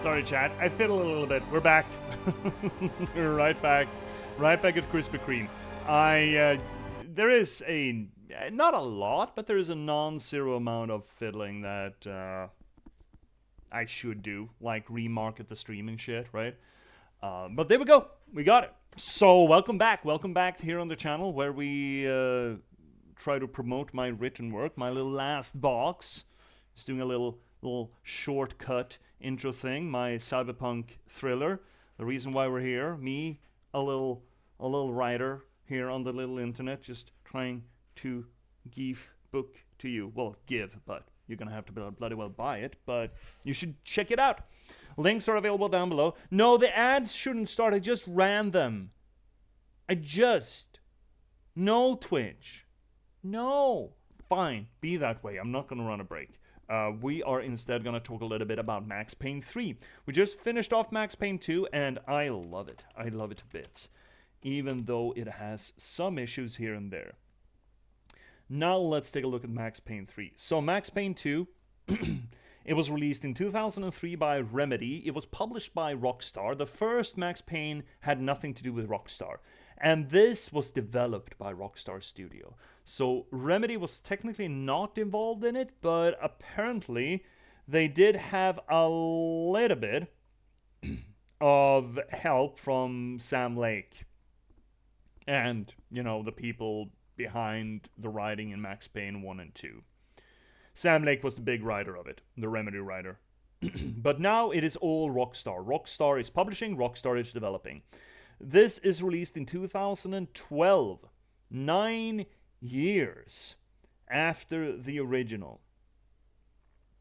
Sorry, chat. I fiddled a little bit. We're back. We're right back. Right back at Krispy Kreme. There is not a lot, but there is a non-zero amount of fiddling that I should do, like remarket the stream and shit, right? But there we go. We got it. So welcome back. Welcome back here on the channel where we try to promote my written work, my little last box. Just doing a little shortcut intro thing, my cyberpunk thriller. The reason why we're here, me, a little writer here on the little internet, just trying to give book to you. Well, give, but you're gonna have to bloody well buy it, but you should check it out. Links are available down below. No, the ads shouldn't start. I just ran them. No, Twitch. No. Fine, be that way. I'm not gonna run a break. We are instead going to talk a little bit about Max Payne 3. We just finished off Max Payne 2, and I love it. I love it to bits, even though it has some issues here and there. Now let's take a look at Max Payne 3. So Max Payne 2, it was released in 2003 by Remedy. It was published by Rockstar. The first Max Payne had nothing to do with Rockstar. And this was developed by Rockstar Studio. So Remedy was technically not involved in it, but apparently they did have a little bit of help from Sam Lake. And, you know, the people behind the writing in Max Payne 1 and 2. Sam Lake was the big writer of it, the Remedy writer. But now it is all Rockstar. Rockstar is publishing, Rockstar is developing. This is released in 2012, 9 years after the original.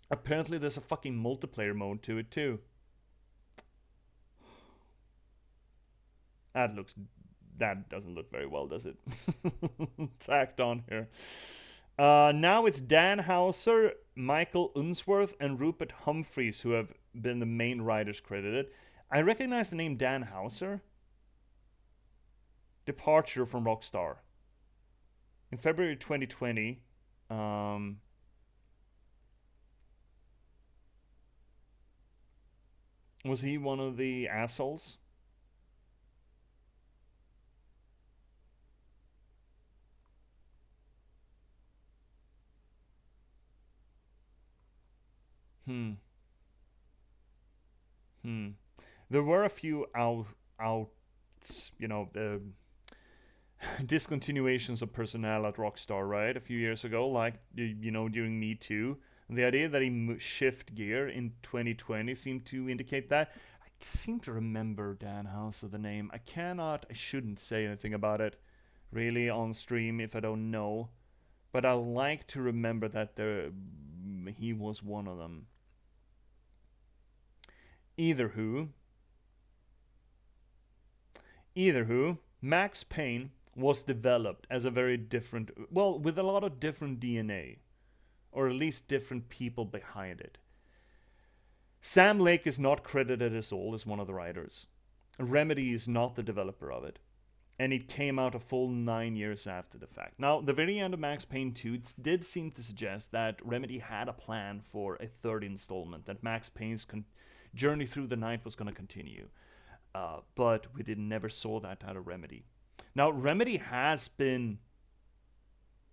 Apparently there's a fucking multiplayer mode to it too. That doesn't look very well, does it? Tacked on here. Now it's Dan Houser, Michael Unsworth, and Rupert Humphreys who have been the main writers credited. I recognize the name Dan Houser. Departure from Rockstar. In February 2020, was he one of the assholes? There were a few discontinuations of personnel at Rockstar, right? A few years ago, like, you know, during Me Too. The idea that he shift gear in 2020 seemed to indicate that. I seem to remember Dan House of the name. I shouldn't say anything about it really on stream if I don't know. But I like to remember that he was one of them. Either who, Max Payne was developed as a very different, well, with a lot of different DNA, or at least different people behind it. Sam Lake is not credited at all as one of the writers. Remedy is not the developer of it. And it came out a full 9 years after the fact. Now, the very end of Max Payne 2 did seem to suggest that Remedy had a plan for a third installment, that Max Payne's journey through the night was going to continue. But we never saw that out of Remedy. Now, Remedy has been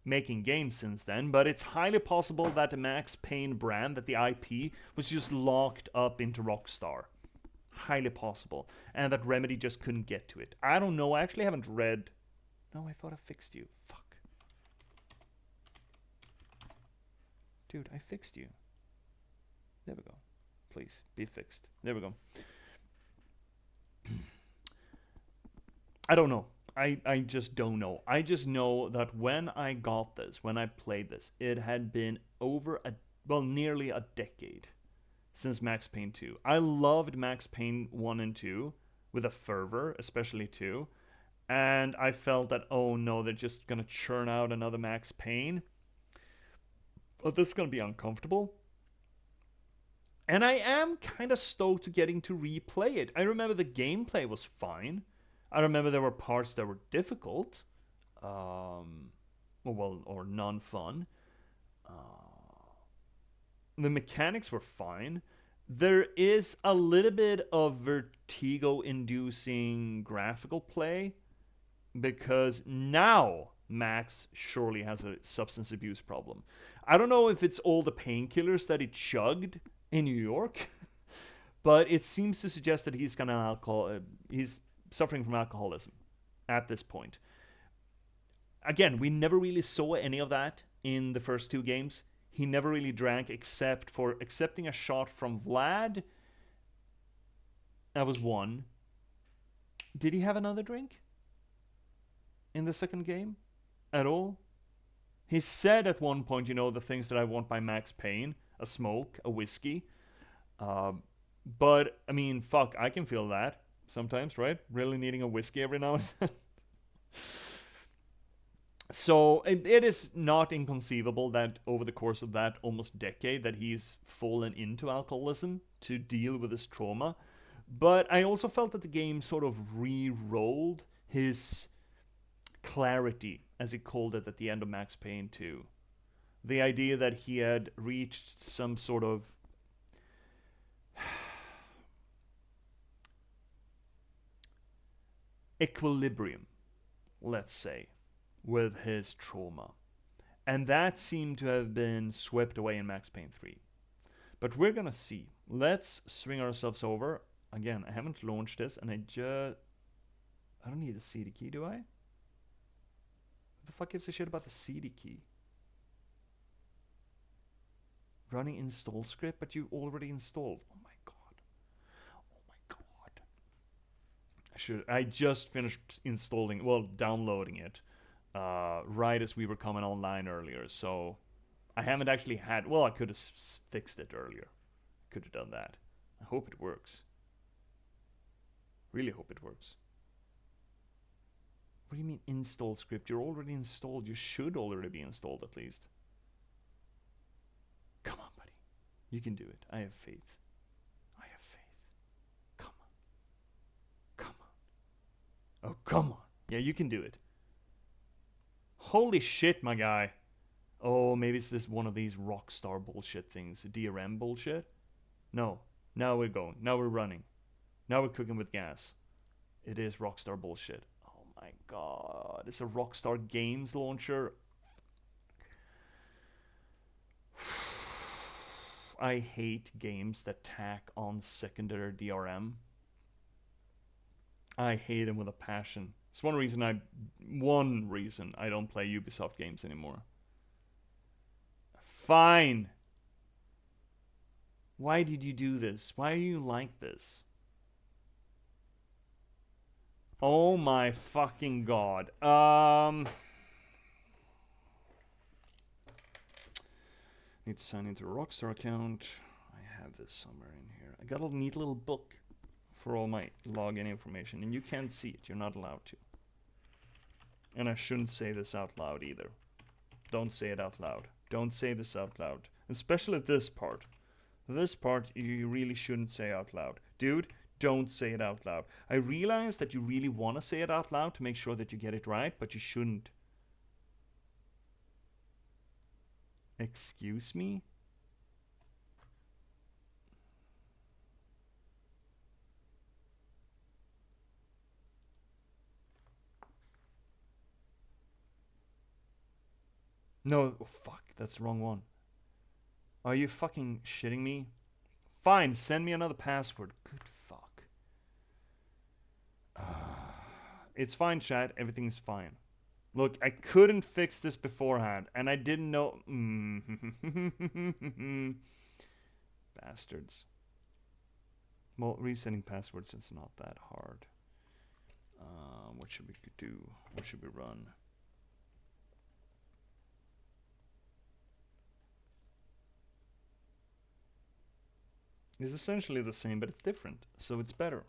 making games since then, but it's highly possible that the Max Payne brand, that the IP, was just locked up into Rockstar. Highly possible. And that Remedy just couldn't get to it. I don't know. I actually haven't read... No, I thought I fixed you. Fuck. Dude, I fixed you. There we go. Please, be fixed. There we go. I don't know. I just don't know. I just know that when I got this, when I played this, it had been nearly a decade since Max Payne 2. I loved Max Payne 1 and 2 with a fervor, especially 2. And I felt that, oh no, they're just going to churn out another Max Payne. But this is going to be uncomfortable. And I am kind of stoked to getting to replay it. I remember the gameplay was fine. I remember there were parts that were difficult. Or non-fun. The mechanics were fine. There is a little bit of vertigo-inducing graphical play because now Max surely has a substance abuse problem. I don't know if it's all the painkillers that he chugged in New York, but it seems to suggest that he's gonna he's suffering from alcoholism at this point. Again, we never really saw any of that in the first two games. He never really drank except for accepting a shot from Vlad. That was one. Did he have another drink in the second game at all? He said at one point, you know, the things that I want by Max Payne: a smoke, a whiskey. But I mean, fuck, I can feel that sometimes, right? Really needing a whiskey every now and then. So it is not inconceivable that over the course of that almost decade that he's fallen into alcoholism to deal with his trauma. But I also felt that the game sort of re-rolled his clarity, as he called it at the end of Max Payne 2. The idea that he had reached some sort of equilibrium, let's say, with his trauma. And that seemed to have been swept away in Max Payne 3. But we're gonna see. Let's swing ourselves over. Again, I haven't launched this, and I don't need a CD key, do I? What the fuck gives a shit about the CD key? Running install script, but you already installed. Oh my god. Oh my god. I just finished installing, well, downloading it, right as we were coming online earlier, so I haven't actually had, well, I could have fixed it earlier. Could have done that. I hope it works. Really hope it works. What do you mean install script? You're already installed. You should already be installed at least. Come on, buddy. You can do it. I have faith. I have faith. Come on. Come on. Oh, come on. Yeah, you can do it. Holy shit, my guy. Oh, maybe it's just one of these Rockstar bullshit things. DRM bullshit? No. Now we're going. Now we're running. Now we're cooking with gas. It is Rockstar bullshit. Oh my god. It's a Rockstar Games launcher. I hate games that tack on secondary DRM. I hate them with a passion. It's one reason I don't play Ubisoft games anymore. Fine. Why did you do this? Why are you like this? Oh my fucking god. Need to sign into a Rockstar account. I have this somewhere in here. I got a neat little book for all my login information, and you can't see it. You're not allowed to. And I shouldn't say this out loud either. Don't say it out loud. Don't say this out loud. Especially this part. This part you really shouldn't say out loud. Dude, don't say it out loud. I realize that you really want to say it out loud to make sure that you get it right, but you shouldn't. Excuse me? No, oh, fuck, that's the wrong one. Are you fucking shitting me? Fine, send me another password. Good fuck. It's fine, chat. Everything's fine. Look, I couldn't fix this beforehand, and I didn't know. Bastards. Well, resetting passwords, it's not that hard. What should we do? What should we run? It's essentially the same, but it's different, so it's better.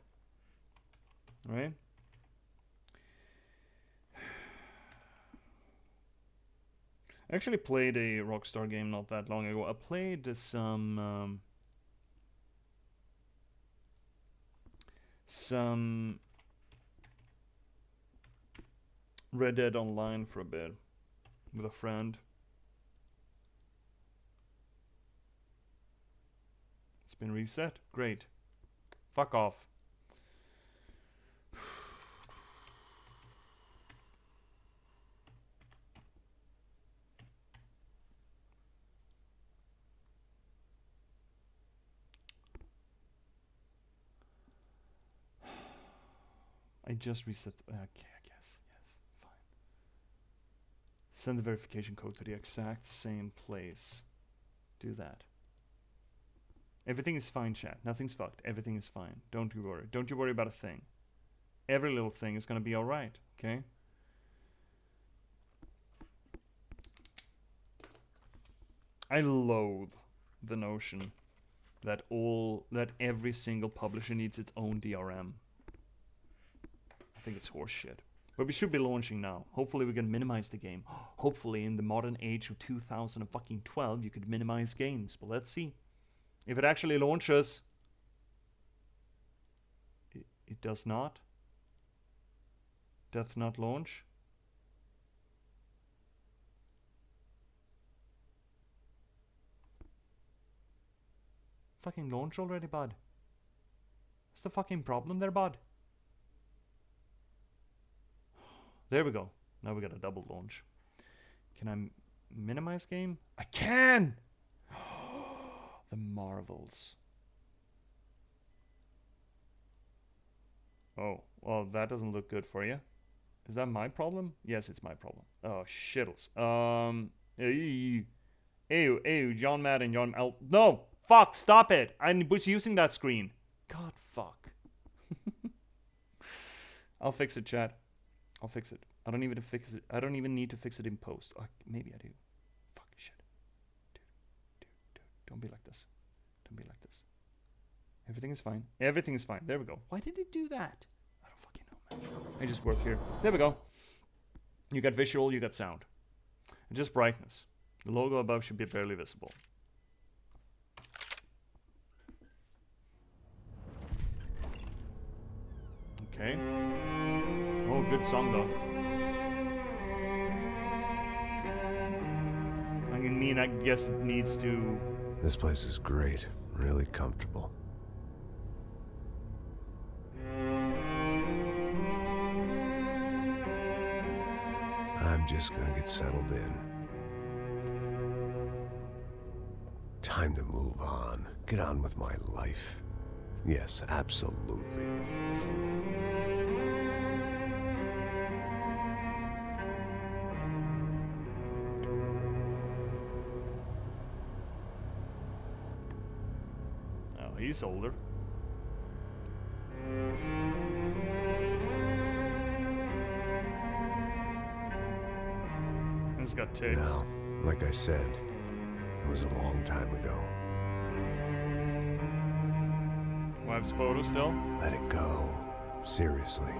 Right? I actually played a Rockstar game not that long ago. I played some Red Dead Online for a bit with a friend. It's been reset. Great. Fuck off. I just reset. Okay, I guess. Yes, fine. Send the verification code to the exact same place. Do that. Everything is fine, chat. Nothing's fucked. Everything is fine. Don't you worry. Don't you worry about a thing. Every little thing is gonna be alright, okay? I loathe the notion that every single publisher needs its own DRM. I think it's horseshit. But we should be launching now. Hopefully we can minimize the game. Hopefully in the modern age of 2012 you could minimize games. But let's see. If it actually launches. It does not. Doth not launch. Fucking launch already, bud. What's the fucking problem there, bud? There we go. Now we got a double launch. Can I minimize game? I can! The marvels. Oh, well, that doesn't look good for you. Is that my problem? Yes, it's my problem. Oh, shittles. Ew, John Madden, no! Fuck, stop it! I was using that screen. God, fuck. I'll fix it, chat. I'll fix it. I don't even need to fix it in post. Maybe I do. Fuck, shit. Dude. Don't be like this. Don't be like this. Everything is fine. Everything is fine. There we go. Why did it do that? I don't fucking know, man. I just work here. There we go. You got visual, you got sound. And just brightness. The logo above should be barely visible. Okay. Oh, good song though. I guess it needs to... This place is great. Really comfortable. I'm just gonna get settled in. Time to move on. Get on with my life. Yes, absolutely. Oh, he's older. He's got tits. Now, like I said, it was a long time ago. Wife's photo still? Let it go. Seriously.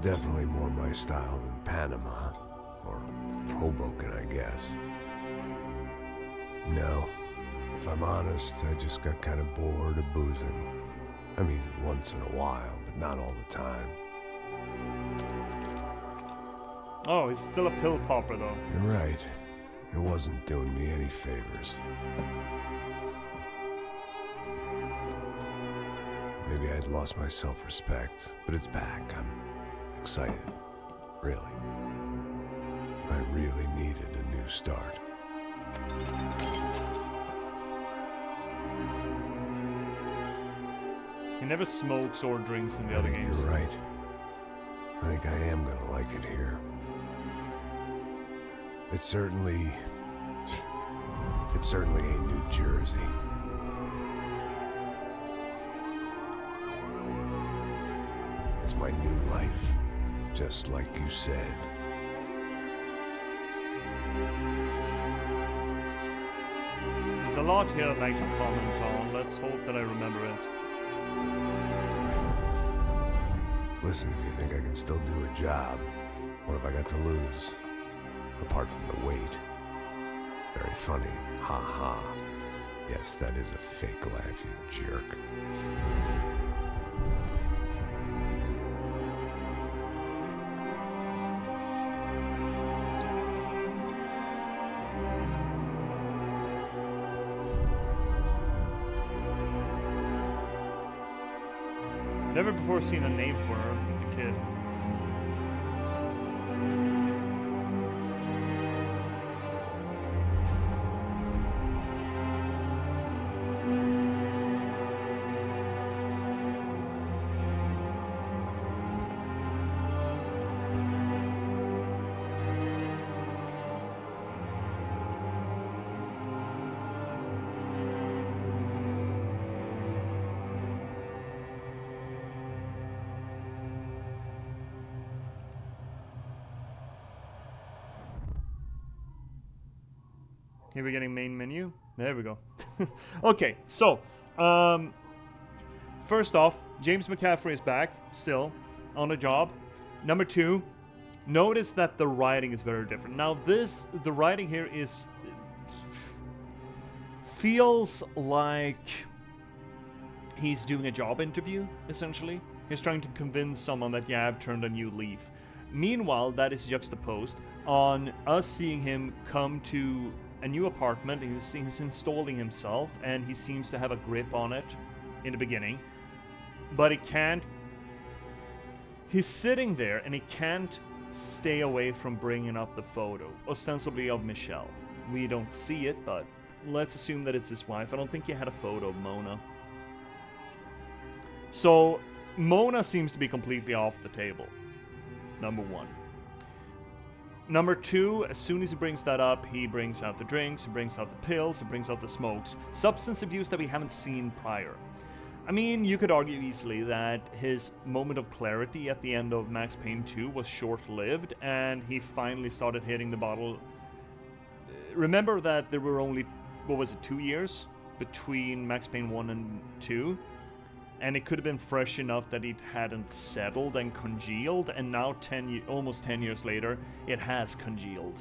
Definitely more my style than Panama, or Hoboken, I guess. No, if I'm honest, I just got kind of bored of boozing. I mean, once in a while, but not all the time. Oh, he's still a pill popper, though. You're right. It wasn't doing me any favors. Maybe I'd lost my self-respect, but it's back. I'm excited. Really. I really needed a new start. He never smokes or drinks in the other games. You're right. I think I am gonna like it here. It certainly ain't New Jersey. It's my new life, just like you said. There's a lot here I'd like to comment on. Let's hope that I remember it. Listen, if you think I can still do a job, what have I got to lose? Apart from the weight. Very funny. Ha ha. Yes, that is a fake laugh, you jerk. Never before seen a name for her, the kid. Here we're getting main menu. There we go. Okay, so first off, James McCaffrey is back, still on the job. Number two, notice that the writing is very different. Now the writing here feels like he's doing a job interview, essentially. He's trying to convince someone that, yeah, I've turned a new leaf. Meanwhile, that is juxtaposed on us seeing him come to a new apartment. He's installing himself, and he seems to have a grip on it in the beginning, but he can't. He's sitting there, and he can't stay away from bringing up the photo, ostensibly of Michelle. We don't see it, but let's assume that it's his wife. I don't think he had a photo of Mona. So Mona seems to be completely off the table. Number one. Number two, as soon as he brings that up, he brings out the drinks, he brings out the pills, he brings out the smokes. Substance abuse that we haven't seen prior. I mean, you could argue easily that his moment of clarity at the end of Max Payne 2 was short-lived, and he finally started hitting the bottle. Remember that there were only, 2 years between Max Payne 1 and 2? And it could have been fresh enough that it hadn't settled and congealed, and now almost 10 years later, it has congealed.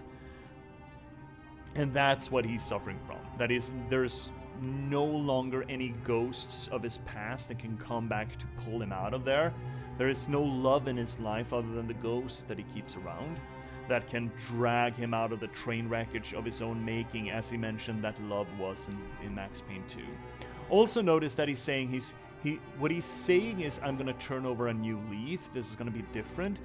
And that's what he's suffering from. That is, there's no longer any ghosts of his past that can come back to pull him out of there. There is no love in his life other than the ghosts that he keeps around that can drag him out of the train wreckage of his own making, as he mentioned that love was in Max Payne 2. Also notice that he's saying what he's saying is, I'm gonna turn over a new leaf. This is gonna be different.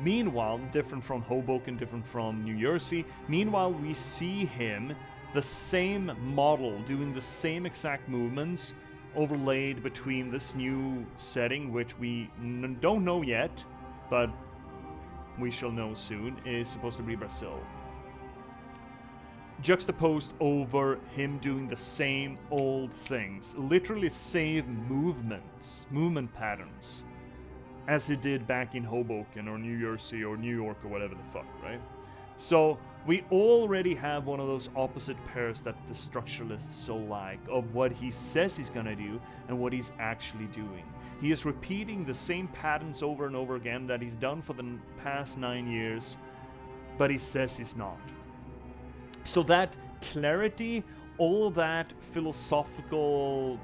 Meanwhile, different from Hoboken, different from New Jersey. Meanwhile, we see him, the same model, doing the same exact movements, overlaid between this new setting, which we don't know yet, but we shall know soon, is supposed to be Brazil. Juxtaposed over him doing the same old things, literally same movement patterns, as he did back in Hoboken or New Jersey or New York or whatever the fuck, right? So we already have one of those opposite pairs that the structuralists so like, of what he says he's gonna do and what he's actually doing. He is repeating the same patterns over and over again that he's done for the past 9 years, but he says he's not. So that clarity, all of that philosophical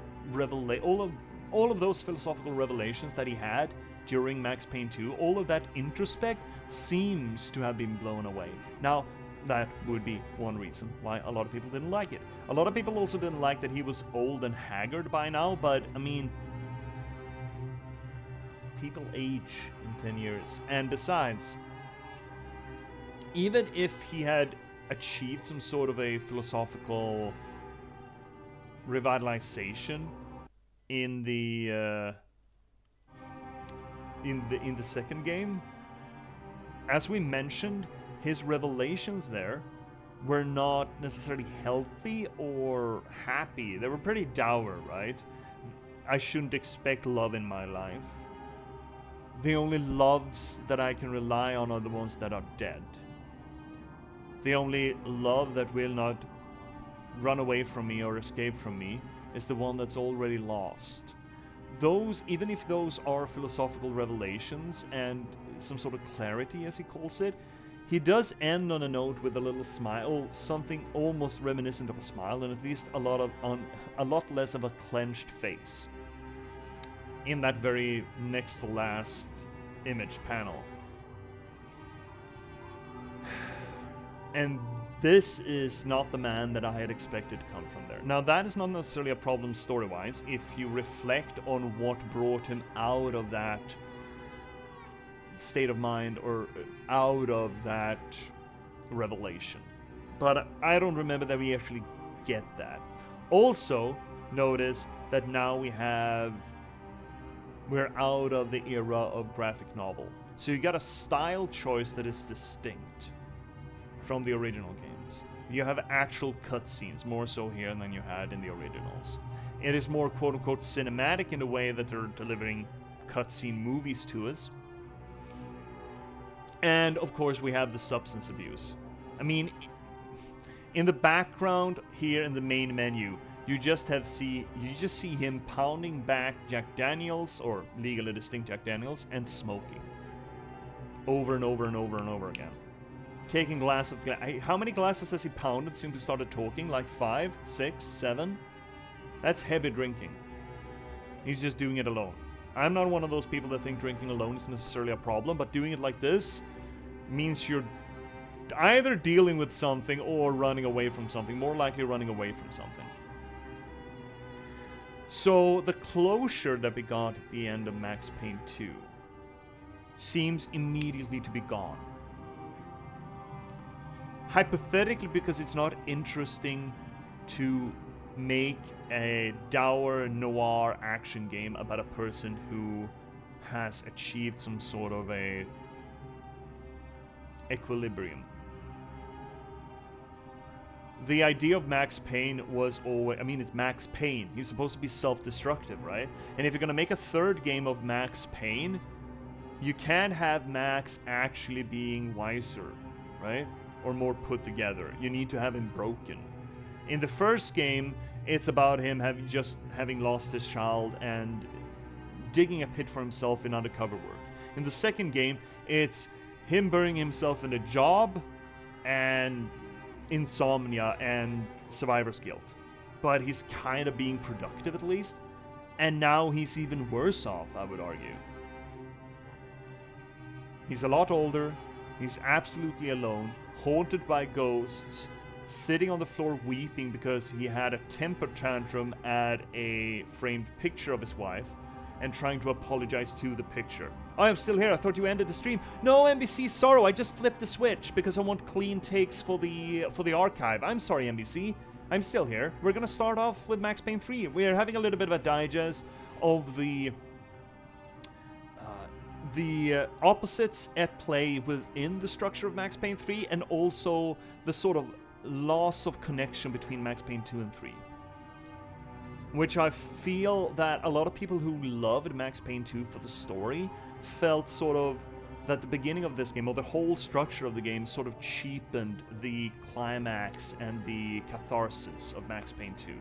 all of those philosophical revelations that he had during Max Payne 2, all of that introspect seems to have been blown away. Now, that would be one reason why a lot of people didn't like it. A lot of people also didn't like that he was old and haggard by now, but I mean, people age in 10 years. And besides, even if he had achieved some sort of a philosophical revitalization in the second game, as we mentioned, his revelations there were not necessarily healthy or happy. They were pretty dour, right? I shouldn't expect love in my life. The only loves that I can rely on are the ones that are dead. The only love that will not run away from me or escape from me is the one that's already lost. Those, even if those are philosophical revelations and some sort of clarity, as he calls it, he does end on a note with a little smile, something almost reminiscent of a smile, and at least a lot less of a clenched face in that very next to last image panel. And this is not the man that I had expected to come from there. Now, that is not necessarily a problem story-wise if you reflect on what brought him out of that state of mind or out of that revelation. But I don't remember that we actually get that. Also, notice that now we're out of the era of graphic novel. So you got a style choice that is distinct from the original games. You have actual cutscenes, more so here than you had in the originals. It is more quote-unquote cinematic in the way that they're delivering cutscene movies to us. And of course we have the substance abuse. I mean, in the background here in the main menu, you just see him pounding back Jack Daniels, or legally distinct Jack Daniels, and smoking. Over and over and over and over again. Taking glass of how many glasses has he pounded since we started talking? Like 5, 6, 7? That's heavy drinking. He's just doing it alone. I'm not one of those people that think drinking alone is necessarily a problem, but doing it like this means you're either dealing with something or running away from something. More likely running away from something. So the closure that we got at the end of Max Payne 2 seems immediately to be gone. Hypothetically, because it's not interesting to make a dour noir action game about a person who has achieved some sort of a equilibrium. The idea of Max Payne was always, I mean, it's Max Payne. He's supposed to be self-destructive, right? And if you're gonna make a third game of Max Payne, you can't have Max actually being wiser, right? Or more put together. You need to have him broken. In the first game, it's about him having lost his child and digging a pit for himself in undercover work. In the second game, it's him burying himself in a job and insomnia and survivor's guilt. But he's kind of being productive at least. And now he's even worse off, I would argue. He's a lot older. He's absolutely alone. Haunted by ghosts, sitting on the floor weeping because he had a temper tantrum at a framed picture of his wife, and trying to apologize to the picture. Oh, I'm still here. I thought you ended the stream. No, NBC, sorrow. I just flipped the switch because I want clean takes for the archive. I'm sorry, NBC. I'm still here. We're gonna start off with Max Payne 3. We're having a little bit of a digest of the opposites at play within the structure of Max Payne 3, and also the sort of loss of connection between Max Payne 2 and 3. Which I feel that a lot of people who loved Max Payne 2 for the story felt sort of that the beginning of this game, or the whole structure of the game, sort of cheapened the climax and the catharsis of Max Payne 2.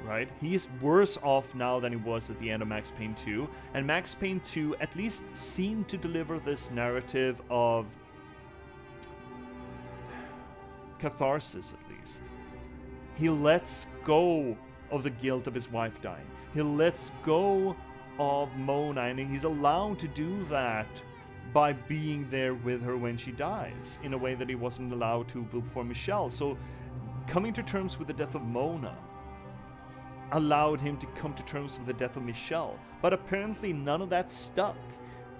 Right? He's worse off now than he was at the end of Max Payne 2, and Max Payne 2 at least seemed to deliver this narrative of catharsis, at least. He lets go of the guilt of his wife dying. He lets go of Mona, and he's allowed to do that by being there with her when she dies, in a way that he wasn't allowed to for Michelle. So coming to terms with the death of Mona allowed him to come to terms with the death of Michelle. But apparently none of that stuck.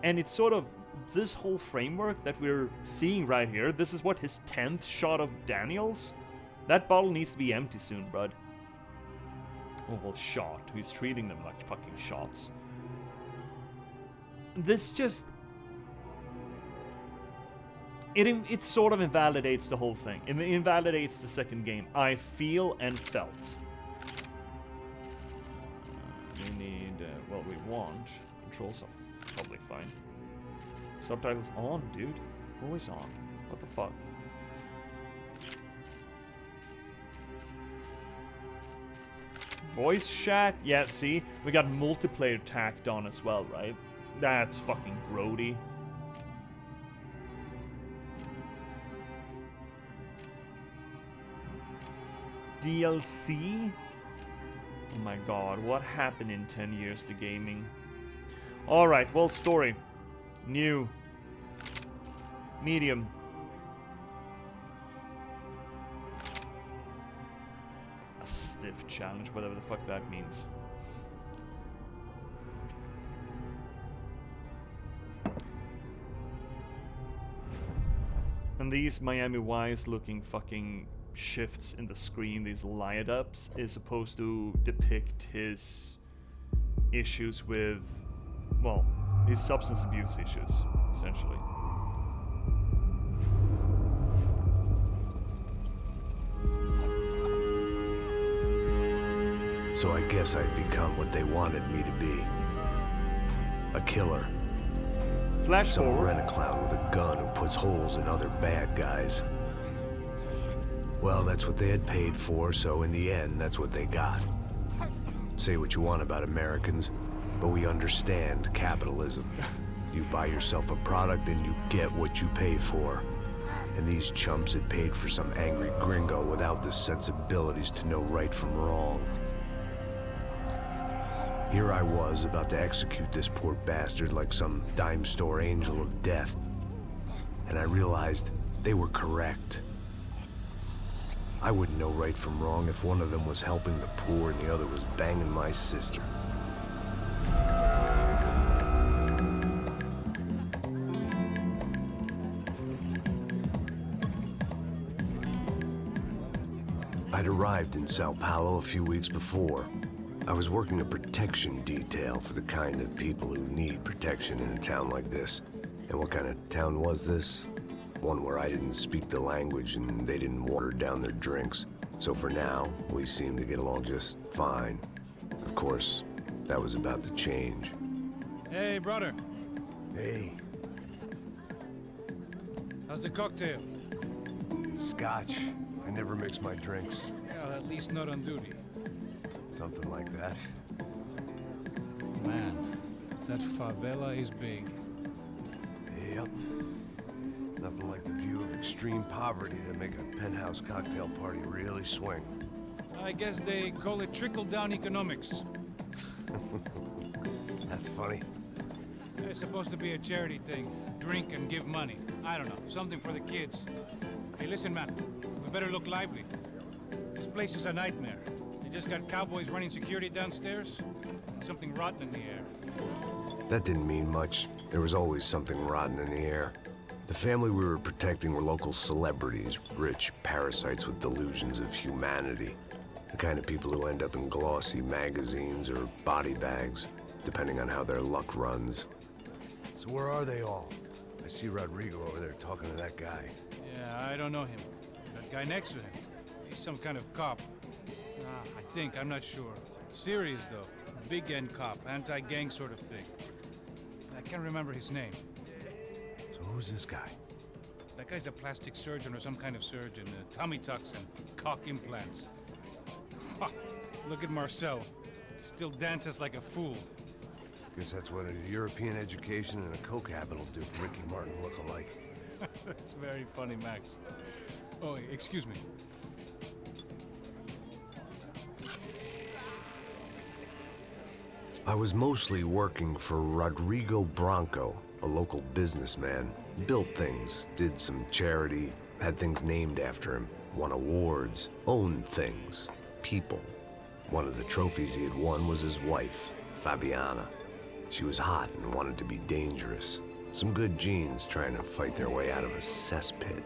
And it's sort of this whole framework that we're seeing right here. This is what, his 10th shot of Daniels? That bottle needs to be empty soon, bud. Oh, well, shot. He's treating them like fucking shots. This just... It sort of invalidates the whole thing. It invalidates the second game. I feel and felt. We need what we want. Controls are probably fine. Subtitles on, dude. Always on. What the fuck? Voice chat? Yeah, see? We got multiplayer tacked on as well, right? That's fucking grody. DLC? Oh my god, what happened in 10 years to gaming? Alright, well, story. New. Medium. A stiff challenge, whatever the fuck that means. And these Miami Vice looking fucking shifts in the screen, these light ups, is supposed to depict his issues with, well, his substance abuse issues, essentially. So I guess I'd become what they wanted me to be. A killer. Flash Some forward. rent-a-clown with a gun who puts holes in other bad guys. Well, that's what they had paid for, so in the end, that's what they got. Say what you want about Americans, but we understand capitalism. You buy yourself a product and you get what you pay for. And these chumps had paid for some angry gringo without the sensibilities to know right from wrong. Here I was, about to execute this poor bastard like some dime store angel of death. And I realized they were correct. I wouldn't know right from wrong if one of them was helping the poor and the other was banging my sister. I'd arrived in Sao Paulo a few weeks before. I was working a protection detail for the kind of people who need protection in a town like this. And what kind of town was this? One where I didn't speak the language and they didn't water down their drinks. So for now, we seemed to get along just fine. Of course, that was about to change. Hey, brother. Hey, How's the cocktail? Scotch. I never mix my drinks. Well, at least not on duty. Something like that. Man, that favela is big. Yep. Nothing like the view of extreme poverty to make a penthouse cocktail party really swing. I guess they call it trickle-down economics. That's funny. It's supposed to be a charity thing. Drink and give money. I don't know, something for the kids. Hey, listen, man. We better look lively. This place is a nightmare. They just got cowboys running security downstairs. And something rotten in the air. That didn't mean much. There was always something rotten in the air. The family we were protecting were local celebrities, rich parasites with delusions of humanity. The kind of people who end up in glossy magazines or body bags, depending on how their luck runs. So where are they all? I see Rodrigo over there talking to that guy. Yeah, I don't know him. That guy next to him. He's some kind of cop. I think, I'm not sure. Serious, though. Big end cop, anti-gang sort of thing. I can't remember his name. So who's this guy? That guy's a plastic surgeon or some kind of surgeon. Tummy tucks and cock implants. Ha! Look at Marcel. Still dances like a fool. Guess that's what a European education and a coke habit will do for Ricky Martin look-alike. That's very funny, Max. Oh, excuse me. I was mostly working for Rodrigo Branco, a local businessman. Built things, did some charity, had things named after him, won awards, owned things, people. One of the trophies he had won was his wife, Fabiana. She was hot and wanted to be dangerous. Some good genes trying to fight their way out of a cesspit.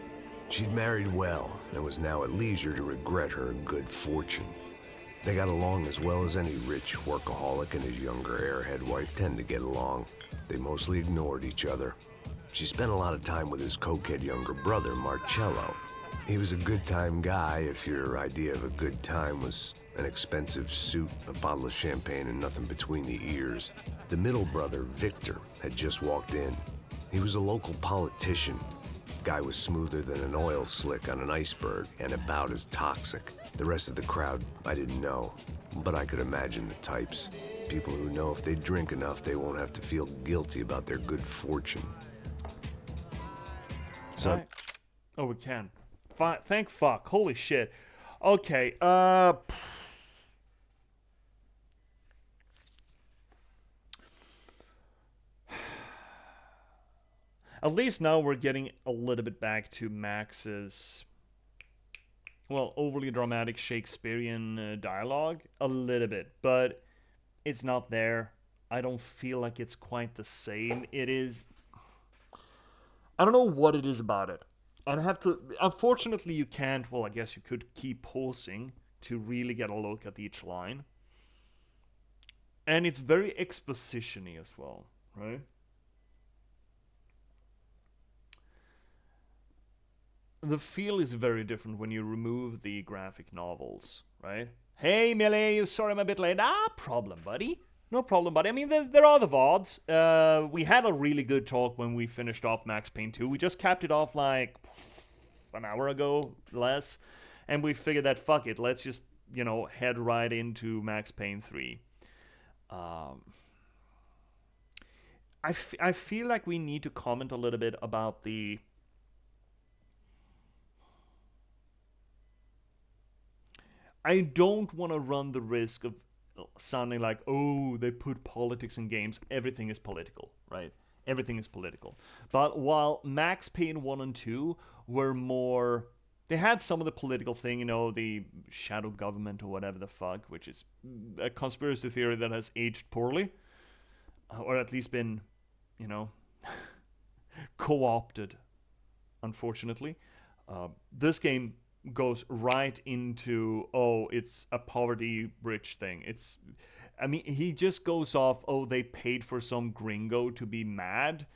She'd married well and was now at leisure to regret her good fortune. They got along as well as any rich workaholic and his younger airhead wife tend to get along. They mostly ignored each other. She spent a lot of time with his cokehead younger brother, Marcello. He was a good-time guy if your idea of a good time was an expensive suit, a bottle of champagne, and nothing between the ears. The middle brother, Victor, had just walked in. He was a local politician. Guy was smoother than an oil slick on an iceberg and about as toxic. The rest of the crowd, I didn't know, but I could imagine the types. People who know if they drink enough, they won't have to feel guilty about their good fortune. So, Oh, we can. Thank fuck. Holy shit. Okay, at least now we're getting a little bit back to Max's, well, overly dramatic Shakespearean dialogue. A little bit, but it's not there. I don't feel like it's quite the same. It is. I don't know what it is about it. I'd have to. Unfortunately, you can't. Well, I guess you could keep pausing to really get a look at each line. And it's very exposition-y as well, right? The feel is very different when you remove the graphic novels, right? Hey, Millie, sorry I'm a bit late. Ah, problem, buddy. No problem, buddy. I mean, there are the VODs. We had a really good talk when we finished off Max Payne 2. We just capped it off like an hour ago, less. And we figured that, fuck it, let's just, head right into Max Payne 3. I feel like we need to comment a little bit about the... I don't want to run the risk of sounding like, oh, they put politics in games. Everything is political, right? Everything is political. But while Max Payne 1 and 2 were more... They had some of the political thing, the shadow government or whatever the fuck, which is a conspiracy theory that has aged poorly. Or at least been, co-opted, unfortunately. This game goes right into, it's a poverty-rich thing. He just goes off, they paid for some gringo to be mad.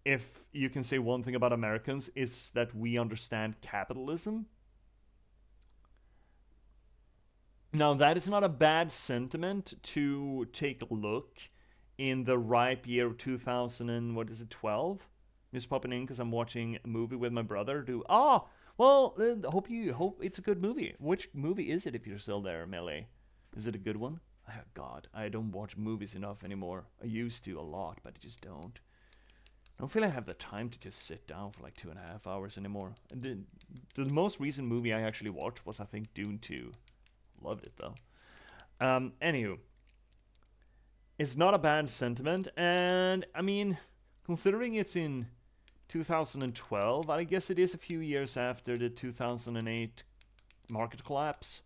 If you can say one thing about Americans, it's that we understand capitalism. Now, that is not a bad sentiment to take a look in the ripe year of 2012. Just popping in because I'm watching a movie with my brother. Well, hope it's a good movie. Which movie is it if you're still there, Melee? Is it a good one? Oh, God, I don't watch movies enough anymore. I used to a lot, but I just don't. I don't feel I have the time to just sit down for like 2.5 hours anymore. And the most recent movie I actually watched was, I think, Dune 2. Loved it, though. Anywho. It's not a bad sentiment, and, considering it's in 2012, I guess it is a few years after the 2008 market collapse.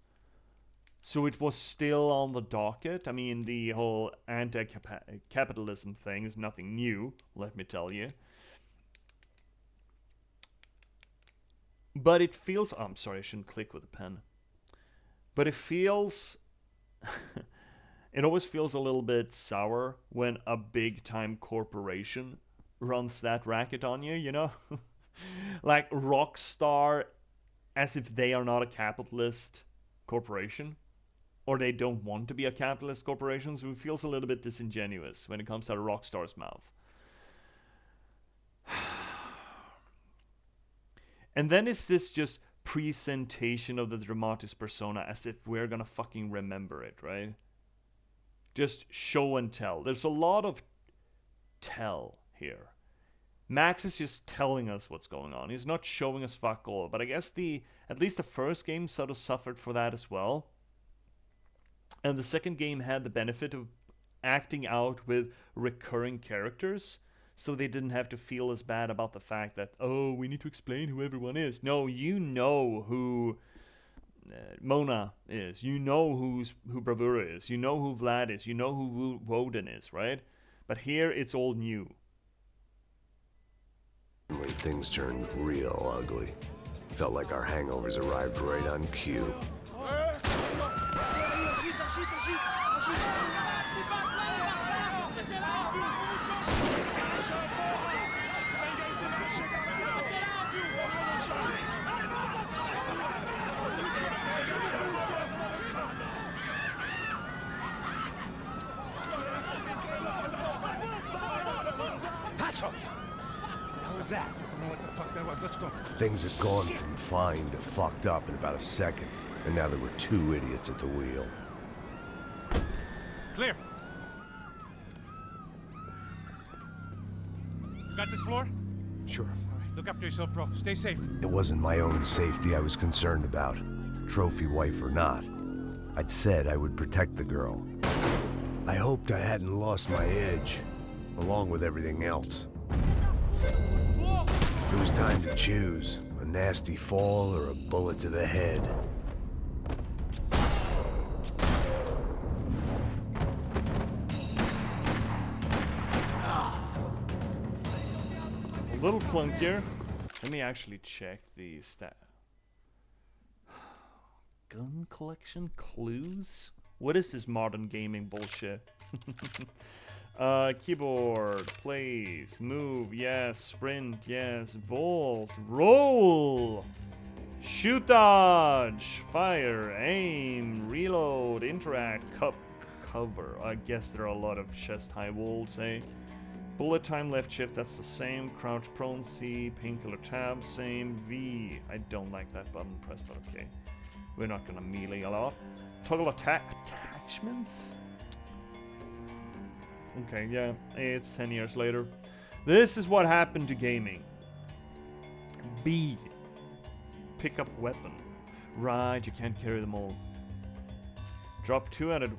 So it was still on the docket. The whole anti-capitalism thing is nothing new, let me tell you. But it feels... I'm sorry, I shouldn't click with a pen. But it feels... it always feels a little bit sour when a big-time corporation runs that racket on you, Like Rockstar, as if they are not a capitalist corporation. Or they don't want to be a capitalist corporation, so it feels a little bit disingenuous when it comes out of Rockstar's mouth. And then it's this just presentation of the dramatis persona as if we're gonna fucking remember it, right? Just show and tell. There's a lot of tell here. Max is just telling us what's going on. He's not showing us fuck all. But I guess at least the first game sort of suffered for that as well. And the second game had the benefit of acting out with recurring characters. So they didn't have to feel as bad about the fact that, we need to explain who everyone is. No, you know who Mona is. You know who Bravura is. You know who Vlad is. You know who Woden is, right? But here it's all new. Things turned real ugly. Felt like our hangovers arrived right on cue. How was that? I don't know what the fuck that was. Let's go. Things had gone from fine to fucked up in about a second, and now there were two idiots at the wheel. Clear. You got this floor? Sure. All right. Look after yourself, bro. Stay safe. It wasn't my own safety I was concerned about. trophy wife or not. I'd said I would protect the girl. I hoped I hadn't lost my edge, along with everything else. It was time to choose, a nasty fall or a bullet to the head. A little clunkier. Let me actually check the stat. Gun collection clues? What is this modern gaming bullshit? Keyboard, place, move, yes, sprint, yes, vault, roll, shoot, dodge, fire, aim, reload, interact, cover. I guess there are a lot of chest high walls, eh? Bullet time, left shift, that's the same. Crouch prone, C, painkiller tab, same. V, I don't like that button press, but okay. We're not gonna melee a lot. Toggle attachments? Okay, yeah, it's 10 years later. This is what happened to gaming. B, pick up weapon. Right, you can't carry them all. Drop two-handed.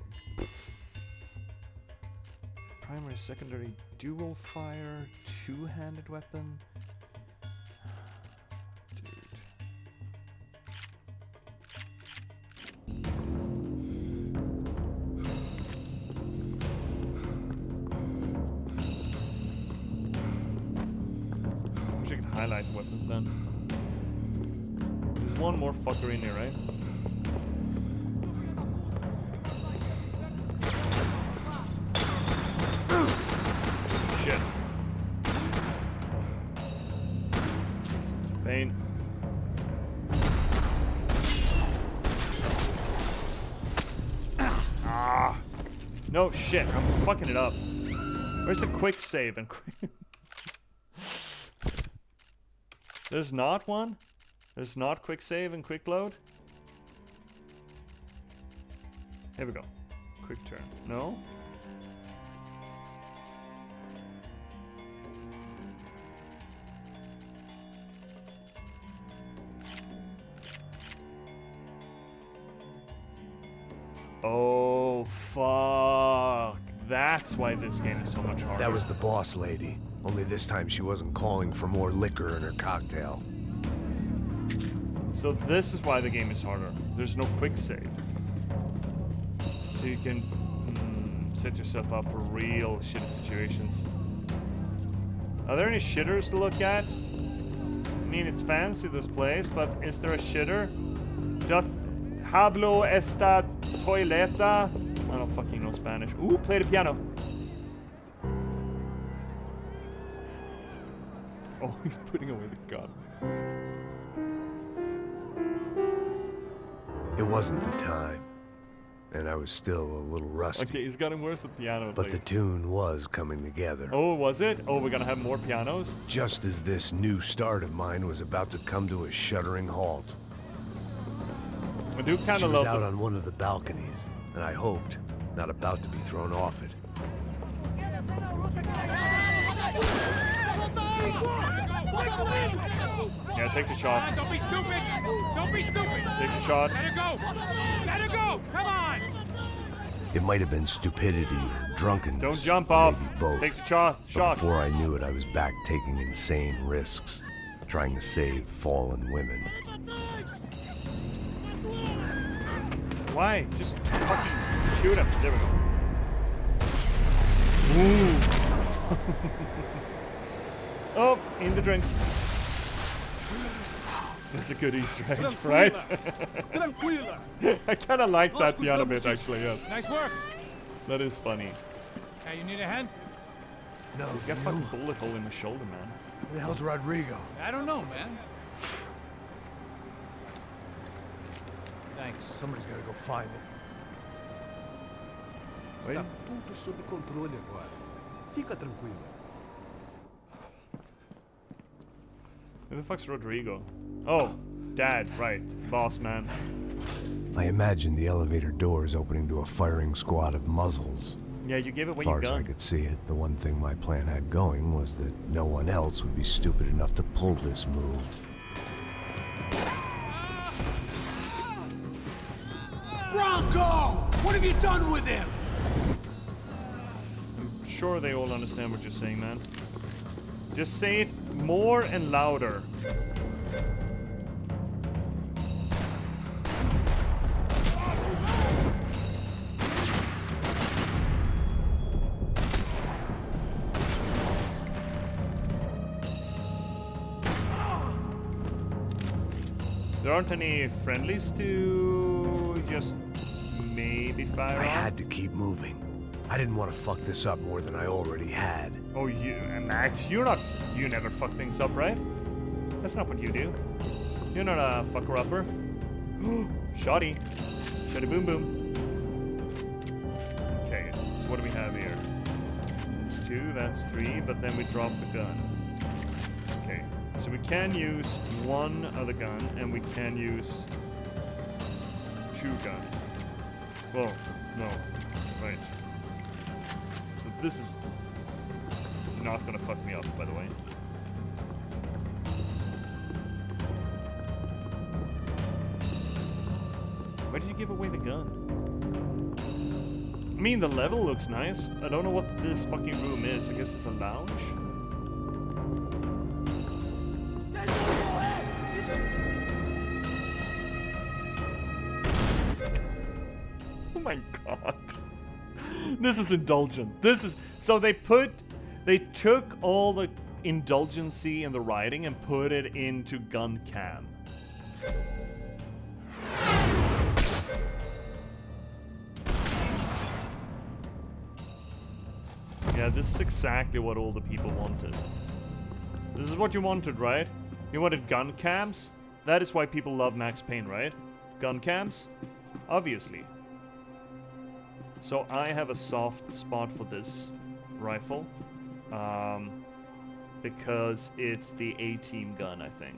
Primary, secondary, dual fire, two-handed weapon. Highlight weapons then. There's one more fucker in here, right? Shit. Payne. Ah! No shit, I'm fucking it up. Where's the quick save and quick? There's not one? There's not quick save and quick load? Here we go. Quick turn. No? Oh, fuck. That's why this game is so much harder. That was the boss lady. Only this time she wasn't calling for more liquor in her cocktail. So this is why the game is harder. There's no quick save. So you can set yourself up for real shitty situations. Are there any shitters to look at? I mean, it's fancy, this place, but is there a shitter? Just hablo esta toileta? I don't fucking know Spanish. Ooh, play the piano. Oh, he's putting away the gun. It wasn't the time, and I was still a little rusty. Okay, he's gotten worse with piano at but least. the tune was coming together. Oh, was it? Oh, we're gonna have more pianos? Just as this new start of mine was about to come to a shuddering halt. I do kind She of was love out on one of the balconies, and I hoped, not about to be thrown off it. Yeah, take the shot. Don't be stupid! Don't be stupid! Take the shot. Let her go! Let her go! Come on! It might have been stupidity or drunkenness. Don't jump off. Maybe both. Take the shot. But before I knew it, I was back taking insane risks, trying to save fallen women. Why? Just fucking shoot him. There we go. Ooh. Oh, in the drink. That's a good Easter egg, right? Tranquila! I kind of like that piano bit, actually, yes. Nice work! That is funny. Hey, you need a hand? No, You got a fucking bullet hole in the shoulder, man. Who the hell's Rodrigo? I don't know, man. Thanks. Somebody's gotta go find him. Wait. Está tudo sob controle agora. Fica tranquilo. Who the fuck's Rodrigo? Oh, Dad, right. Boss man. I imagined the elevator doors opening to a firing squad of muzzles. Yeah, you gave it As when far you as I gun. could see it, the one thing my plan had going was that no one else would be stupid enough to pull this move. go! What have you done with him? I'm sure they all understand what you're saying, man. Just say it more and louder. There aren't any friendlies to just maybe fire I on? had to keep moving. I didn't want to fuck this up more than I already had. Oh, you, Max, you never fuck things up, right? That's not what you do. You're not a fucker-upper. Shoddy. Shoddy boom boom. Okay, so what do we have here? That's 2, that's 3, but then we drop the gun. Okay, so we can use one other gun, and we can use 2 guns. Well, no, right. So this is not gonna fuck me up, by the way. Why did you give away the gun? I mean, the level looks nice. I don't know what this fucking room is. I guess it's a lounge. Oh my god. This is indulgent. This is... So they took all the indulgency in the writing and put it into gun cam. Yeah, this is exactly what all the people wanted. This is what you wanted, right? You wanted gun cams? That is why people love Max Payne, right? Gun cams? Obviously. So I have a soft spot for this rifle. Because it's the A-team gun, I think.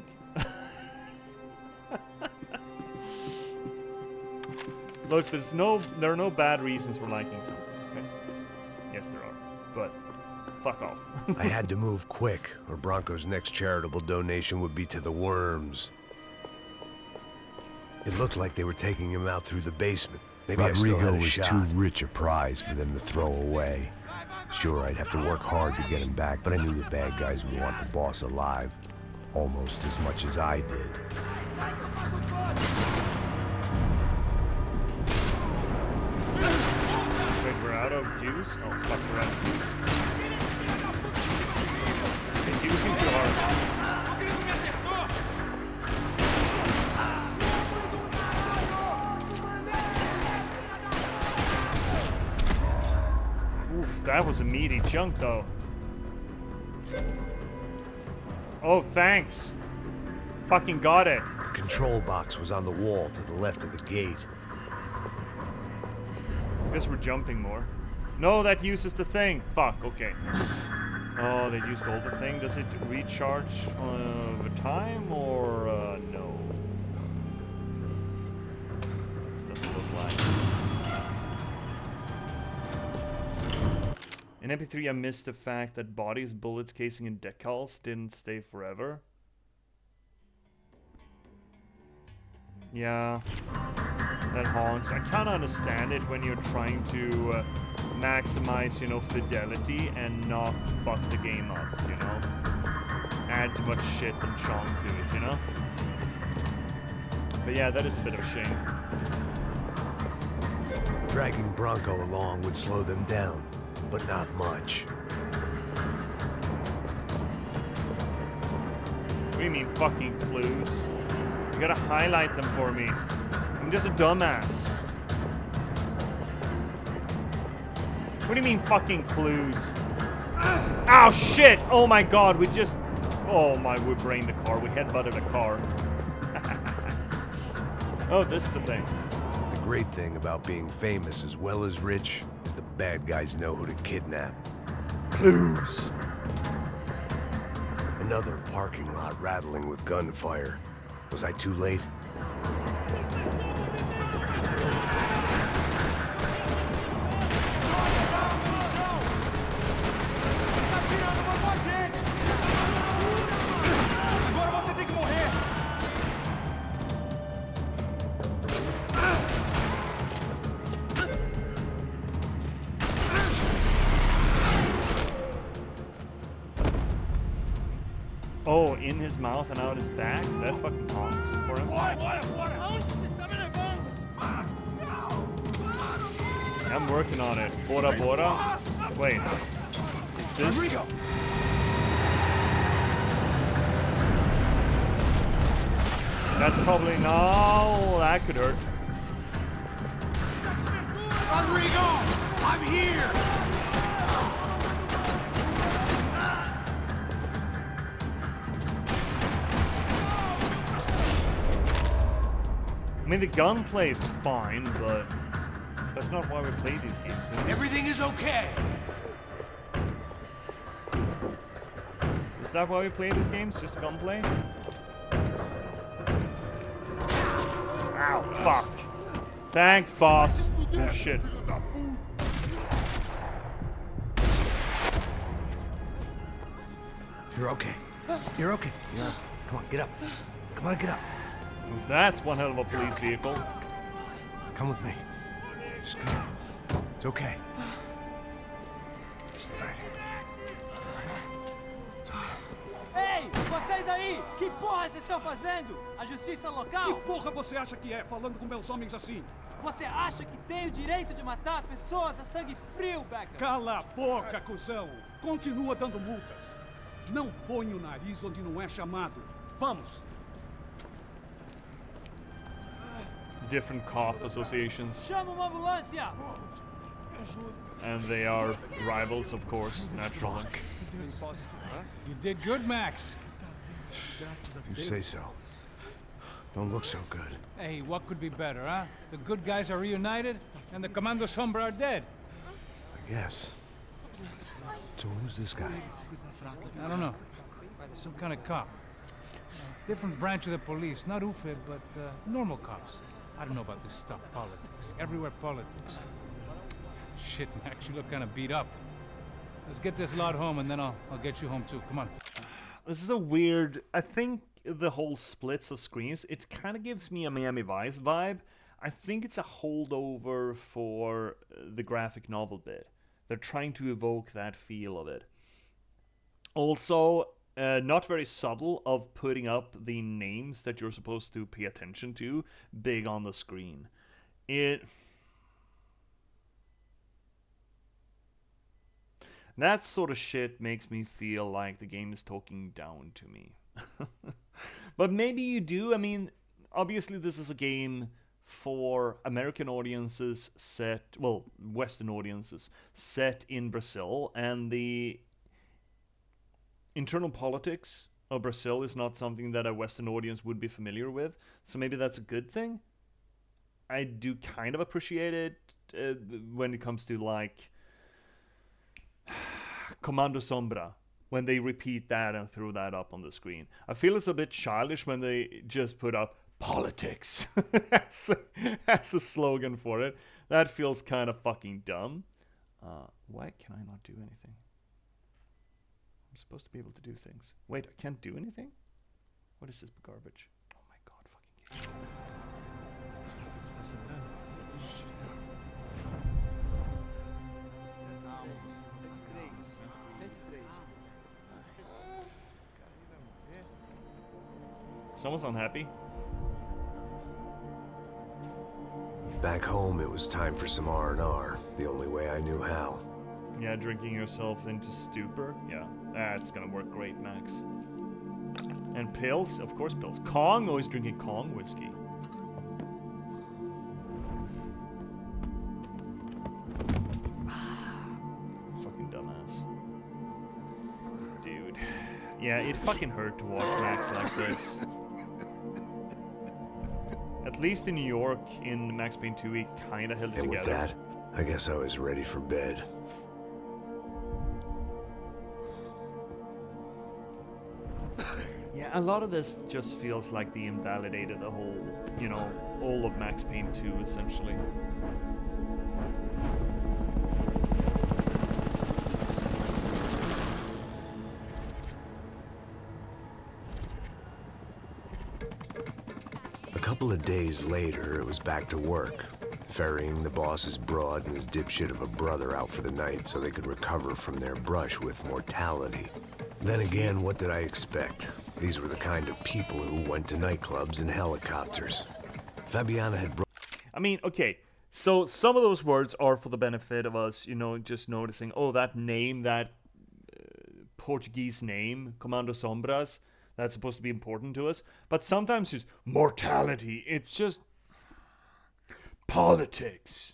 Look, there are no bad reasons for liking something, okay? Yes, there are. But fuck off. I had to move quick, or Bronco's next charitable donation would be to the worms. It looked like they were taking him out through the basement. Maybe Rodrigo I was still too had a shot. rich a prize for them to throw away. Sure, I'd have to work hard to get him back, but I knew the bad guys would want the boss alive. Almost as much as I did. Wait, we're out of juice? Oh, fuck, we're out of juice. Okay, juicing too hard. Oof, that was a meaty chunk, though. Oh, thanks. Fucking got it. The control box was on the wall to the left of the gate. Guess we're jumping more. No, that uses the thing. Fuck, okay. Oh, they used all the thing. Does it recharge over time, or no? Doesn't look like. In MP3, I missed the fact that bodies, bullets, casing, and decals didn't stay forever. Yeah, that honks. I kind of understand it when you're trying to maximize, you know, fidelity and not fuck the game up, you know? Add too much shit and chunk to it, you know? But yeah, that is a bit of a shame. Dragging Bronco along would slow them down, but not much. What do you mean, fucking clues? You gotta highlight them for me. I'm just a dumbass. What do you mean, fucking clues? Ow, shit! Oh my god, we just... Oh my, we brained the car. We headbutted a car. Oh, this is the thing. The great thing about being famous as well as rich is the bad guys know who to kidnap. Clues. Another parking lot rattling with gunfire. Was I too late? in his mouth and out his back. That fucking honks for him. I'm working on it. Bora bora. Wait. Is this? That's probably no. That could hurt. Rodrigo! I'm here! I mean, the gunplay is fine, but that's not why we play these games. Everything is okay! Is that why we play these games? Just gunplay? Ow, fuck. Thanks, boss. Oh, shit. You're okay. You're okay. Yeah. Come on, get up. Come on, get up. That's one hell of a police vehicle. Come with me. Just come. It's okay. Stay right here. It's okay. Ei, vocês aí! Que porra vocês estão fazendo? A justiça local? Que porra você acha que é, falando com meus homens assim? Você acha que tem o direito de matar as pessoas a sangue frio, Becker? Cala a boca, cuzão! Continua dando multas. Não põe o nariz onde não é chamado. Vamos! Different cop associations. Chama uma ambulância! And they are rivals, of course, naturally. You did good, Max. You say so. Don't look so good. Hey, what could be better, huh? The good guys are reunited, and the Commando Sombra are dead. I guess. So who's this guy? I don't know. Some kind of cop. Different branch of the police. Not UFE, but normal cops. I don't know about this stuff, politics. Everywhere politics. Shit, Max, you look kind of beat up. Let's get this lot home, and then I'll get you home too. Come on. This is a weird... I think the whole splits of screens, it kind of gives me a Miami Vice vibe. I think it's a holdover for the graphic novel bit. They're trying to evoke that feel of it. Also, not very subtle of putting up the names that you're supposed to pay attention to big on the screen. That sort of shit makes me feel like the game is talking down to me. But maybe you do. I mean, obviously this is a game for American audiences set, well, Western audiences set in Brazil, and the internal politics of Brazil is not something that a Western audience would be familiar with, so maybe that's a good thing. I do kind of appreciate it when it comes to, like, Commando Sombra, when they repeat that and throw that up on the screen. I feel it's a bit childish when they just put up politics as a slogan for it. That feels kind of fucking dumb. Why can I not do anything? I'm supposed to be able to do things. Wait, I can't do anything? What is this garbage? Oh my god, fucking game. Someone's unhappy. Back home, it was time for some R&R, the only way I knew how. Yeah, drinking yourself into stupor. Yeah, that's gonna work great, Max. And pills? Of course pills. Kong? Always drinking Kong whiskey. Fucking dumbass. Dude. Yeah, it fucking hurt to watch Max like this. At least in New York, in Max Payne 2, he kinda held it And together. with that, I guess I was ready for bed. Yeah, a lot of this just feels like they invalidated the whole, you know, all of Max Payne 2, essentially. A couple of days later, it was back to work, ferrying the boss's broad and his dipshit of a brother out for the night so they could recover from their brush with mortality. Then again, what did I expect? These were the kind of people who went to nightclubs in helicopters. Fabiana had I mean, okay, so some of those words are for the benefit of us, you know, just noticing, oh, that name, that Portuguese name, Comando Sombras, that's supposed to be important to us. But sometimes just mortality, it's just politics.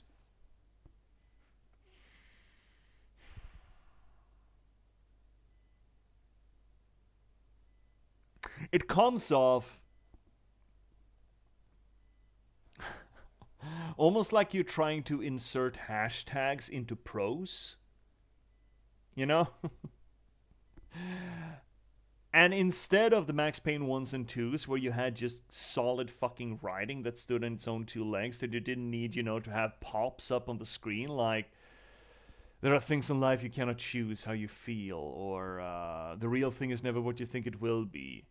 It comes off almost like you're trying to insert hashtags into prose. You know? And instead of the Max Payne 1s and 2s, where you had just solid fucking writing that stood on its own two legs, that you didn't need, you know, to have pops up on the screen like, there are things in life you cannot choose how you feel, or the real thing is never what you think it will be.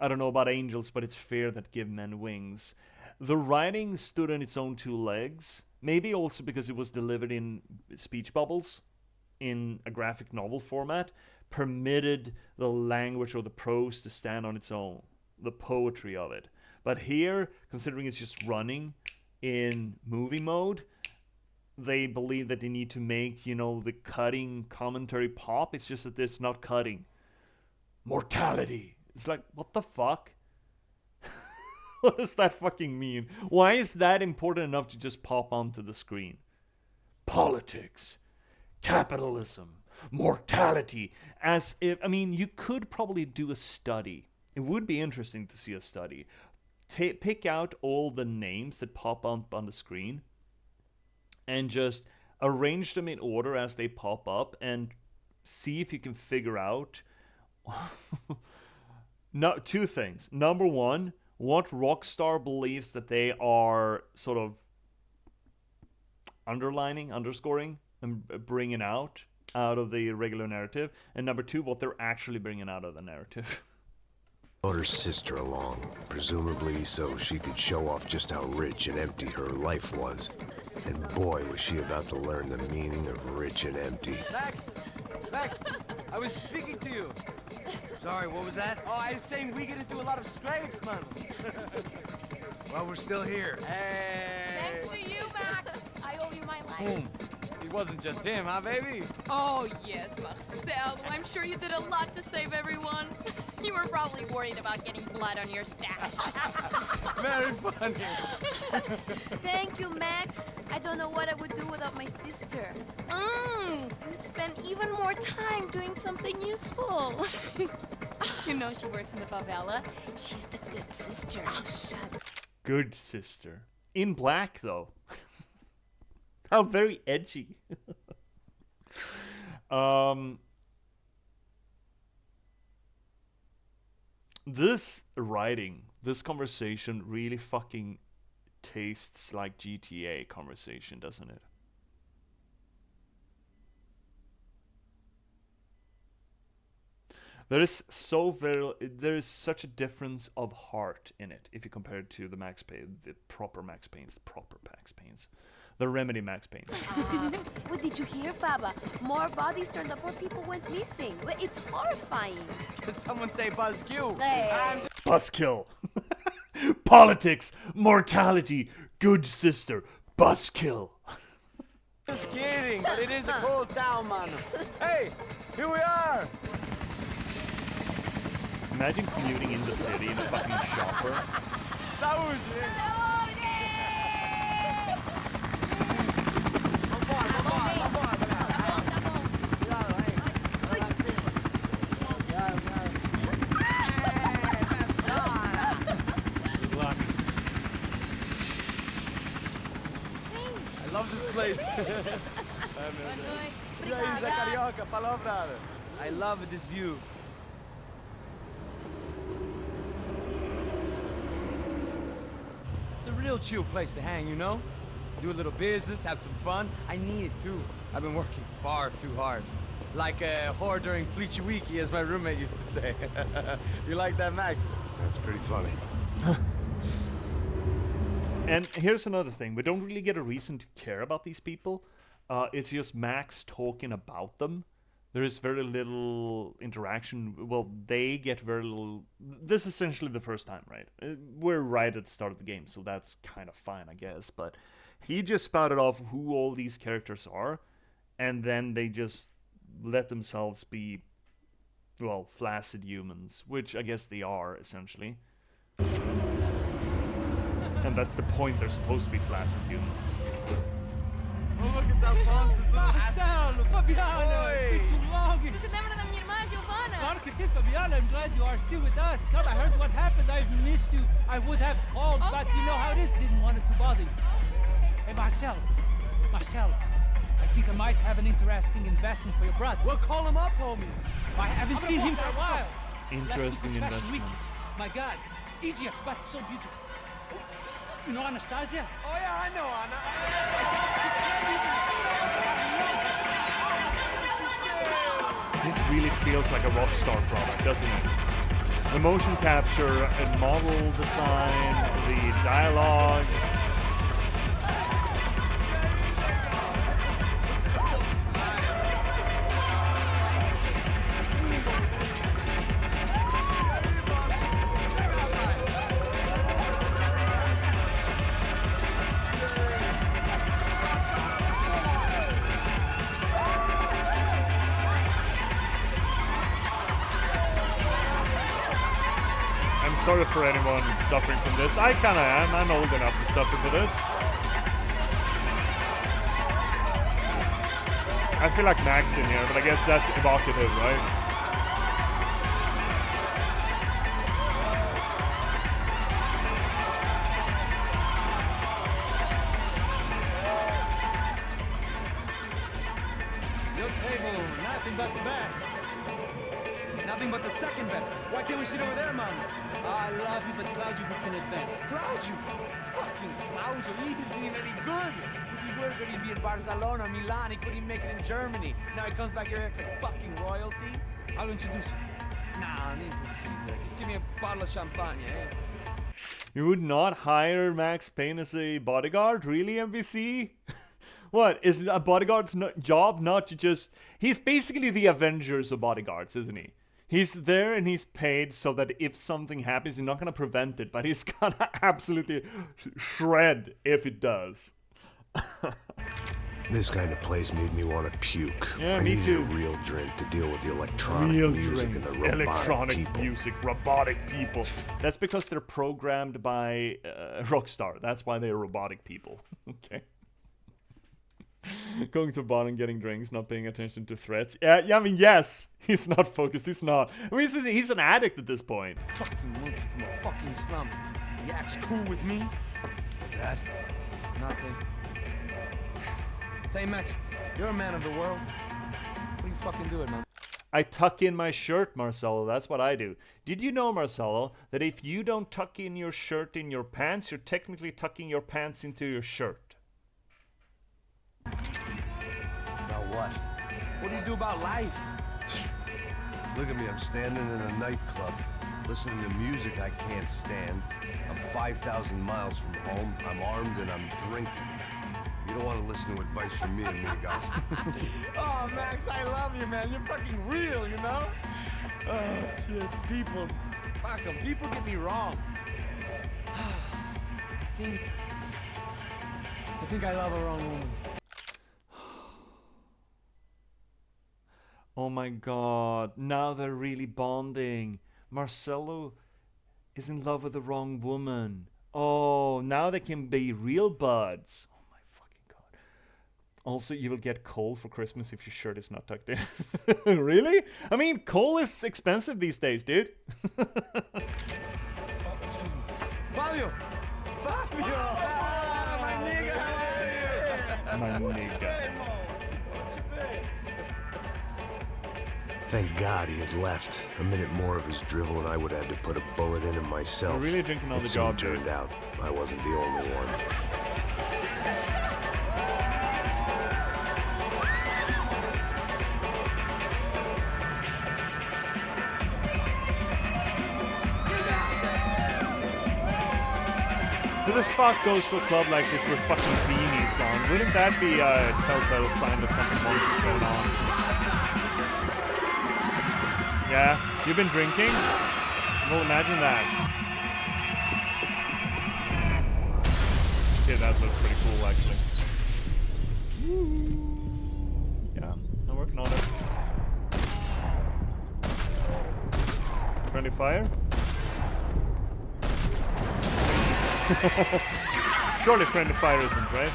I don't know about angels, but it's fear that give men wings. The writing stood on its own two legs, maybe also because it was delivered in speech bubbles, in a graphic novel format, permitted the language or the prose to stand on its own, the poetry of it. But here, considering it's just running in movie mode, they believe that they need to make, you know, the cutting commentary pop. It's just that it's not cutting. Mortality. It's like, what the fuck? What does that fucking mean? Why is that important enough to just pop onto the screen? Politics. Capitalism. Mortality. As if, I mean, you could probably do a study. It would be interesting to see a study. Pick out all the names that pop up on the screen and just arrange them in order as they pop up and see if you can figure out two things. Number one, what Rockstar believes that they are sort of underscoring, and bringing out of the regular narrative. And number two, what they're actually bringing out of the narrative. brought her sister along, presumably so she could show off just how rich and empty her life was. And boy, was she about to learn the meaning of rich and empty. Max! Max! I was speaking to you. Sorry, what was that? Oh, I was saying we get to do a lot of scrapes, man. Well, we're still here. Hey! Thanks to you, Max. I owe you my life. Boom. It wasn't just him, huh, baby? Oh, yes, Marcel. I'm sure you did a lot to save everyone. You were probably worried about getting blood on your stash. Very funny. Thank you, Max. I don't know what I would do without my sister. Spend even more time doing something useful. You know she works in the favela. She's the good sister. Oh, shut. Good sister. In black, though. How very edgy. This writing, this conversation really fucking tastes like GTA conversation, doesn't it? There is such a difference of heart in it if you compare it to the Max Payne, the proper Max Paynes, the Remedy Max Payne. What did you hear, Baba? More bodies turned up, more people went missing. Well, it's horrifying. Did someone say Buzzkill? Hey. Buzzkill. Politics, mortality, good sister, buzzkill. Just kidding, but it is a cold town, man. Hey, here we are. Imagine commuting in the city in a fucking chopper. Good luck. I love this place. I love this view. It's a real chill place to hang, you know? Do a little business, have some fun. I need it too. I've been working far too hard. Like a whore during Fleechy Weeky, as my roommate used to say. You like that, Max? That's pretty funny. And here's another thing. We don't really get a reason to care about these people. It's just Max talking about them. There is very little interaction. Well, they get very little. This is essentially the first time, right? We're right at the start of the game, so that's kind of fine, I guess. But he just spouted off who all these characters are, and then they just let themselves be, well, flaccid humans, which I guess they are, essentially. And that's the point, they're supposed to be flaccid humans. Oh, look, it's Alfonso. Marcelo, Fabiana, it's been too long. Você se lembra da minha irmã, Giovanna? Claro que sim, Fabiana. I'm glad you are still with us. Come, I heard what happened. I've missed you. I would have called, but you know how it is. Didn't want it to bother you. Hey, Marcelo, I think I might have an interesting investment for your brother. Well, call him up, homie. I haven't seen him for a while. Interesting investment. My God, Egypt, but so beautiful. You know Anastasia? Oh, yeah, I know Anna. This really feels like a Rockstar product, doesn't it? The motion capture and model design, the dialogue. Sorry for anyone suffering from this. I kinda am. I'm old enough to suffer for this. I feel like Max in here, but I guess that's evocative, right? Your table, nothing but the best. Nothing but the second best. Why can't we sit over there, Mama? I love you, but Claudio, we can advance. Claudio? Fucking Claudio, he isn't even any good. If he were good, he'd be in Barcelona, Milan, he couldn't make it in Germany. Now he comes back here and acts like fucking royalty. I'll introduce you. Nah, name Caesar. Just give me a bottle of champagne, eh? You would not hire Max Payne as a bodyguard? Really, NBC? What? Is a bodyguard's job not to just... He's basically the Avengers of bodyguards, isn't he? He's there and he's paid so that if something happens, he's not going to prevent it, but he's going to absolutely shred if it does. This kind of place made me want to puke. Yeah, I me needed too. a real drink to deal with the electronic Real music drink, and the robotic electronic people. music, robotic people. That's because they're programmed by Rockstar. That's why they're robotic people. Okay. Going to a bar and getting drinks, not paying attention to threats. Yeah, I mean, yes. He's not focused. He's not. I mean, he's an addict at this point. Fucking monkey from a fucking slum. He acts cool with me. What's that? Nothing. Say, Max, you're a man of the world. What are you fucking doing, man? I tuck in my shirt, Marcelo. That's what I do. Did you know, Marcelo, that if you don't tuck in your shirt in your pants, you're technically tucking your pants into your shirt? About what? What do you do about life? Look at me, I'm standing in a nightclub, listening to music I can't stand. I'm 5,000 miles from home, I'm armed and I'm drinking. You don't want to listen to advice from me, amigo. Oh, Max, I love you, man. You're fucking real, you know? Oh, shit, people. Fuck 'em. People get me wrong. I think I love a wrong woman. Oh my god, now they're really bonding. Marcelo is in love with the wrong woman. Oh, now they can be real buds. Oh my fucking god. Also, you will get coal for Christmas if your shirt is not tucked in. Really? I mean, coal is expensive these days, dude. Oh, excuse me. Fabio! Fabio! Ah, my nigga, how are you? My nigga. Thank God he had left. A minute more of his drivel and I would have had to put a bullet in him myself. You're really drinking on It the soon job, dude. turned out I wasn't the only one. Who the fuck goes to a club like this with fucking beanies on? Wouldn't that be a telltale sign that something more is going on? Yeah, you've been drinking? Well, imagine that. Okay, that looks pretty cool, actually. Yeah, I'm working on it. Friendly fire? Surely friendly fire isn't, right?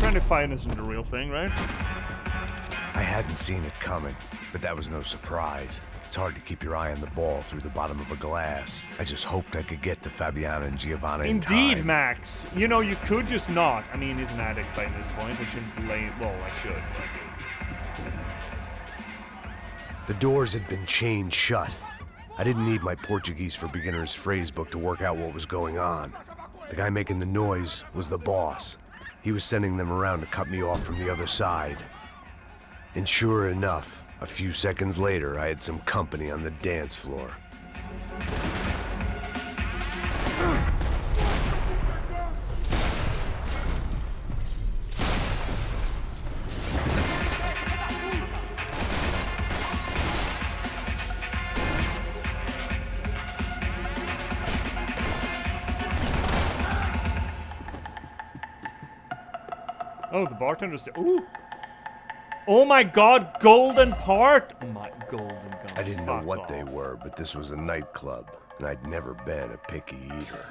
Friendly fire isn't the real thing, right? I hadn't seen it coming, but that was no surprise. It's hard to keep your eye on the ball through the bottom of a glass. I just hoped I could get to Fabiana and Giovanna in time. Indeed, Max. You know, you could just not. I mean, he's an addict by this point. I shouldn't blame... Well, I should. The doors had been chained shut. I didn't need my Portuguese for Beginners phrase book to work out what was going on. The guy making the noise was the boss. He was sending them around to cut me off from the other side. And sure enough, a few seconds later, I had some company on the dance floor. Oh, the bartender's... Ooh! Oh my god, golden part! Oh my golden gun. I didn't know what they were, but this was a nightclub, and I'd never been a picky eater.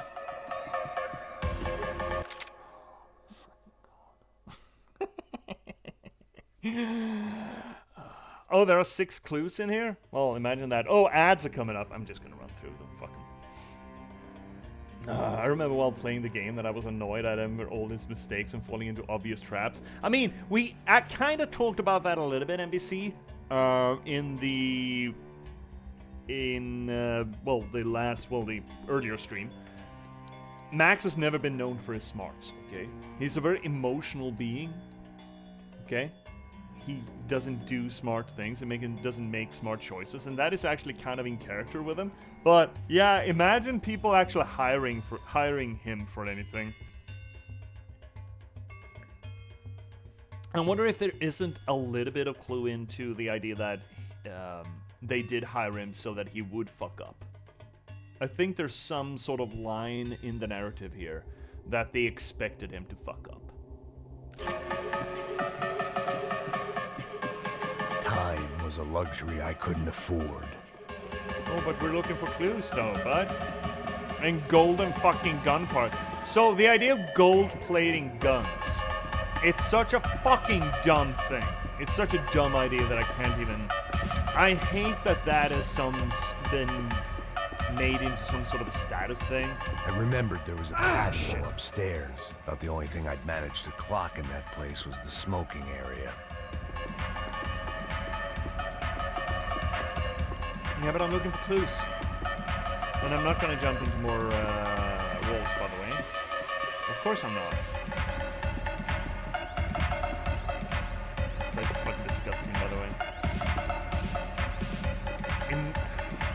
Oh, there are 6 clues in here? Well, imagine that. Oh, ads are coming up. I'm just gonna run through them. Fuck 'em. I remember while playing the game that I was annoyed at him with all his mistakes and falling into obvious traps. I mean, we kind of talked about that a little bit, NBC, the earlier stream. Max has never been known for his smarts, okay? He's a very emotional being, okay? He doesn't do smart things and doesn't make smart choices, and that is actually kind of in character with him. But yeah, imagine people actually hiring him for anything. I wonder if there isn't a little bit of clue into the idea that they did hire him so that he would fuck up. I think there's some sort of line in the narrative here that they expected him to fuck up. Time was a luxury I couldn't afford. Oh, but we're looking for clues though, bud. And golden fucking gun part. So the idea of gold plating guns, it's such a fucking dumb thing. It's such a dumb idea that I can't even... I hate that is been made into some sort of a status thing. I remembered there was a patio upstairs. About the only thing I'd managed to clock in that place was the smoking area. Yeah, but I'm looking for clues. And I'm not gonna jump into more walls, by the way. Of course I'm not. This place is fucking disgusting, by the way.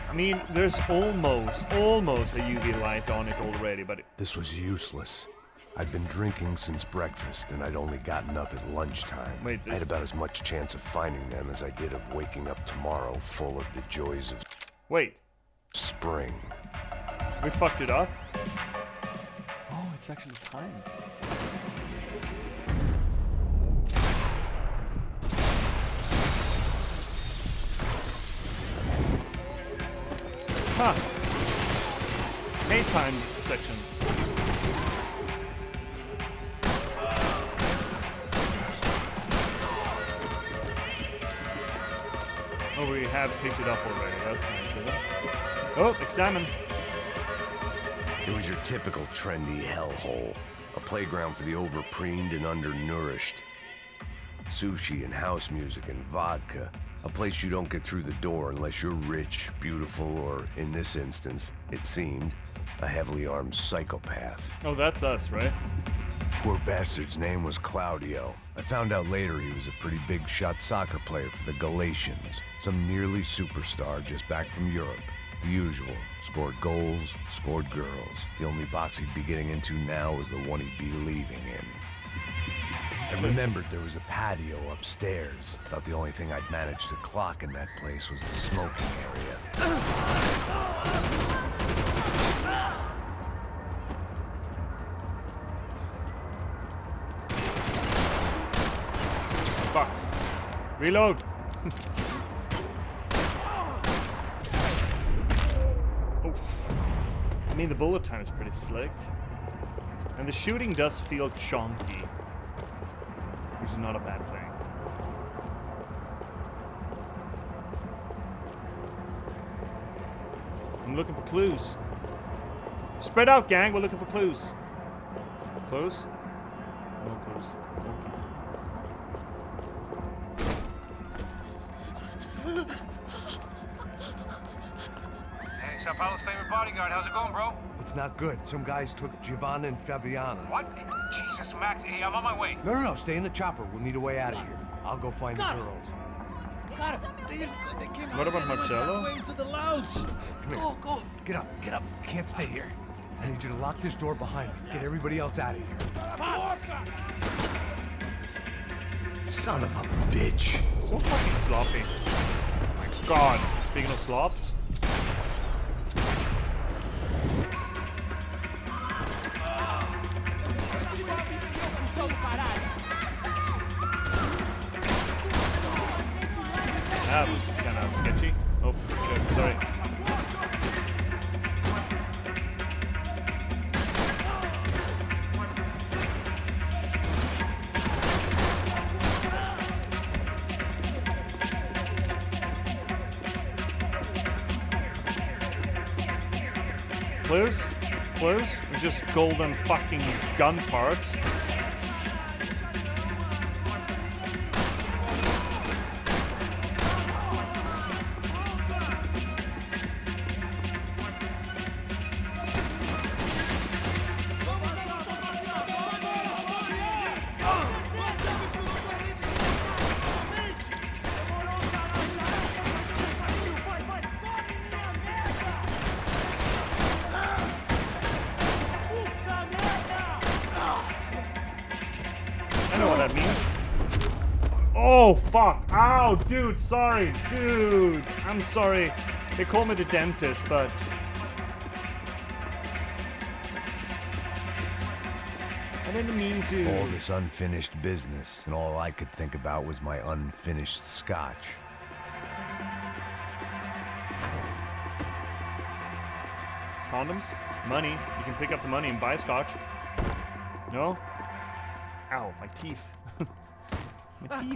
I mean, there's almost a UV light on it already, but... This was useless. I'd been drinking since breakfast, and I'd only gotten up at lunchtime. Wait, I had about as much chance of finding them as I did of waking up tomorrow full of the joys of... Wait. Spring. We fucked it up? Oh, it's actually time. Huh. Daytime sections. Oh, we have picked it up already. That's nice, isn't it? Oh, examine. It was your typical trendy hellhole. A playground for the overpreened and undernourished. Sushi and house music and vodka. A place you don't get through the door unless you're rich, beautiful, or, in this instance, it seemed, a heavily armed psychopath. Oh, that's us, right? Poor bastard's name was Claudio. I found out later he was a pretty big shot soccer player for the Galatians. Some nearly superstar just back from Europe. The usual. Scored goals, scored girls. The only box he'd be getting into now was the one he'd be leaving in. I remembered there was a patio upstairs. About the only thing I'd managed to clock in that place was the smoking area. Fuck. Reload. Oof. I mean, the bullet time is pretty slick. And the shooting does feel chunky, which is not a bad thing. I'm looking for clues. Spread out, gang. We're looking for clues. Clues? No clues. Okay. Hey, Sao Paulo's favorite bodyguard. How's it going, bro? It's not good. Some guys took Giovanna and Fabiana. What? Jesus, Max. Hey, I'm on my way. No. Stay in the chopper. We'll need a way out of here. I'll go find the girls. Got it. They came What about out Marcello? that way into the lounge. Come here. Go. Get up. Can't stay here. I need you to lock this door behind me. Get everybody else out of here. Son of a bitch. So fucking sloppy. Oh my god. Speaking of slops. That was kind of sketchy. Oh, shit, sorry. Clues? Clues? It's just golden fucking gun parts. Oh, fuck. Ow, dude, sorry. Dude, I'm sorry. They call me the dentist, but... I didn't mean to... All this unfinished business, and all I could think about was my unfinished scotch. Condoms? Money. You can pick up the money and buy scotch. No? Ow, my teeth.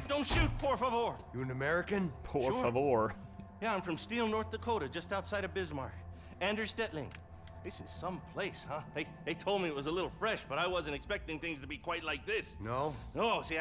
Don't shoot, por favor. You an American? Por favor. Yeah, I'm from Steele, North Dakota, just outside of Bismarck. Anders Stetling. This is some place, huh? They told me it was a little fresh, but I wasn't expecting things to be quite like this. No? No, see,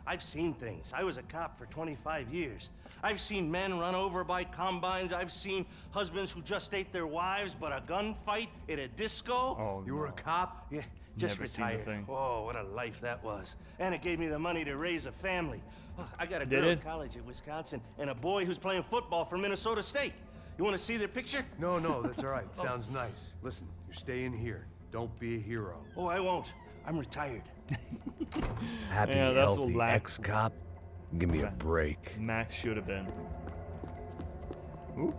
I've seen things. I was a cop for 25 years. I've seen men run over by combines. I've seen husbands who just ate their wives, but a gunfight at a disco. Oh, you were a cop? Yeah, just Never seen the retired. thing. Oh, what a life that was. And it gave me the money to raise a family. Oh, I got a girl in college at Wisconsin and a boy who's playing football for Minnesota State. You want to see their picture? No, that's all right. Sounds nice. Listen, you're staying here. Don't be a hero. Oh, I won't. I'm retired. Happy, Yeah, that's healthy what ex-cop? Give me a break. Max should have been. Ooh.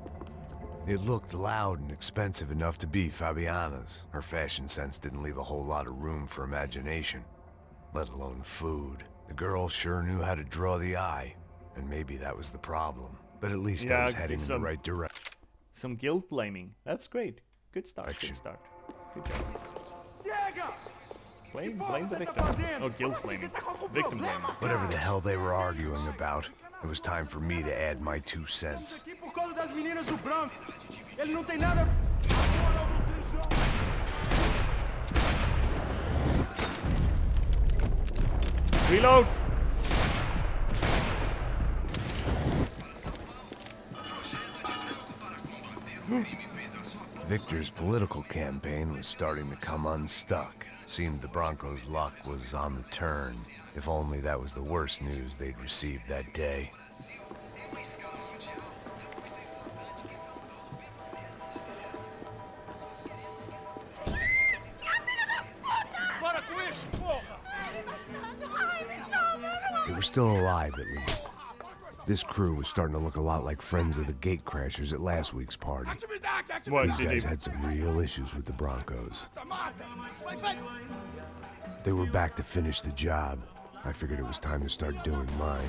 It looked loud and expensive enough to be Fabiana's. Her fashion sense didn't leave a whole lot of room for imagination, let alone food. The girl sure knew how to draw the eye, and maybe that was the problem. But at least I was heading in the right direction. Some guilt blaming. That's great. Good start. Good start. Good job. Blame the victim. Oh, guilt blaming. Victim blaming. Whatever the hell they were arguing about, it was time for me to add my 2 cents. Reload! Victor's political campaign was starting to come unstuck. Seemed the Broncos' luck was on the turn. If only that was the worst news they'd received that day. Para com isso, porra! Ai, me salva! were still alive at least. This crew was starting to look a lot like friends of the gate crashers at last week's party. What, These guys had some real issues with the Broncos. They were back to finish the job. I figured it was time to start doing mine.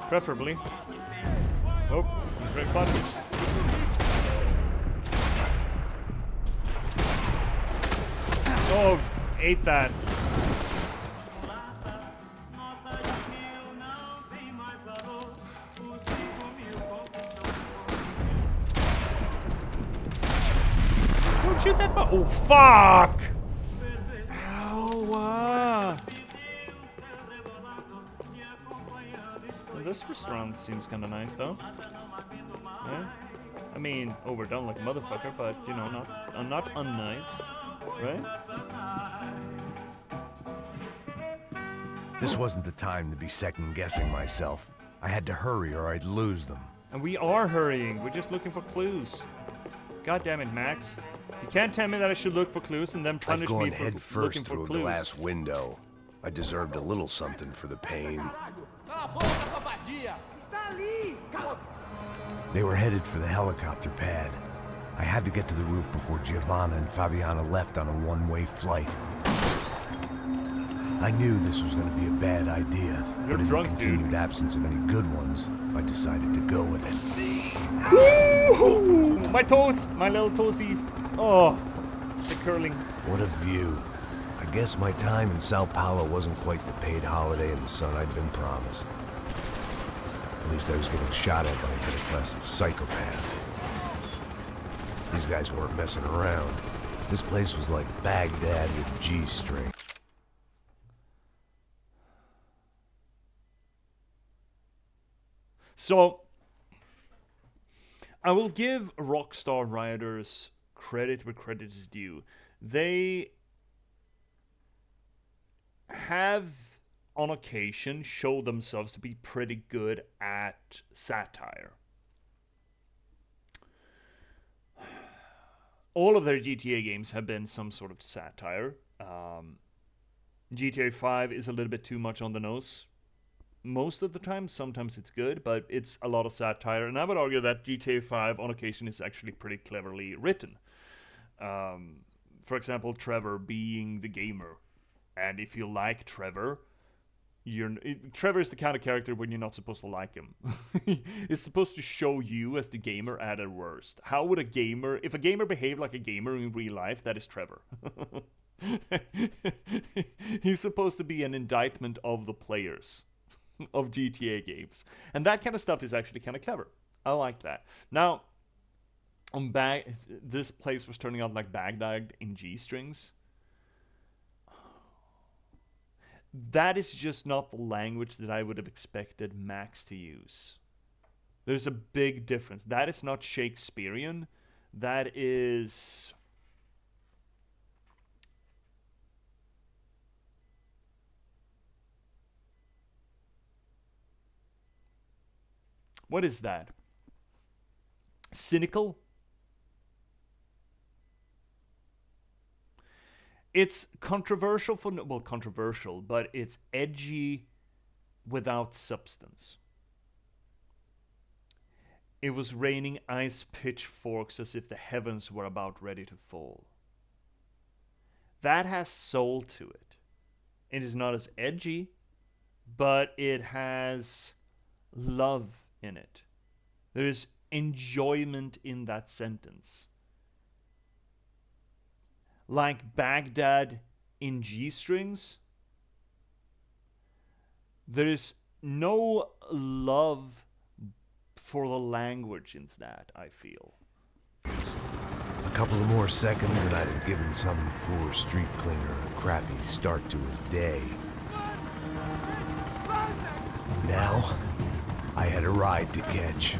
Preferably. Oh, great button. Oh, ate that. Don't shoot that button. Oh, fuck! Ow. Well, this restaurant seems kind of nice, though. Yeah. I mean, overdone like a motherfucker, but, you know, not unnice. Right? This wasn't the time to be second-guessing myself. I had to hurry or I'd lose them. And we are hurrying. We're just looking for clues. God damn it, Max. You can't tell me that I should look for clues and then punish me I'd gone for head looking first for through clues. a glass window. I deserved a little something for the pain. They were headed for the helicopter pad. I had to get to the roof before Giovanna and Fabiana left on a one-way flight. I knew this was going to be a bad idea, but in the continued absence of any good ones, I decided to go with it. Woo! My toes! My little toesies. Oh, the curling. What a view. I guess my time in Sao Paulo wasn't quite the paid holiday in the sun I'd been promised. At least I was getting shot at by a middle-class psychopath. These guys weren't messing around. This place was like Baghdad with G-string. So, I will give Rockstar writers credit where credit is due. They have, on occasion, shown themselves to be pretty good at satire. All of their GTA games have been some sort of satire. GTA 5 is a little bit too much on the nose. Most of the time, sometimes it's good, but it's a lot of satire. And I would argue that GTA 5 on occasion is actually pretty cleverly written. For example, Trevor being the gamer. And if you like Trevor, Trevor is the kind of character when you're not supposed to like him. It's supposed to show you as the gamer at their worst. How would if a gamer behaved like a gamer in real life, that is Trevor. He's supposed to be an indictment of the players of GTA games. And that kind of stuff is actually kind of clever. I like that. Now, this place was turning out like Baghdad in G-strings. That is just not the language that I would have expected Max to use. There's a big difference. That is not Shakespearean. That is... What is that? Cynical? It's controversial controversial, but it's edgy without substance. It was raining ice pitchforks as if the heavens were about ready to fall. That has soul to it. It is not as edgy, but it has love in it. There is enjoyment in that sentence. Like Baghdad in G-strings, there is no love for the language in that, I feel. A couple of more seconds and I'd have given some poor street cleaner a crappy start to his day. Now, I had a ride to catch.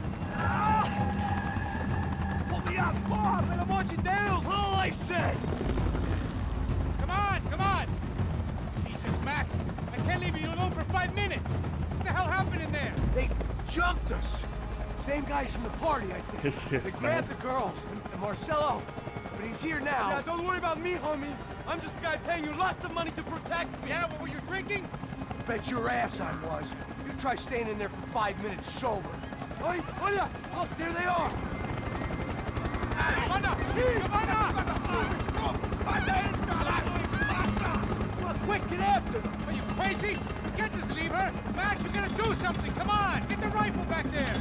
All I said! Come on! Jesus, Max, I can't leave you alone for 5 minutes! What the hell happened in there? They jumped us! Same guys from the party, I think. They grabbed the girls and Marcelo, but he's here now. Yeah, don't worry about me, homie. I'm just a guy paying you lots of money to protect me. Yeah, what were you drinking? Bet your ass I was. You try staying in there for 5 minutes sober. Oi, look, there they are. Quick, get after them! Are you crazy? You can't just leave her! Max, you gotta do something! Come on! Get the rifle back there!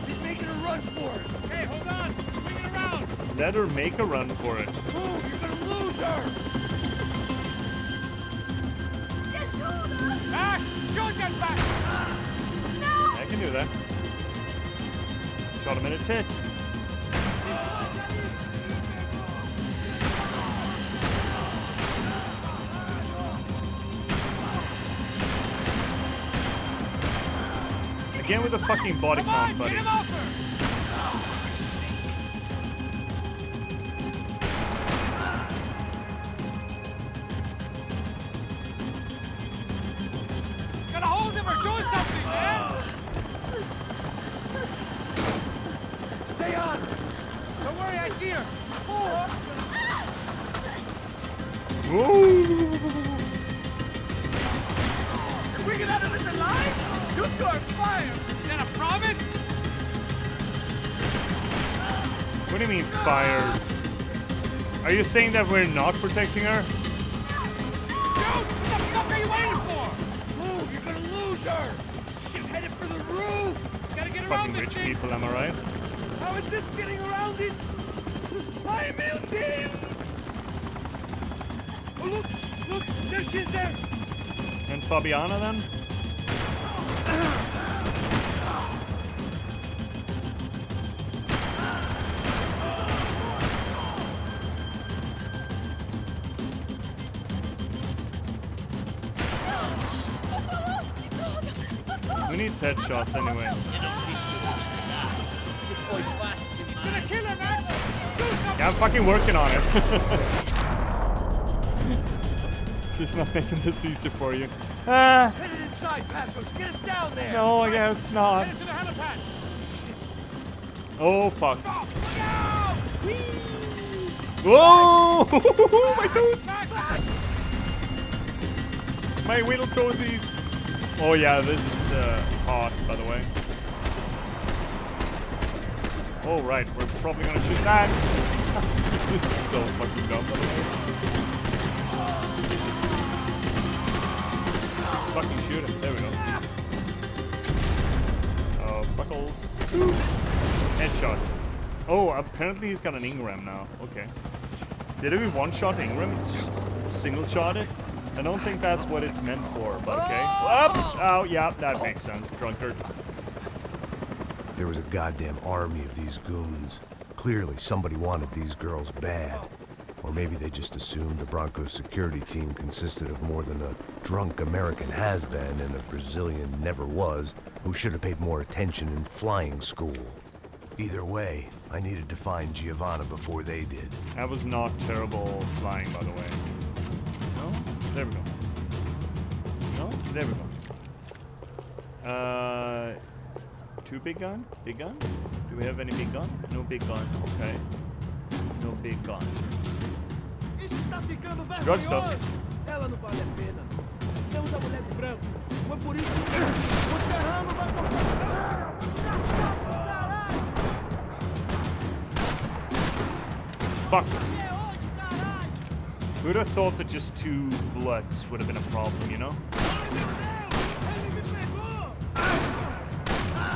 She's making a run for it. Hey, hold on! Swing it around! Let her make a run for it. Move, you're gonna lose her. Max, shoot that back! I can do that. Shot him in a tit. Again with the fucking body count, buddy. Get him off her! Gotta hold him or do something, man! Stay on. Don't worry, I see her. If we get out of this alive, you two are fired! Is that a promise? What do you mean fired? Are you saying that we're not protecting her? Shoot! What the fuck are you waiting for? Move, you're gonna lose her. She's headed for the roof. Gotta get Fucking around this rich thing. people, am I right? How is this getting around it? I melted! Oh, look, there she is there. And Fabiana then? Who needs headshots anyway? He's gonna kill her, Max. Do something. Yeah, I'm fucking working on it. She's not making this easy for you. Headed inside, Passos. Get us down there. No, I guess not. Head to the helipad. Oh, fuck. Oh, look out! Whoa! My toes! Max. My little toesies! Oh yeah, this is hot, by the way. Oh right, we're probably gonna shoot that! This is so fucking dumb, by the way. Fucking shoot him, there we go. Oh, fuckles. Headshot. Oh, apparently he's got an Ingram now. Okay. Did we one-shot Ingram? Just single-shot it? I don't think that's what it's meant for, but okay. Oh, yeah, that makes sense. Drunkard. There was a goddamn army of these goons. Clearly, somebody wanted these girls bad. Or maybe they just assumed the Broncos security team consisted of more than a drunk American has-been and a Brazilian never-was who should have paid more attention in flying school. Either way, I needed to find Giovanna before they did. That was not terrible flying, by the way. No? There we go. No? There we go. Two big gun? Big gun? Do we have any big gun? No big gun. Okay. No big gun. Isso está ficando Drug stuff. vergonhoso! Ela não vale a pena. Temos a mulher do branco. Foi por isso que o Serrano vai Fuck. Who'd have thought that just 2 bullets would have been a problem, you know?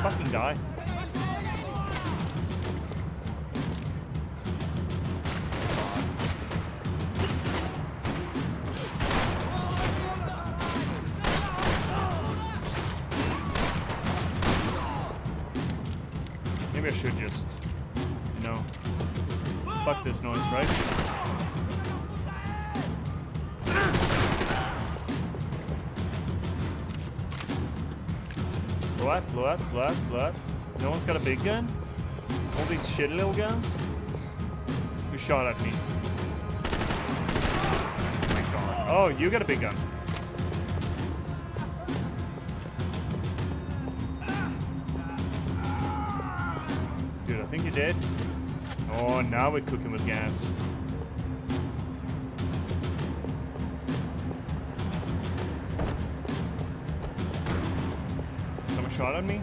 Fucking die. Maybe I should just, you know, fuck this noise, right? Blow up, blow up, blow up, blow up. No one's got a big gun? All these shitty little guns? Who shot at me? Oh my god. Oh, you got a big gun. he did. Oh, now we're cooking with gas. Someone shot at me?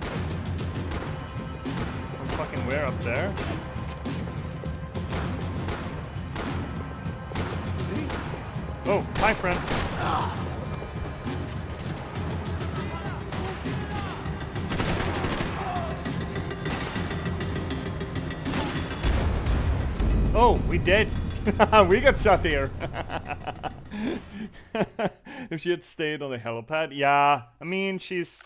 From fucking where up there? Oh, hi friend. Oh, we did. We got shot here. If she had stayed on the helipad, yeah. I mean, she's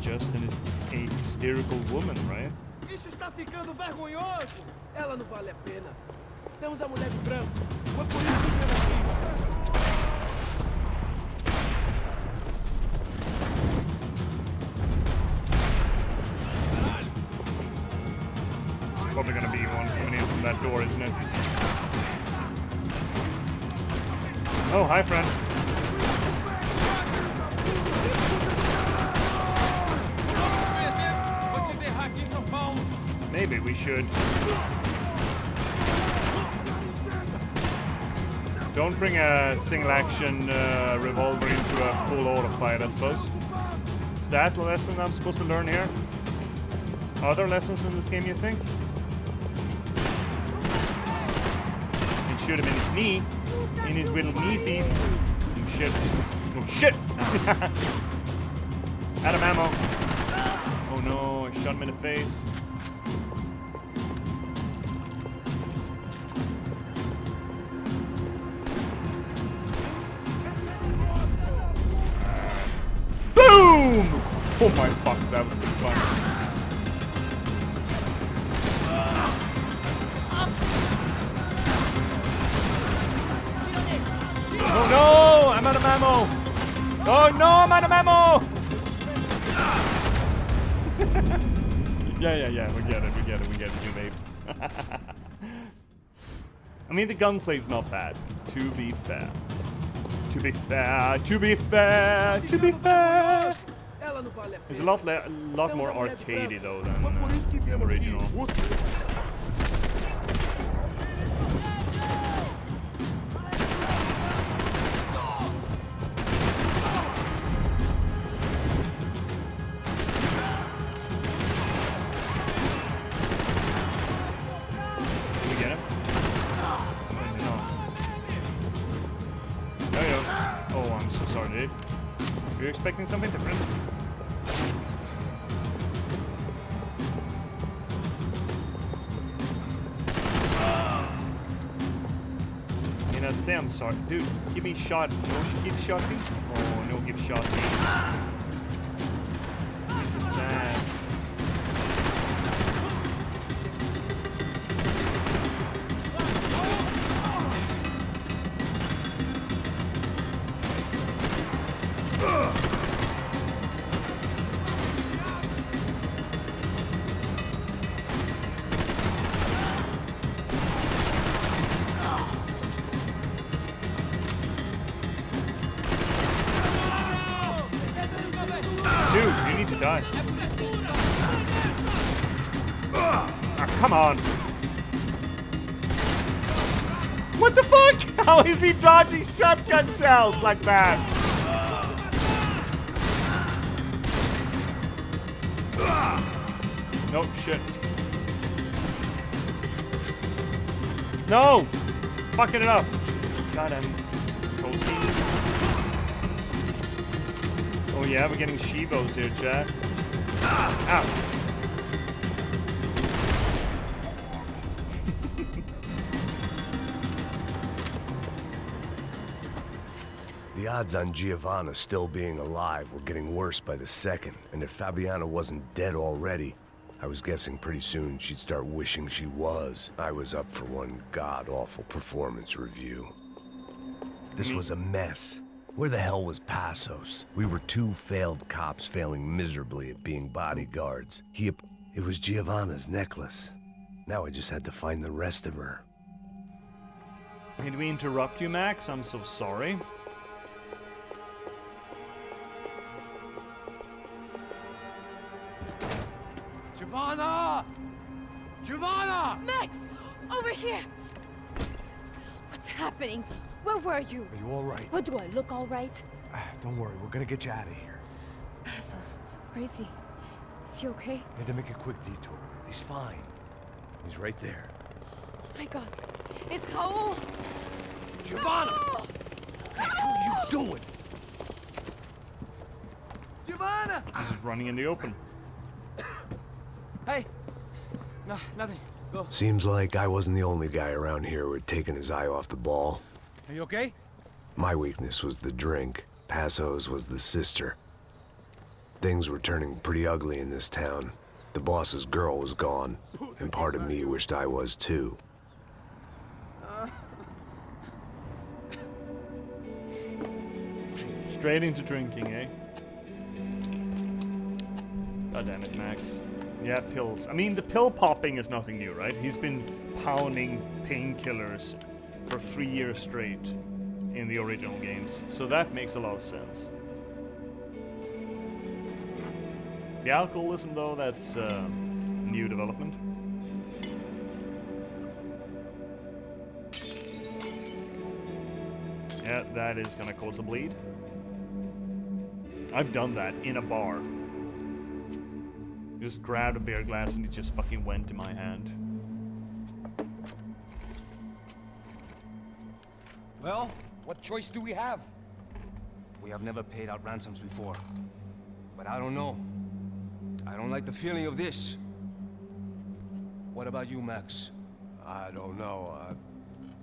just an hysterical woman, right? Isso está ficando vergonhoso. Ela não vale a pena. Temos a mulher de branco. Foi por isso que viemos aqui. Probably gonna be one coming in from that door, isn't it? Oh, hi, friend. Maybe we should. Don't bring a single action revolver into a full auto fight, I suppose. Is that the lesson I'm supposed to learn here? Other lessons in this game, you think? It should have been his knee, in his little kneesies. Oh shit. Oh shit! Out of ammo. Oh no, I shot him in the face. Boom! Oh my fuck, that was good fun. Oh no! I'm out of ammo! Oh no, I'm out of ammo! Yeah, we get it, you babe. I mean, the gunplay's not bad, to be fair. To be fair. It's a lot more arcadey though than the original. You're expecting something different? You know, say I'm sorry. Dude, give me shot. No, give shot me? Oh, no, give shot me. This is sad. Dude, you need to die. Ah, come on. What the fuck? How is he dodging shotgun shells like that? No, shit. No! Fucking it up. Goddamn toasty. Oh yeah, we're getting Shivos here, chat. Ow. The odds on Giovanna still being alive were getting worse by the second, and if Fabiana wasn't dead already, I was guessing pretty soon she'd start wishing she was. I was up for one god-awful performance review. This was a mess. Where the hell was Passos? We were two failed cops failing miserably at being bodyguards. It was Giovanna's necklace. Now I just had to find the rest of her. Did we interrupt you, Max? I'm so sorry. here! What's happening? Where were you? Are you all right? What, do I look all right? Don't worry, we're gonna get you out of here. Theseus, where is he? Is he okay? Had to make a quick detour. He's fine. He's right there. Oh my God. It's Raul! Giovanna! Raul! What the hell are you doing? Giovanna! He's running in the open. Hey! No, nothing. Go. Seems like I wasn't the only guy around here who had taken his eye off the ball. Are you okay? My weakness was the drink. Passo's was the sister. Things were turning pretty ugly in this town. The boss's girl was gone, and part of me wished I was too. Straight into drinking, eh? God damn it, Max. Yeah, pills. I mean, the pill popping is nothing new, right? He's been pounding painkillers for 3 years straight in the original games, so that makes a lot of sense. The alcoholism, though, that's new development. Yeah, that is gonna cause a bleed. I've done that in a bar. Just grabbed a beer glass and it just fucking went in my hand. Well, what choice do we have? We have never paid out ransoms before. But I don't know. I don't like the feeling of this. What about you, Max? I don't know.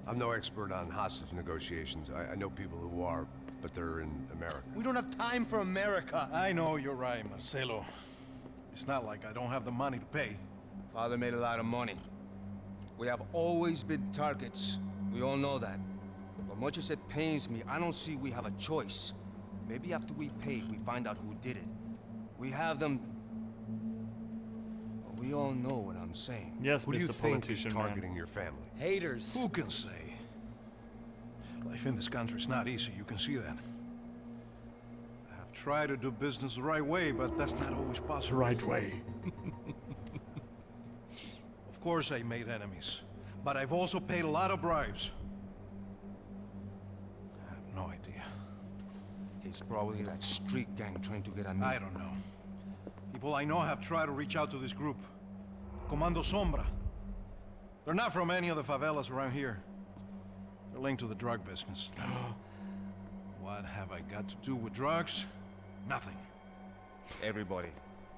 I'm no expert on hostage negotiations. I know people who are, but they're in America. We don't have time for America. I know you're right, Marcelo. It's not like I don't have the money to pay. Father made a lot of money. We have always been targets. We all know that. But much as it pains me, I don't see we have a choice. Maybe after we pay, we find out who did it. We have them... But we all know what I'm saying. Yes, Who do you Mr. think is Politician targeting Man. your family? Haters. Who can say? Life in this country is not easy, you can see that. I have tried to do business the right way, but that's not always possible. Right way. Of course I made enemies, but I've also paid a lot of bribes. I have no idea. It's probably that street gang trying to get at me. I don't know. People I know have tried to reach out to this group. Comando Sombra. They're not from any of the favelas around here. They're linked to the drug business. What have I got to do with drugs? Nothing. Everybody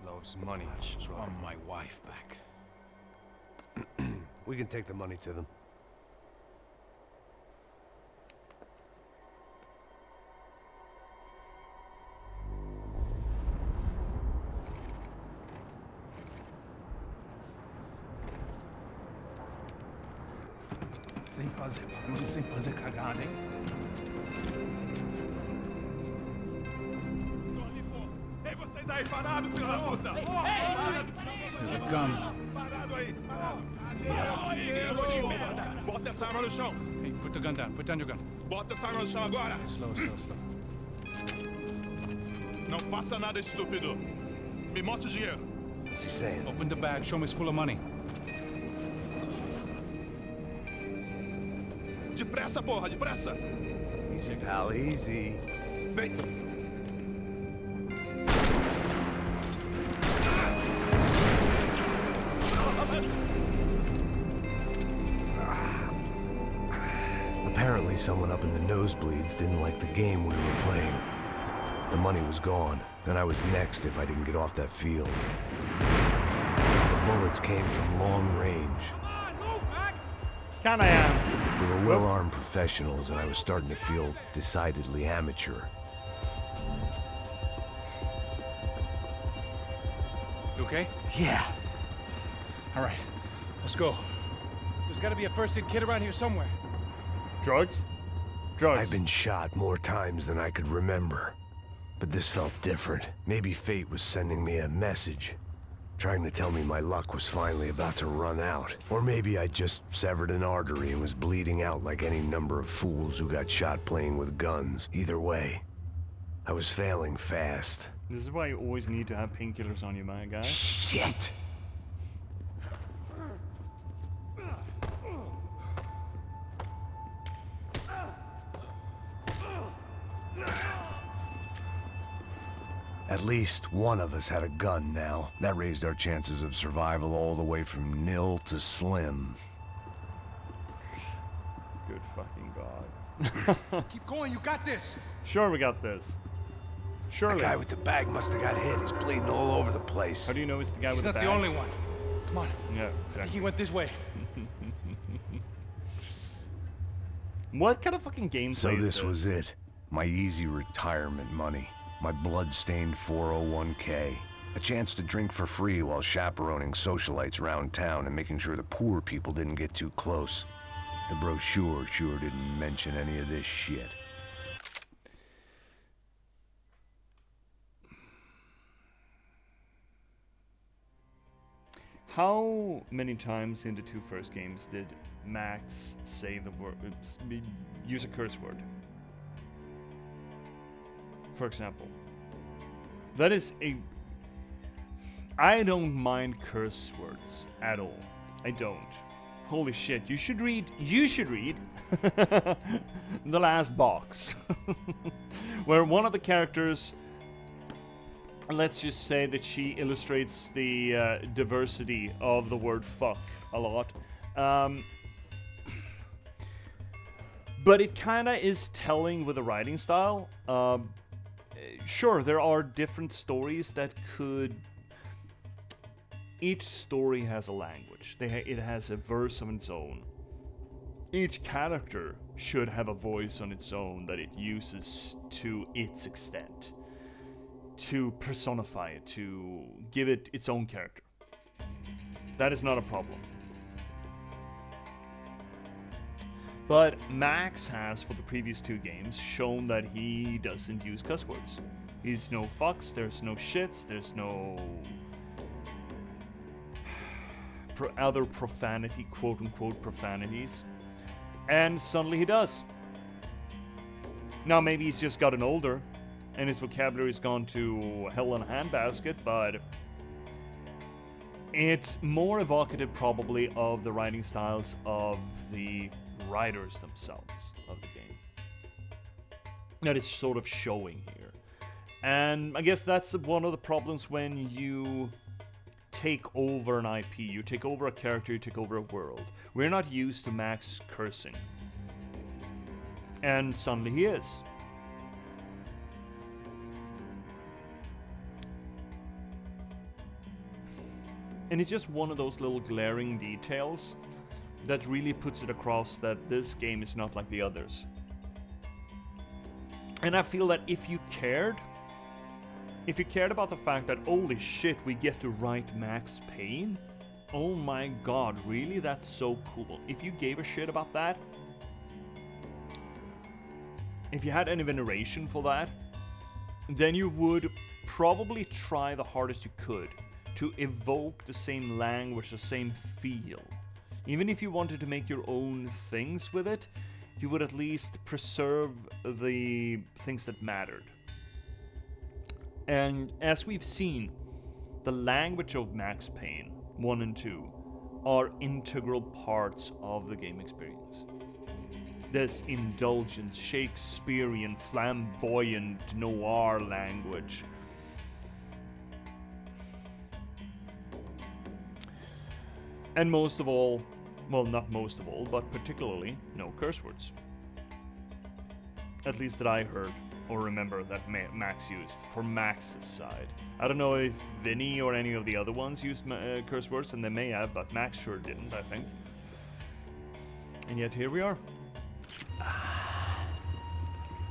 loves money. I just want my wife back. We can take the money to them. Sem fazer cagada, hein? Ei, vocês aí parados, filha da puta! Here they come. Parado aí, parado! De merda! Bota essa arma no chão! Hey, put the gun down. Put down your gun. Bota essa arma no chão agora! Slow, slow, slow. Não faça nada estúpido! Me mostre o dinheiro! What's he saying? Open the bag. Show me it's full of money. Depressa, porra, depressa! Easy, pal, easy. Vem! Apparently someone up in the nosebleeds didn't like the game we were playing. The money was gone, and I was next if I didn't get off that field. The bullets came from long range. Kinda am. They were well-armed professionals, and I was starting to feel decidedly amateur. You okay? Yeah. All right. Let's go. There's got to be a first-aid kit around here somewhere. Drugs? Drugs. I've been shot more times than I could remember. But this felt different. Maybe fate was sending me a message. Trying to tell me my luck was finally about to run out. Or maybe I just severed an artery and was bleeding out like any number of fools who got shot playing with guns. Either way, I was failing fast. This is why you always need to have painkillers on you, my guy. Shit! At least one of us had a gun now. That raised our chances of survival all the way from nil to slim. Good fucking god. Keep going, you got this. Sure, we got this. Surely. The guy with the bag must have got hit. He's bleeding all over the place. How do you know it's the guy He's with the not bag? the only one. Come on. Yeah, I think exactly. he went this way. What kind of fucking gameplay So is this was it. My easy retirement money. My blood-stained 401k. A chance to drink for free while chaperoning socialites around town and making sure the poor people didn't get too close. The brochure sure didn't mention any of this shit. How many times in the two first games did Max say the word, use a curse word? For example. That is a... I don't mind curse words at all. I don't. Holy shit, you should read The Last Box. Where one of the characters, let's just say that she illustrates the diversity of the word fuck a lot. But it kinda is telling with the writing style. Sure, there are different stories that could... Each story has a language. It has a verse of its own. Each character should have a voice on its own that it uses to its extent. To personify it, to give it its own character. That is not a problem. But Max has, for the previous two games, shown that he doesn't use cuss words. He's no fucks, there's no shits, there's no other profanity, quote-unquote profanities. And suddenly he does. Now maybe he's just gotten older, and his vocabulary's gone to hell in a handbasket, but it's more evocative probably of the writing styles of the writers themselves of the game. That is sort of showing here. And I guess that's one of the problems when you take over an IP, you take over a character, you take over a world. We're not used to Max cursing. And suddenly he is. And it's just one of those little glaring details that really puts it across that this game is not like the others. And I feel that if you cared about the fact that, holy shit, we get to write Max Payne, oh my god, really? That's so cool. If you gave a shit about that, if you had any veneration for that, then you would probably try the hardest you could to evoke the same language, the same feel. Even if you wanted to make your own things with it, you would at least preserve the things that mattered. And as we've seen, the language of Max Payne 1 and 2 are integral parts of the game experience. This indulgent, Shakespearean, flamboyant, noir language. And most of all, well, not most of all, but particularly, no curse words. At least that I heard or remember that Max used for Max's side. I don't know if Vinny or any of the other ones used curse words, and they may have, but Max sure didn't, I think. And yet here we are.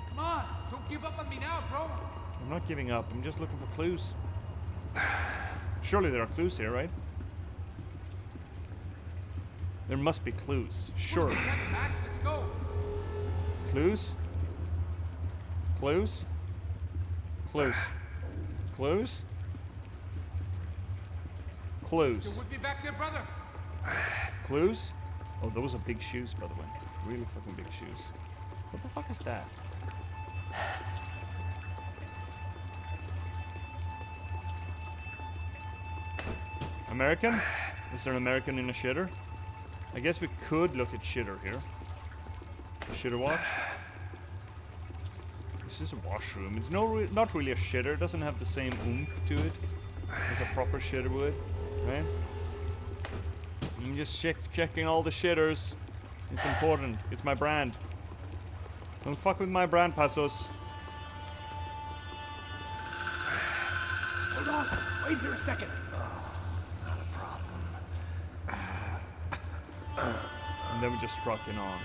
Come on, don't give up on me now, bro. I'm not giving up, I'm just looking for clues. Surely there are clues here, right? There must be clues, surely. Max, let's go. Clues? Clues? Clues. Clues? Clues. Still with me back there, brother? Clues? Oh, those are big shoes, by the way. Really fucking big shoes. What the fuck is that? American? Is there an American in a shitter? I guess we could look at shitter here. Shitter watch? It's just a washroom. It's not really a shitter. It doesn't have the same oomph to it as a proper shitter would, right? I'm just checking all the shitters. It's important. It's my brand. Don't fuck with my brand, Pasos. Hold on. Wait here a second. Not a problem. And then we just struck it on.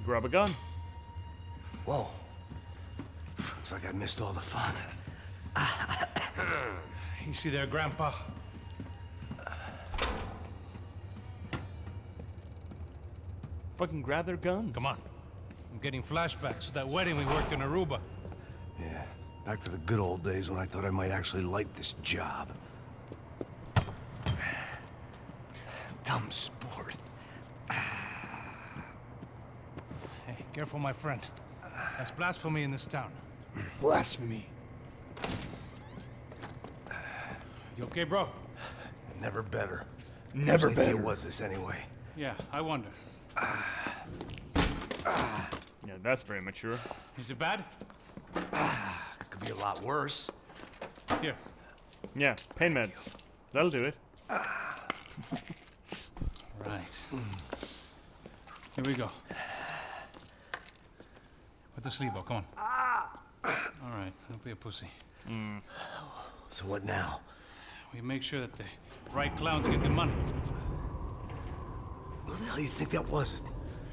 Grab a gun. Whoa. Looks like I missed all the fun. Easy there, Grandpa. Fucking grab their guns. Come on. I'm getting flashbacks to that wedding we worked in Aruba. Yeah, back to the good old days when I thought I might actually like this job. Dumb sport. Hey, careful, my friend. That's blasphemy in this town. Blasphemy. You okay, bro? Never better. Never Whose better. idea was this anyway? Yeah, I wonder. Yeah, that's very mature. Is it bad? Could be a lot worse. Here. Yeah, pain meds. That'll do it. Right. Here we go. Put the sleeve on, come on. All right, don't be a pussy. So what now? We make sure that the right clowns get the money. Who the hell do you think that was?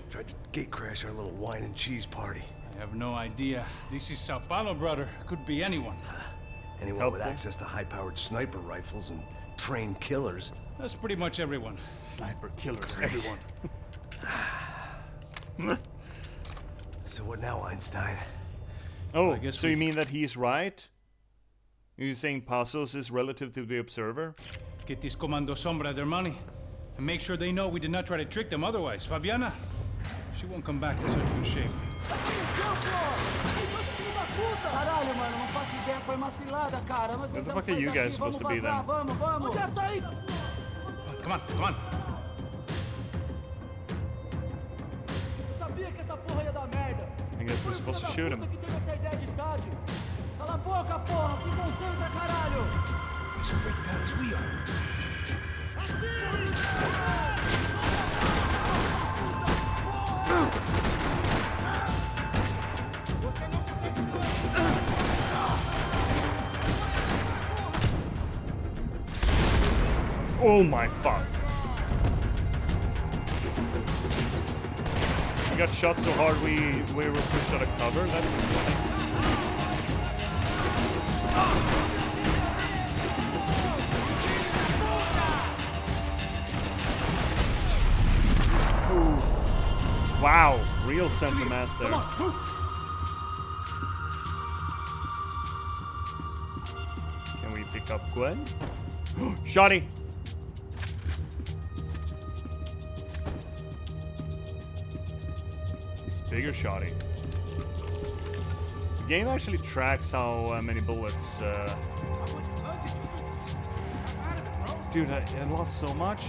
Tried to gate crash our little wine and cheese party. I have no idea. This is Sao Paulo, brother. Could be anyone. Anyone with access to high-powered sniper rifles and trained killers. That's pretty much everyone. Sniper killers, everyone. So what now, Einstein? Oh, I guess so you mean that he's right? You're saying Pasos is relative to the Observer? Get these Comando Sombra their money. And make sure they know we did not try to trick them otherwise. Fabiana, she won't come back to such good shape. Caralho, mano, não faço ideia, foi uma cilada, cara. Nós What the precisamos fuck are you sair guys daqui, supposed vamos to be vazar, then? vamos. Onde é a saída? Come on, come on. Eu sabia que essa porra ia dar merda. I guess we're supposed to shoot him. Que teve essa ideia de estádio. Cala a boca, porra, se concentra, caralho. He's freaked out as we are. Você não consegue escolher. Oh my fuck. We got shot so hard we were pushed out of cover. That's interesting. Ooh. Wow, real center mass there. Can we pick up Gwen? Shotty! It's bigger Shotty. The game actually tracks how many bullets. Dude, I lost so much.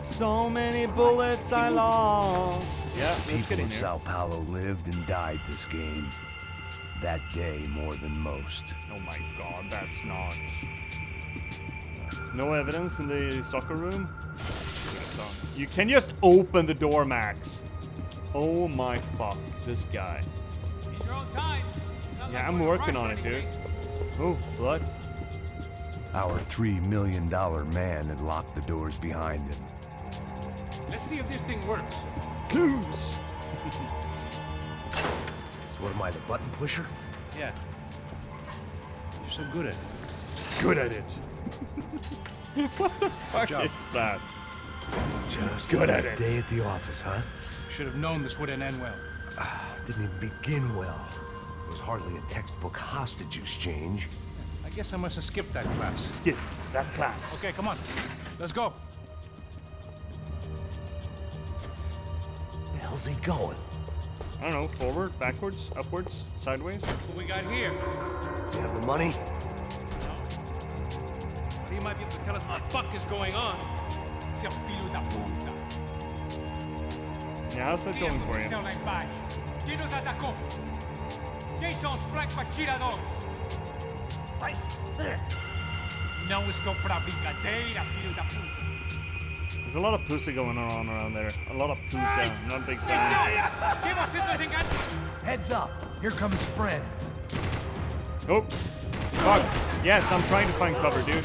So many bullets I lost. Yeah, let's People get in of here. Sao Paulo lived and died this game. That day more than most. Oh my god, that's not. No evidence in the soccer room? You can just open the door, Max. Oh my fuck, this guy. In your own time. Yeah, I'm working on it, dude. Oh, blood. Our $3 million man had locked the doors behind him. Let's see if this thing works. Clues! So what am I, the button pusher? Yeah. You're so good at it. Good at it. What the fuck is that? Just Good at another it. day at the office, huh? Should have known this wouldn't end well. Didn't even begin well. It was hardly a textbook hostage exchange. I guess I must have skipped that class. Skip that class. Okay, come on. Let's go. Where the hell's he going? I don't know, forward, backwards, upwards, sideways. What we got here? Does he have the money? But he might be able to tell us what the fuck is going on. Seu filho da puta. Yeah, how's that going for you? Lá embaixo. Quem nos atacou? Quem são os franco-atiradores? Não estou pra brincadeira, filho da puta. There's a lot of pussy going on around there. A lot of puta. Not a big fan. Heads up! Here come his friends. Oh, fuck. Yes, I'm trying to find cover, dude.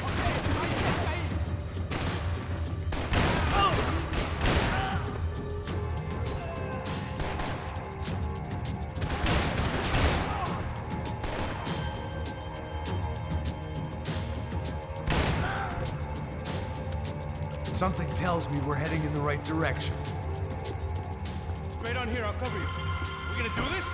Something tells me we're heading in the right direction. Straight on here, I'll cover you. We gonna do this?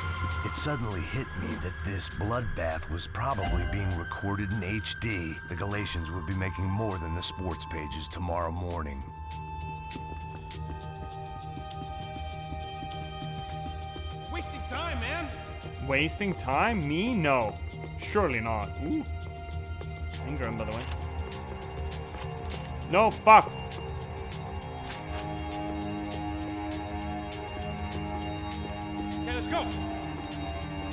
It suddenly hit me that this bloodbath was probably being recorded in HD. The Galatians would be making more than the sports pages tomorrow morning. Wasting time, man. Wasting time? Me? No. Surely not. Ooh. Ingram, by the way. No, fuck. Okay, let's go.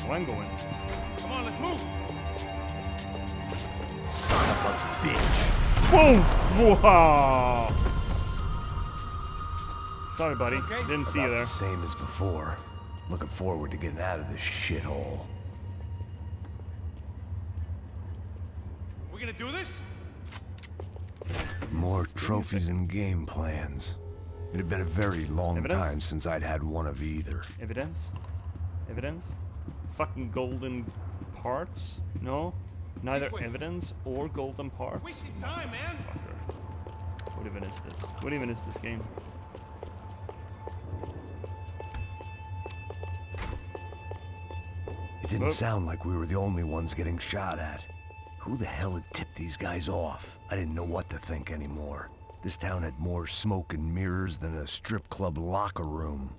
Oh, I'm going. Come on, let's move. Son of a bitch. Boom! Wow. Sorry, buddy. Didn't see you there. Same as before. Looking forward to getting out of this shithole. We gonna do this? More trophies and game plans. It had been a very long time since I'd had one of either. Evidence? Evidence? Fucking golden parts? No? Neither evidence or golden parts? Wasting time, man. Fucker. What even is this? What even is this game? It didn't sound like we were the only ones getting shot at. Who the hell had tipped these guys off? I didn't know what to think anymore. This town had more smoke and mirrors than a strip club locker room.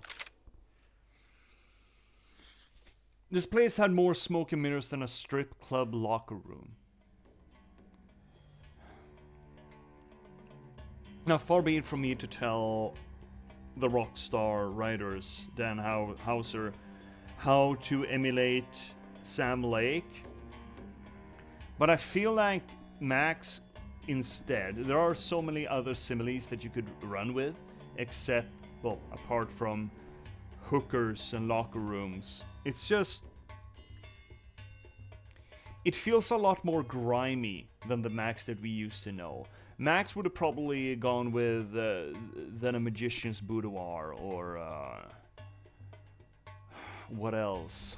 This place had more smoke and mirrors than a strip club locker room. Now, far be it from me to tell the Rockstar writers, Dan Houser, how to emulate Sam Lake. But I feel like Max instead, there are so many other similes that you could run with, except, well, apart from hookers and locker rooms. It's just, it feels a lot more grimy than the Max that we used to know. Max would have probably gone with than a magician's boudoir, or what else?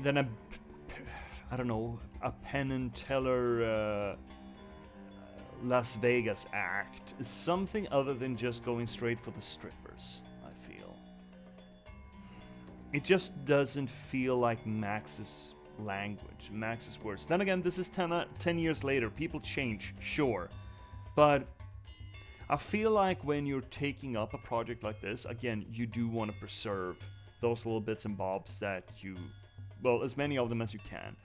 Then I don't know, a Penn and Teller Las Vegas act. It's something other than just going straight for the strippers, I feel. It just doesn't feel like Max's language, Max's words. Then again, this is 10 years later. People change, sure. But I feel like when you're taking up a project like this, again, you do want to preserve those little bits and bobs that you... well, as many of them as you can.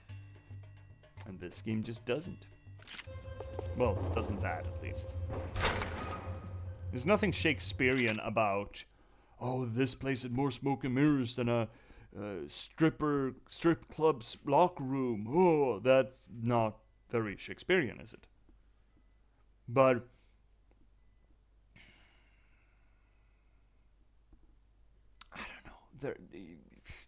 And this game just doesn't. Well, doesn't that, at least. There's nothing Shakespearean about, oh, this place had more smoke and mirrors than a strip club's locker room. Oh, that's not very Shakespearean, is it? But... I don't know.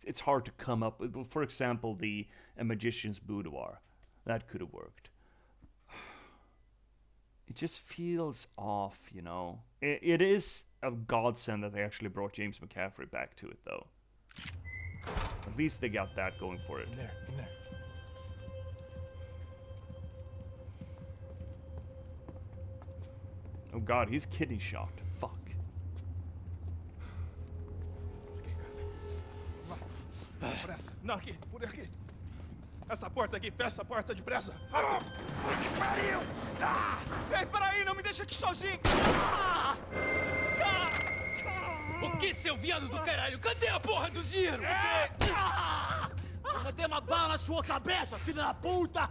It's hard to come up with. For example, a magician's boudoir. That could have worked. It just feels off, you know. It is a godsend that they actually brought James McCaffrey back to it, though. At least they got that going for it. In there. Oh god, he's kidney shocked. Fuck. Pressa. Não, aqui. Por aqui. Essa porta aqui. Fecha essa porta depressa. Rápido. Que pariu! Ei, peraí, não me deixa aqui sozinho! O que, seu viado do caralho? Cadê a porra do dinheiro? Cadê uma bala na sua cabeça, filha da puta?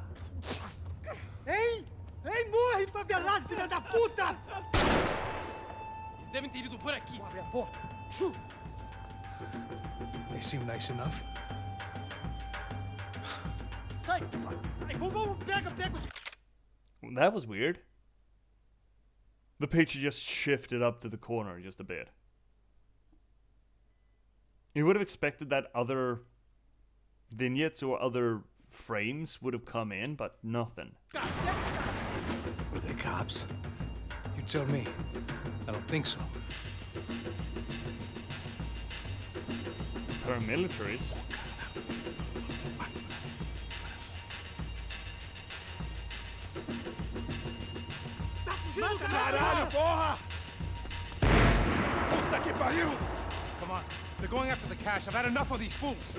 Ei! Ei, morre, favelado, filha da puta! Eles devem ter ido por aqui. Abre a porta. They seem nice enough. Sai! Sai! Vamos, pega os... That was weird. The picture just shifted up to the corner just a bit. You would have expected that other vignettes or other frames would have come in, but nothing. Were they cops? You tell me. I don't think so. Paramilitaries? Caralho, porra! Puta que pariu! Come on. They're going after the cash. I've had enough of these fools.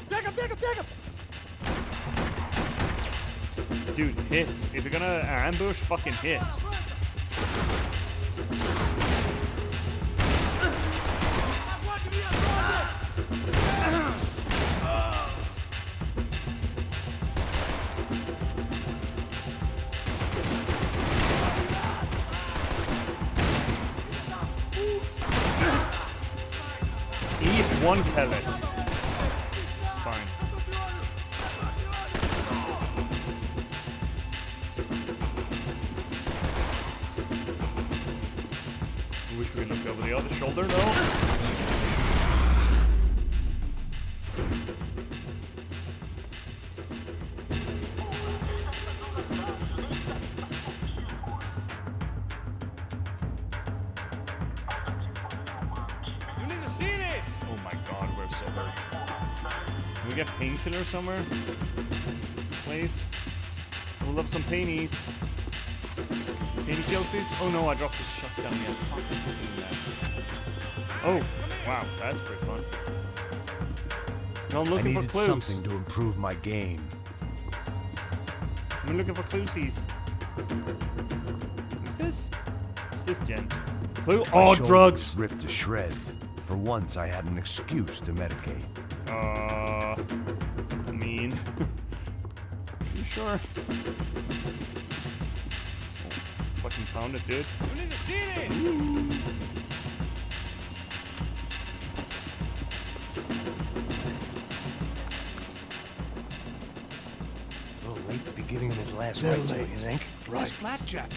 Pega! Dude, hit. If you're gonna ambush, fucking hit. Eat one pellet. Fine. Wish we looked over the other shoulder, though. You need to see this! Oh my god, we're so hurt. Can we get painkiller somewhere? Please? I would love some painies. Painy kills, please? Oh no, I dropped the shotgun again. Oh, wow, that's pretty fun. No, I'm I looking for needed clues. something to improve my game. I'm looking for cluesies. Who's this? Who's this gent? Clue? My Oh, shoulder drugs! was ripped to shreds. For once, I had an excuse to medicate. Mean. You sure? Oh, fucking pound it, dude. You need to see this! A little late to be giving him his last rites, don't you think? This flapjack.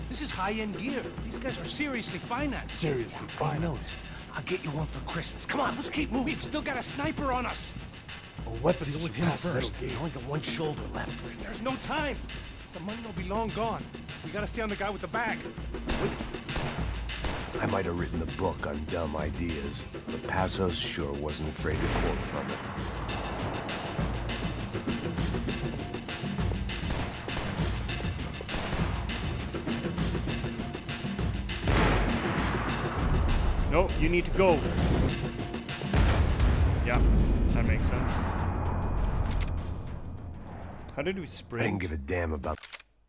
This is high-end gear. These guys are seriously financed. Seriously I noticed. I'll get you one for Christmas. Come on, let's keep moving. We've still got a sniper on us. Oh, weapons Deal with him first. You only got one shoulder left. There's no time. The money will be long gone. We gotta stay on the guy with the bag. I might have written a book on dumb ideas, but Passos sure wasn't afraid to quote from it. No, you need to go. Yeah, that makes sense. How did we sprint? I didn't give a damn about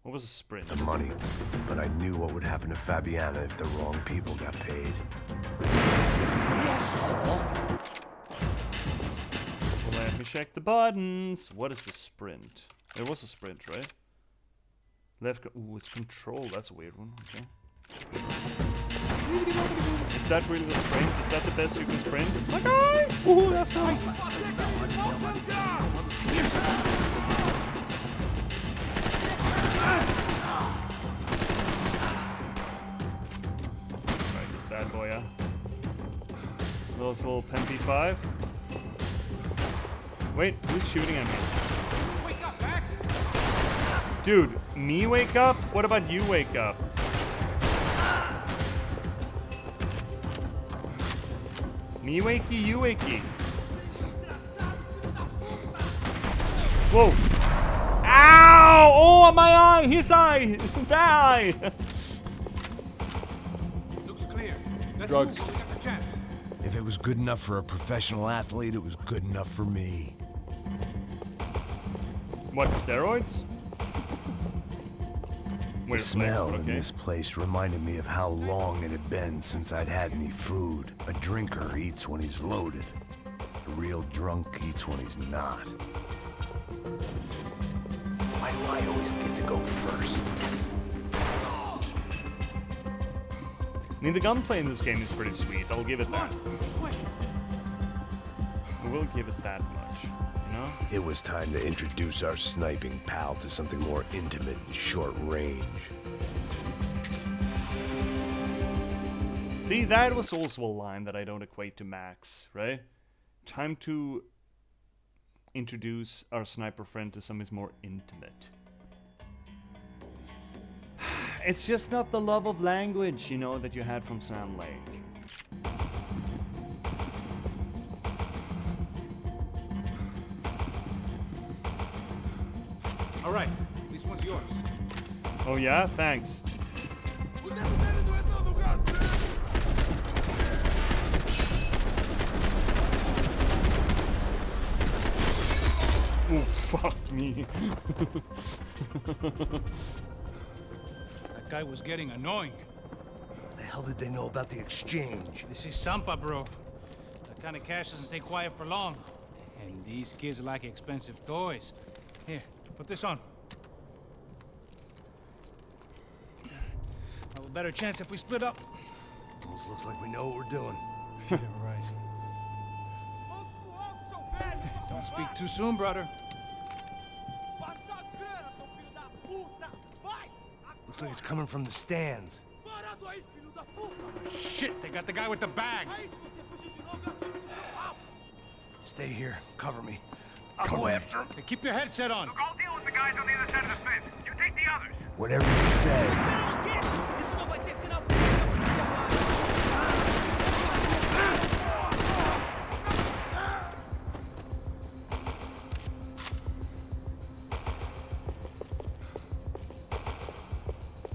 What was a sprint? the money, but I knew what would happen to Fabiana if the wrong people got paid. Yes. Let me check the buttons. What is the sprint? There was a sprint, right? Left. Ooh, it's control. That's a weird one. Okay. Is that really the sprint? Is that the best you can sprint? My guy! Ooh, that's nice. Right, this bad boy, yeah. Little Pen P5. Wait, who's shooting at me? Wake up, Max! Dude, me wake up? What about you wake up? Me wakey, you wakey. Whoa. Ow! Oh, my eye! His eye! Die! Looks clear. Let's Drugs. move while we got the chance. If it it was good enough for a professional athlete, it was good enough for me. What, steroids? The smell in this place reminded me of how long it had been since I'd had any food. A drinker eats when he's loaded. A real drunk eats when he's not. Why do I always get to go first? I mean, the gunplay in this game is pretty sweet. I'll give it that. I will give it that much, you know? It was time to introduce our sniping pal to something more intimate and short range. See, that was also a line that I don't equate to Max, right? Time to introduce our sniper friend to something more intimate. It's just not the love of language, you know, that you had from Sam Lake. All right, this one's yours. Oh yeah, thanks. Oh, fuck me. That guy was getting annoying. The hell did they know about the exchange? This is Sampa, bro. That kind of cash doesn't stay quiet for long. And these kids like expensive toys. Here, put this on. Have a better chance if we split up. Almost looks like we know what we're doing. Yeah, right. Don't speak too soon, brother. Looks like it's coming from the stands. Shit, they got the guy with the bag. Stay here. Cover me. I'll go after him. Hey, keep your headset on. Look, I'll deal with the guys on the other side of the fence. You take the others. Whatever you say.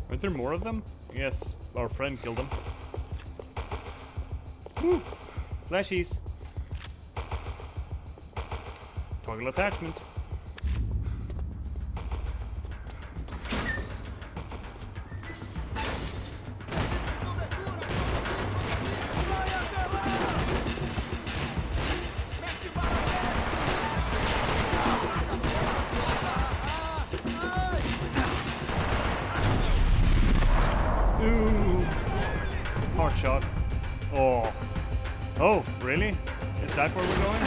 Aren't there more of them? Yes, our friend killed them. Woo! Flashies. Toggle attachment. Ooh. Hard shot. Oh. Oh, really? Is that where we're going?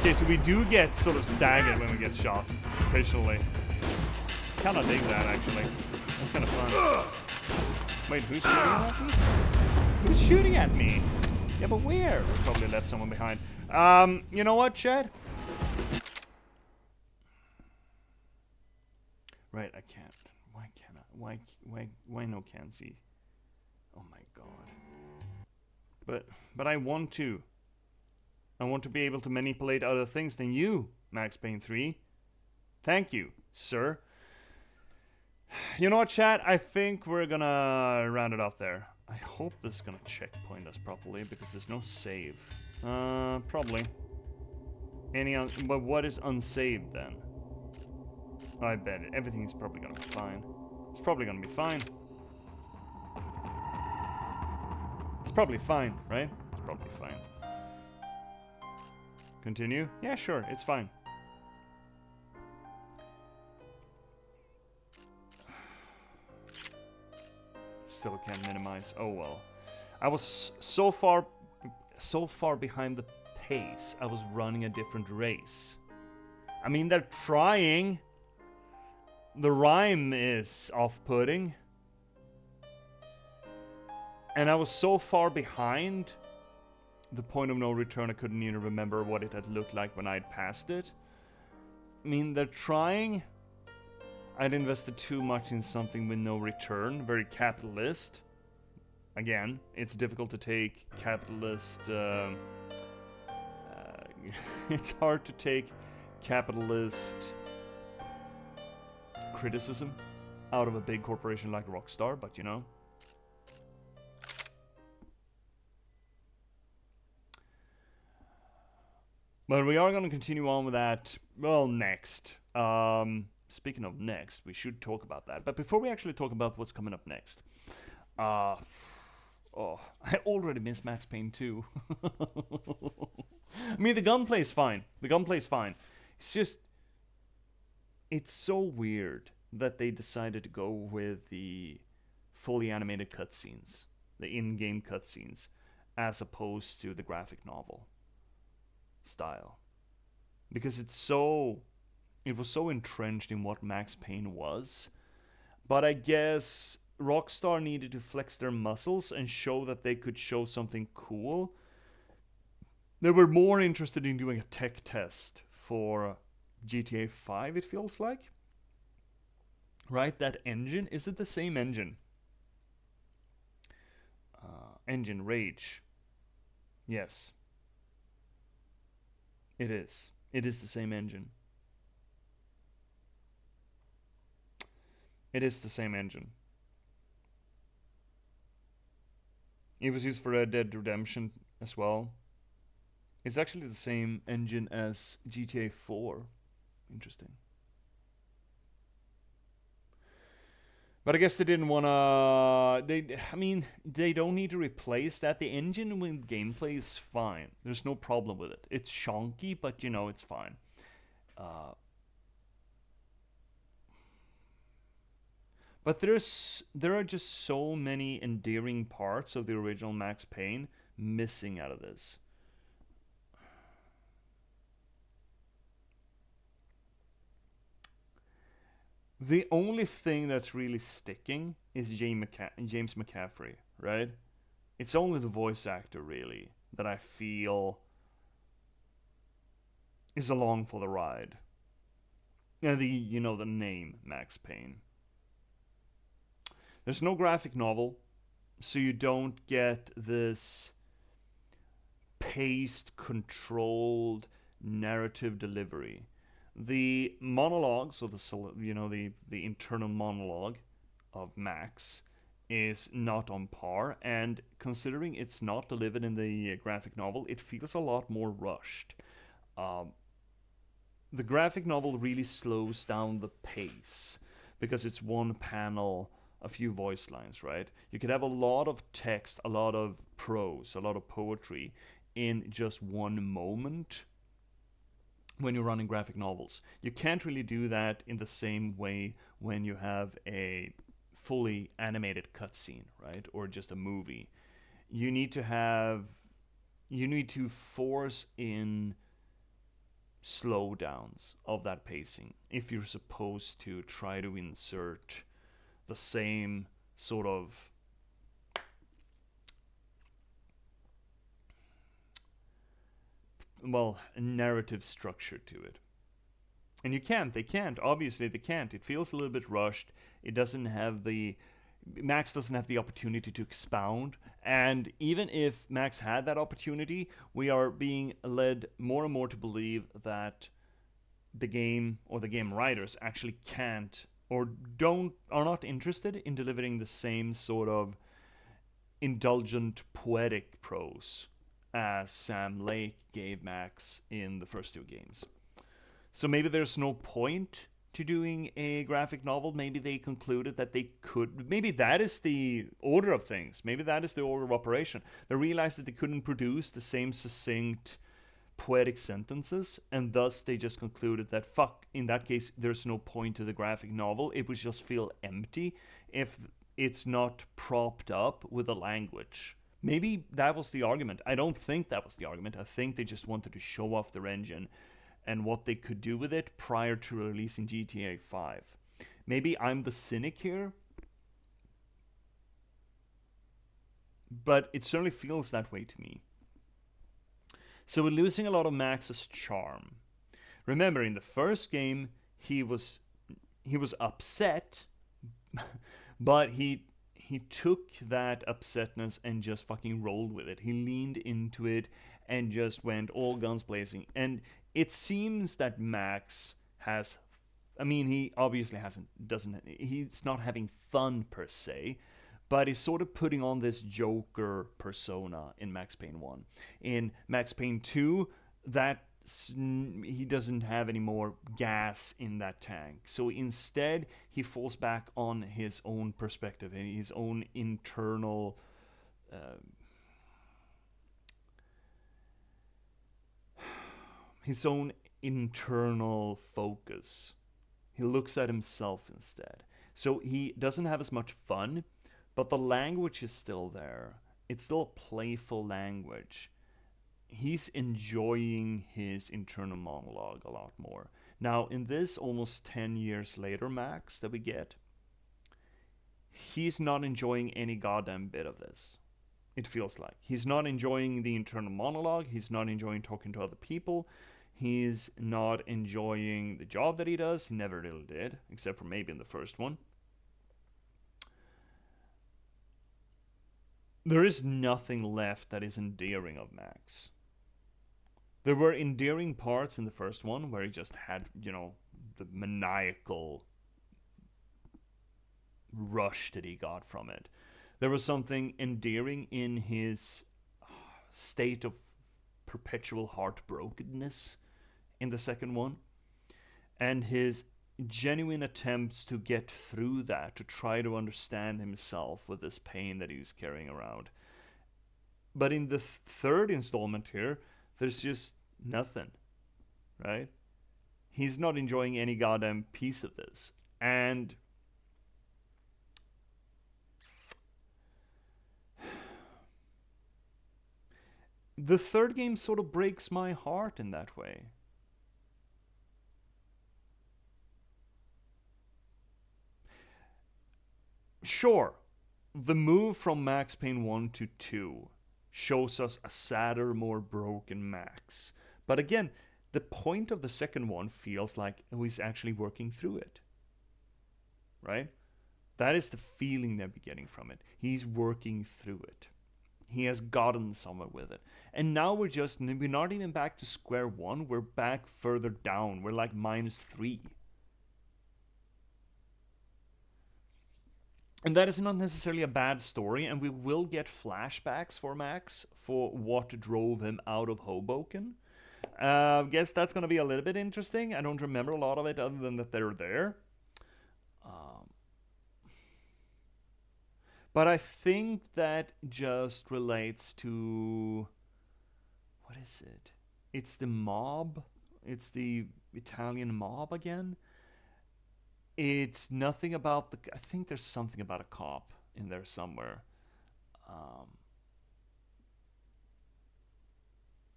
Okay, so we do get sort of staggered when we get shot, occasionally. Kinda dig that, actually. That's kinda fun. Wait, who's shooting at me? Who's shooting at me? Yeah, but where? We probably left someone behind. You know what, Chad? Right, I can't. Why can't I? Why no can't see? Oh my god. But I want to. I want to be able to manipulate other things than you, Max Payne 3. Thank you, sir. You know what, chat? I think we're gonna round it off there. I hope this is gonna checkpoint us properly because there's no save. Probably. But what is unsaved then? I bet everything's probably gonna be fine. It's probably gonna be fine. It's probably fine, right? It's probably fine. Continue? Yeah, sure, it's fine. Still can't minimize. Oh well. I was so far behind the pace. I was running a different race. I mean, they're trying. The rhyme is off-putting. And I was so far behind the point of no return I couldn't even remember what it had looked like when I'd passed it. I mean, they're trying. I'd invested too much in something with no return, very capitalist. Again, it's difficult to take capitalist... it's hard to take capitalist criticism out of a big corporation like Rockstar, but you know. But we are going to continue on with that, well, next. Speaking of next, we should talk about that. But before we actually talk about what's coming up next, I already miss Max Payne 2. I mean, the gunplay's fine. The gunplay's fine. It's just, it's so weird that they decided to go with the fully animated cutscenes, the in-game cutscenes, as opposed to the graphic novel style, because it was so entrenched in what Max Payne was. But I guess Rockstar needed to flex their muscles and show that they could show something cool. They were more interested in doing a tech test for GTA 5, it feels like. Right? That engine, is it the same engine? Engine Rage. Yes. It is. It is the same engine. It is the same engine. It was used for Red Dead Redemption as well. It's actually the same engine as GTA 4. Interesting. But I guess they didn't want to... They don't need to replace that. The engine with gameplay is fine. There's no problem with it. It's chonky, but, you know, it's fine. But there are just so many endearing parts of the original Max Payne missing out of this. The only thing that's really sticking is James McCaffrey, right? It's only the voice actor, really, that I feel is along for the ride. And the name Max Payne. There's no graphic novel, so you don't get this paced, controlled narrative delivery. The monologue, so the internal monologue of Max is not on par, and considering it's not delivered in the graphic novel, it feels a lot more rushed. The graphic novel really slows down the pace because it's one panel, a few voice lines, right? You could have a lot of text, a lot of prose, a lot of poetry in just one moment when you're running graphic novels. You can't really do that in the same way when you have a fully animated cutscene, right? Or just a movie. You need to force in slowdowns of that pacing if you're supposed to try to insert the same sort of narrative structure to it. And they can't, obviously they can't. It feels a little bit rushed. Max doesn't have the opportunity to expound, and even if Max had that opportunity, we are being led more and more to believe that the game or the game writers actually can't or are not interested in delivering the same sort of indulgent poetic prose as Sam Lake gave Max in the first two games. So maybe there's no point to doing a graphic novel. Maybe they concluded that they could. Maybe that is the order of things. Maybe that is the order of operation. They realized that they couldn't produce the same succinct poetic sentences, and thus they just concluded that in that case there's no point to the graphic novel. It would just feel empty if it's not propped up with a language. Maybe that was the argument. I don't think that was the argument. I think they just wanted to show off their engine and what they could do with it prior to releasing GTA 5. Maybe I'm the cynic here, but it certainly feels that way to me. So we're losing a lot of Max's charm. Remember, in the first game, he was upset, but he took that upsetness and just fucking rolled with it. He leaned into it and just went all guns blazing. And it seems that Max has I mean, he obviously he's not having fun per se, but he's sort of putting on this Joker persona in Max Payne 1. In Max Payne 2, he doesn't have any more gas in that tank. So instead, he falls back on his own perspective and his own internal focus. He looks at himself instead. So he doesn't have as much fun, but the language is still there. It's still a playful language. He's enjoying his internal monologue a lot more. Now, in this almost 10 years later Max that we get, he's not enjoying any goddamn bit of this. It feels like. He's not enjoying the internal monologue. He's not enjoying talking to other people. He's not enjoying the job that he does. He never really did, except for maybe in the first one. There is nothing left that is endearing of Max. There were endearing parts in the first one where he just had, the maniacal rush that he got from it. There was something endearing in his state of perpetual heartbrokenness in the second one, and his genuine attempts to get through that, to try to understand himself with this pain that he's carrying around. But in the third installment here, there's just nothing, right? He's not enjoying any goddamn piece of this. And the third game sort of breaks my heart in that way. Sure, the move from Max Payne 1 to 2 shows us a sadder, more broken Max. But again, the point of the second one feels like he's actually working through it. Right? That is the feeling that we're getting from it. He's working through it. He has gotten somewhere with it. And now we're not even back to square one. We're back further down. We're like -3. And that is not necessarily a bad story, and we will get flashbacks for Max for what drove him out of Hoboken. I guess that's going to be a little bit interesting. I don't remember a lot of it other than that they're there. But I think that just relates to... what is it? It's the mob. It's the Italian mob again. It's nothing about the... I think there's something about a cop in there somewhere.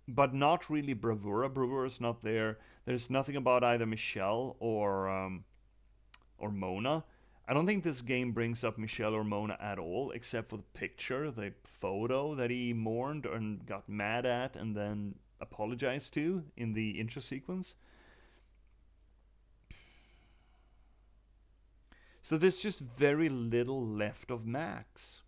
But not really Bravura. Bravura's not there. There's nothing about either Michelle or Mona. I don't think this game brings up Michelle or Mona at all, except for the picture, the photo that he mourned and got mad at and then apologized to in the intro sequence. So there's just very little left of Max.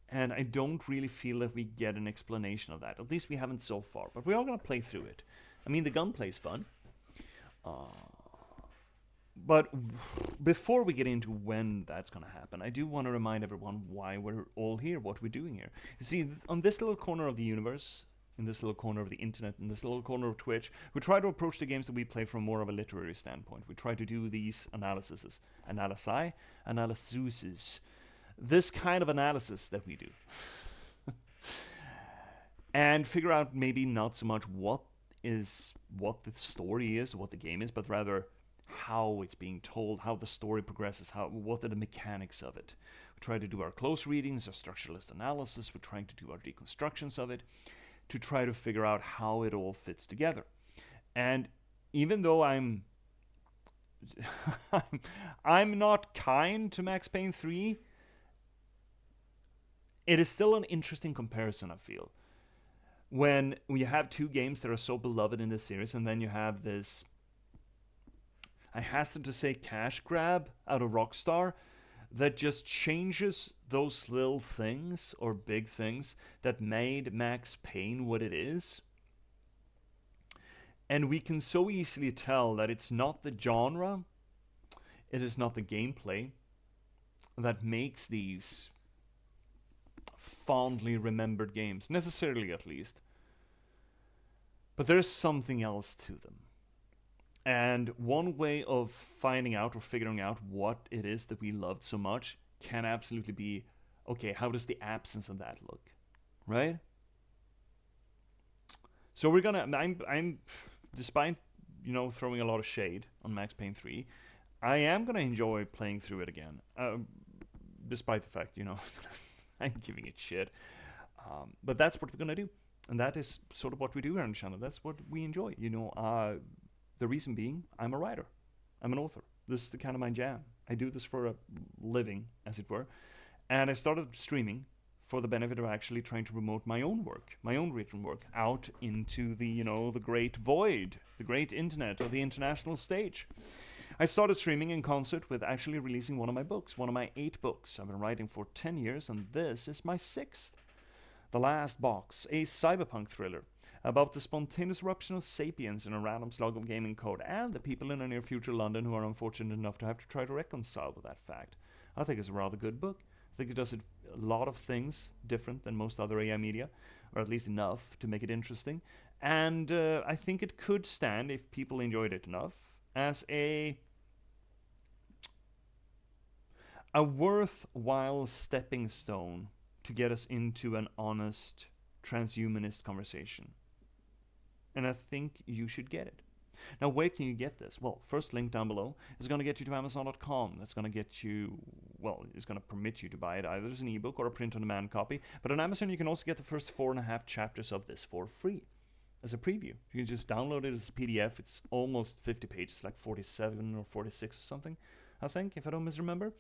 And I don't really feel that we get an explanation of that. At least we haven't so far. But we're all going to play through it. I mean, the gunplay's fun. But before we get into when that's going to happen, I do want to remind everyone why we're all here, what we're doing here. You see, on this little corner of the universe, in this little corner of the internet, in this little corner of Twitch, we try to approach the games that we play from more of a literary standpoint. We try to do these analyses, this kind of analysis that we do. And figure out maybe not so much what the story is, what the game is, but rather how it's being told, how the story progresses, what are the mechanics of it. We try to do our close readings, our structuralist analysis, we're trying to do our deconstructions of it, to try to figure out how it all fits together. And even though I'm not kind to Max Payne 3, it is still an interesting comparison, I feel. When you have two games that are so beloved in this series, and then you have this, I hasten to say, cash grab out of Rockstar that just changes those little things or big things that made Max Payne what it is. And we can so easily tell that it's not the genre it is not the gameplay that makes these fondly remembered games, necessarily at least. But there's something else to them. And one way of finding out or figuring out what it is that we loved so much can absolutely be, okay, how does the absence of that look? Right? So we're gonna, I'm despite, throwing a lot of shade on Max Payne 3, I am gonna enjoy playing through it again. Despite the fact, I'm giving it shit. But that's what we're gonna do. And that is sort of what we do here on the channel. That's what we enjoy. The reason being, I'm a writer. I'm an author. This is the kind of my jam. I do this for a living, as it were. And I started streaming for the benefit of actually trying to promote my own work, my own written work, out into the, the great void, the great internet, or the international stage. I started streaming in concert with actually releasing one of my books, one of my 8 books. I've been writing for 10 years, and this is my 6th. The Last Box, a cyberpunk thriller about the spontaneous eruption of sapiens in a random slug of gaming code and the people in a near future London who are unfortunate enough to have to try to reconcile with that fact. I think it's a rather good book. I think it does a lot of things different than most other AI media, or at least enough to make it interesting. And I think it could stand, if people enjoyed it enough, as a worthwhile stepping stone to get us into an honest transhumanist conversation. And I think you should get it. Now, where can you get this? Well, first link down below is going to get you to Amazon.com. That's going to get you, well, it's going to permit you to buy it either as an ebook or a print-on-demand copy. But on Amazon, you can also get the first 4.5 chapters of this for free as a preview. You can just download it as a PDF. It's almost 50 pages, like 47 or 46 or something, I think, if I don't misremember,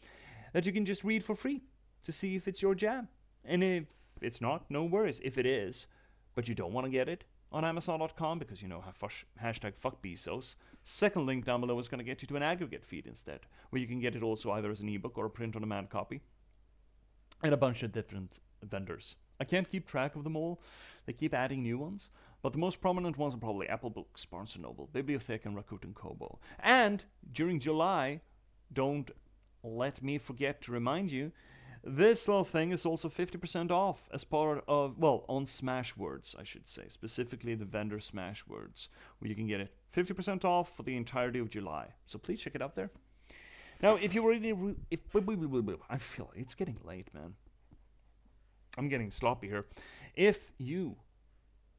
that you can just read for free to see if it's your jam. And if it's not, no worries. If it is, but you don't want to get it on Amazon.com because hashtag fuck Bezos, second link down below is going to get you to an aggregate feed instead, where you can get it also either as an ebook or a print-on-demand copy, and a bunch of different vendors. I can't keep track of them all. They keep adding new ones, but the most prominent ones are probably Apple Books, Barnes & Noble, Bibliothek, and Rakuten Kobo. And during July, don't let me forget to remind you, this little thing is also 50% off as part of, well, on Smashwords, I should say, specifically the vendor Smashwords, where you can get it 50% off for the entirety of July. So please check it out there. Now, if you really, I feel it's getting late, man. I'm getting sloppy here. If you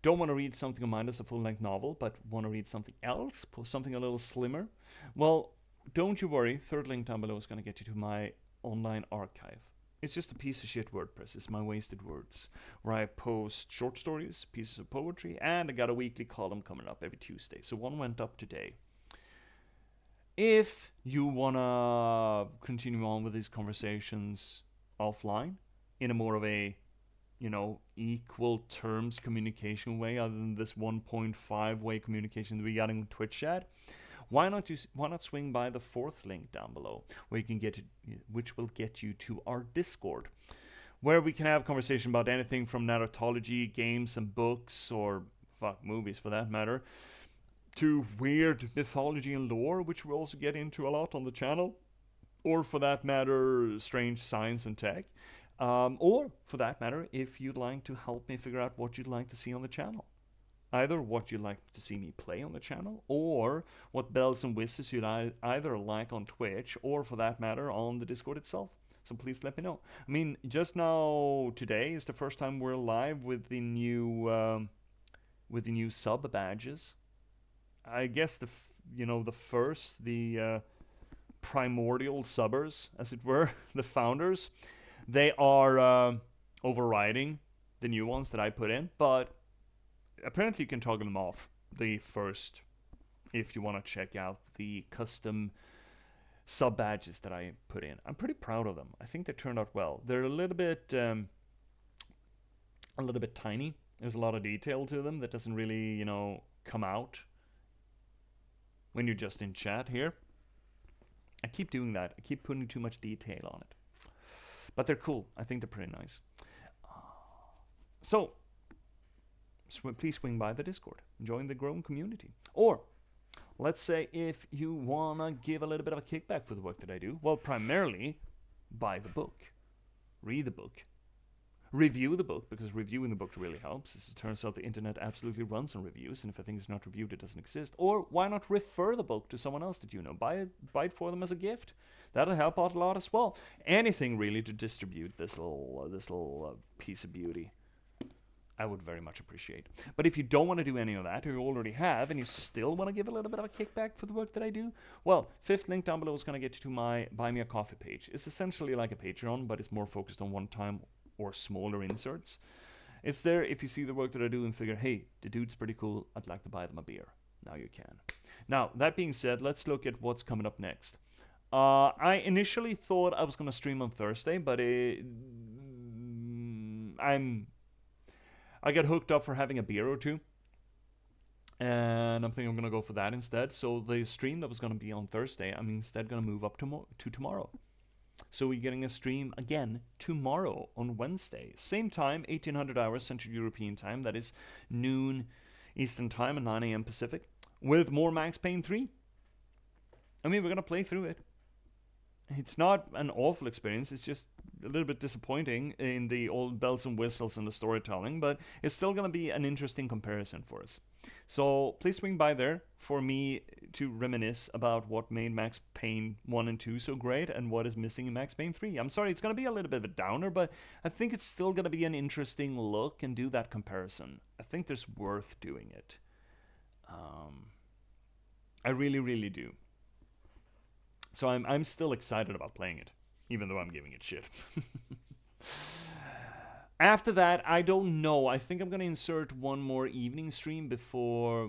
don't want to read something of mine as a full-length novel, but want to read something else, something a little slimmer, well, don't you worry. Third link down below is going to get you to my online archive. It's just a piece of shit WordPress. It's my wasted words, where I post short stories, pieces of poetry, and I got a weekly column coming up every Tuesday. So one went up today. If you want to continue on with these conversations offline, in a more of a, equal terms communication way, other than this 1.5 way communication that we got in Twitch chat, why not swing by the 4th link down below, where you can which will get you to our Discord, where we can have conversation about anything from narratology, games and books, or movies for that matter, to weird mythology and lore, which we also get into a lot on the channel, or for that matter, strange science and tech, or for that matter, if you'd like to help me figure out what you'd like to see on the channel. Either what you'd like to see me play on the channel, or what bells and whistles you'd either like on Twitch, or for that matter, on the Discord itself. So please let me know. I mean, just now, today is the first time we're live with the new sub badges. I guess the primordial subbers, as it were, the founders, they are overriding the new ones that I put in, but apparently you can toggle them off the first if you want to check out the custom sub badges that I put in. I'm pretty proud of them. I think they turned out well. They're a little bit tiny. There's a lot of detail to them that doesn't really, come out when you're just in chat here. I keep doing that. I keep putting too much detail on it. But they're cool. I think they're pretty nice. So please swing by the Discord and join the growing community. Or let's say if you wanna give a little bit of a kickback for the work that I do, well, primarily buy the book, read the book, review the book, because reviewing the book really helps. As it turns out, the internet absolutely runs on reviews, and if a thing is not reviewed, it doesn't exist. Or why not refer the book to someone else that you know? Buy it for them as a gift. That'll help out a lot as well. Anything really to distribute this little piece of beauty, I would very much appreciate. But if you don't want to do any of that, or you already have, and you still want to give a little bit of a kickback for the work that I do, well, fifth link down below is going to get you to my Buy Me a Coffee page. It's essentially like a Patreon, but it's more focused on one-time or smaller inserts. It's there if you see the work that I do and figure, hey, the dude's pretty cool, I'd like to buy them a beer. Now you can. Now, that being said, let's look at what's coming up next. I initially thought I was going to stream on Thursday, but I got hooked up for having a beer or two, and I'm thinking I'm going to go for that instead. So the stream that was going to be on Thursday, I'm instead going to move up to tomorrow. So we're getting a stream again tomorrow on Wednesday. Same time, 1800 hours Central European time. That is noon Eastern time and 9 a.m. Pacific. With more Max Payne 3. I mean, we're going to play through it. It's not an awful experience. It's just a little bit disappointing in the old bells and whistles and the storytelling. But it's still going to be an interesting comparison for us. So please swing by there for me to reminisce about what made Max Payne 1 and 2 so great and what is missing in Max Payne 3. I'm sorry, it's going to be a little bit of a downer, but I think it's still going to be an interesting look and do that comparison. I think there's worth doing it. I really, really do. So I'm still excited about playing it, even though I'm giving it shit. After that, I don't know. I think I'm going to insert one more evening stream before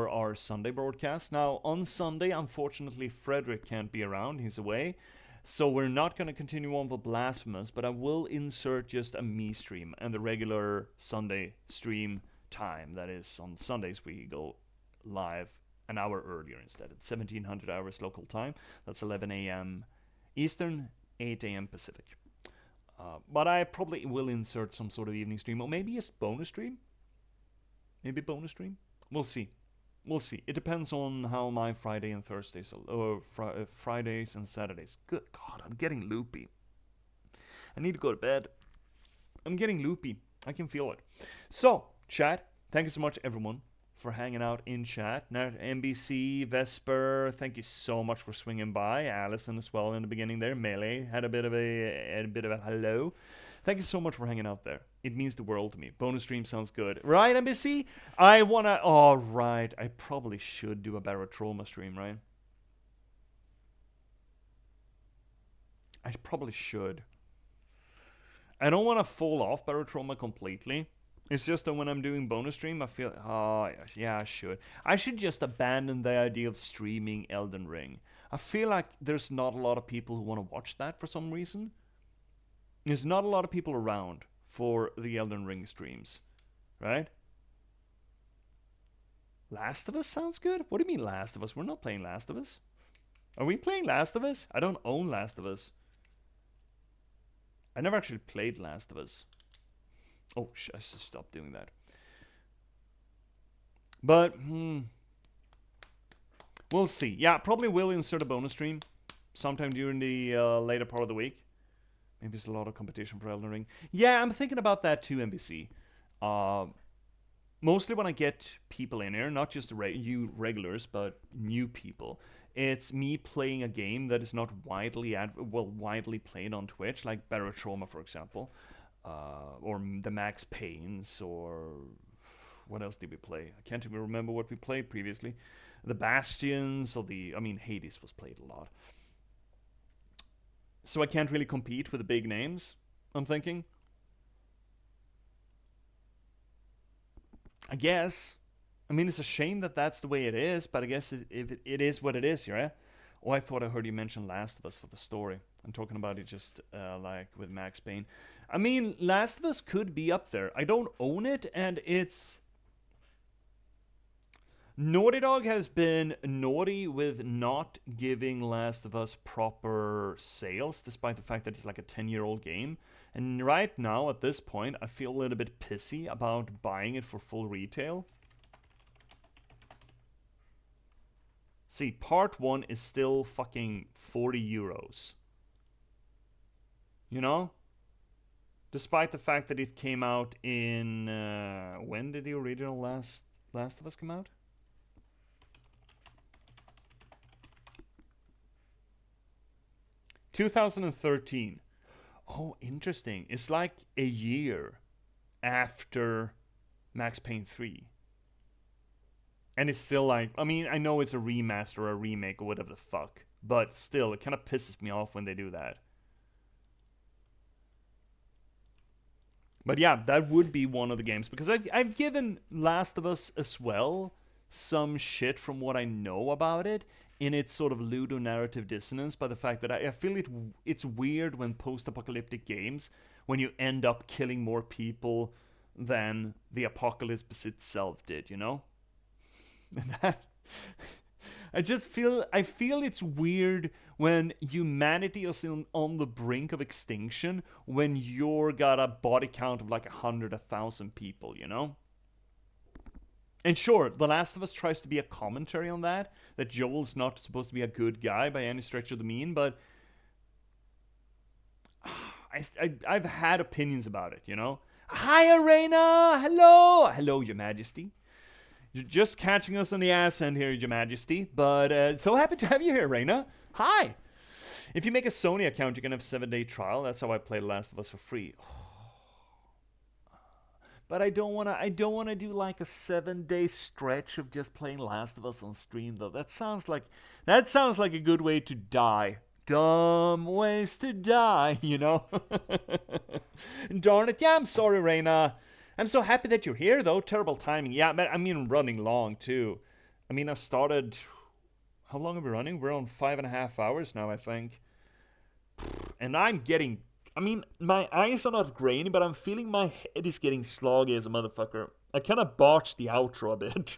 our Sunday broadcast. Now, on Sunday, unfortunately, Frederick can't be around. He's away. So we're not going to continue on with Blasphemous, but I will insert just a me stream and the regular Sunday stream time. That is, on Sundays, we go live an hour earlier instead. It's 1700 hours local time. That's 11 a.m. Eastern, 8 a.m. Pacific. But I probably will insert some sort of evening stream, or maybe a bonus stream. Maybe bonus stream. We'll see. We'll see. It depends on how my Friday and Thursdays, or Fridays and Saturdays. Good God, I'm getting loopy. I need to go to bed. I'm getting loopy. I can feel it. So, chat, thank you so much, everyone, for hanging out in chat. Now, NBC, Vesper, thank you so much for swinging by. Allison as well in the beginning there. Melee had a bit of a hello. Thank you so much for hanging out there. It means the world to me. Bonus stream sounds good. Right, NBC? Oh, right. I probably should do a Barotrauma stream, right? I probably should. I don't want to fall off Barotrauma completely. It's just that when I'm doing bonus stream, I feel, yeah, I should. I should just abandon the idea of streaming Elden Ring. I feel like there's not a lot of people who want to watch that for some reason. There's not a lot of people around for the Elden Ring streams, right? Last of Us sounds good? What do you mean Last of Us? We're not playing Last of Us. Are we playing Last of Us? I don't own Last of Us. I never actually played Last of Us. Oh, I should stop doing that. But, we'll see. Yeah, probably will insert a bonus stream sometime during the later part of the week. Maybe there's a lot of competition for Elden Ring. Yeah, I'm thinking about that too, NBC. Mostly when I get people in here, not just you regulars, but new people. It's me playing a game that is not widely played on Twitch, like Barotrauma, for example. Or the Max Paynes, or what else did we play? I can't even remember what we played previously. The Bastions, or Hades was played a lot. So I can't really compete with the big names, I'm thinking. I guess. I mean, it's a shame that that's the way it is, but I guess it is what it is, right? Oh, I thought I heard you mention Last of Us for the story. I'm talking about it just like with Max Payne. I mean, Last of Us could be up there. I don't own it, and it's... Naughty Dog has been naughty with not giving Last of Us proper sales, despite the fact that it's like a 10-year-old game. And right now, at this point, I feel a little bit pissy about buying it for full retail. See, part 1 is still fucking 40 euros. You know? Despite the fact that it came out in... when did the original Last of Us come out? ...2013. Oh, interesting. It's like a year after Max Payne 3. And it's still like... I mean, I know it's a remaster or a remake or whatever the fuck. But still, it kind of pisses me off when they do that. But yeah, that would be one of the games. Because I've given Last of Us as well some shit from what I know about it. In its sort of ludonarrative dissonance. By the fact that I feel it's weird when post-apocalyptic games. When you end up killing more people than the apocalypse itself did, you know? And that... I feel it's weird when humanity is on the brink of extinction when you're got a body count of like 100, 1,000 people, you know? And sure, The Last of Us tries to be a commentary on that Joel's not supposed to be a good guy by any stretch of the mean, but I've had opinions about it, you know? Hi, Arena! Hello! Hello, Your Majesty. You're just catching us on the ass end here, Your Majesty. But so happy to have you here, Reina. Hi. If you make a Sony account, you can have a 7-day trial. That's how I play The Last of Us for free. But I don't wanna do like a 7-day stretch of just playing Last of Us on stream, though. That sounds like a good way to die. Dumb ways to die, you know. Darn it. Yeah, I'm sorry, Reina. I'm so happy that you're here, though. Terrible timing. Yeah, but I mean, running long, too. I mean, I started... How long are we running? We're on 5.5 hours now, I think. And I'm getting... I mean, my eyes are not grainy, but I'm feeling my head is getting sloggy as a motherfucker. I kind of botched the outro a bit.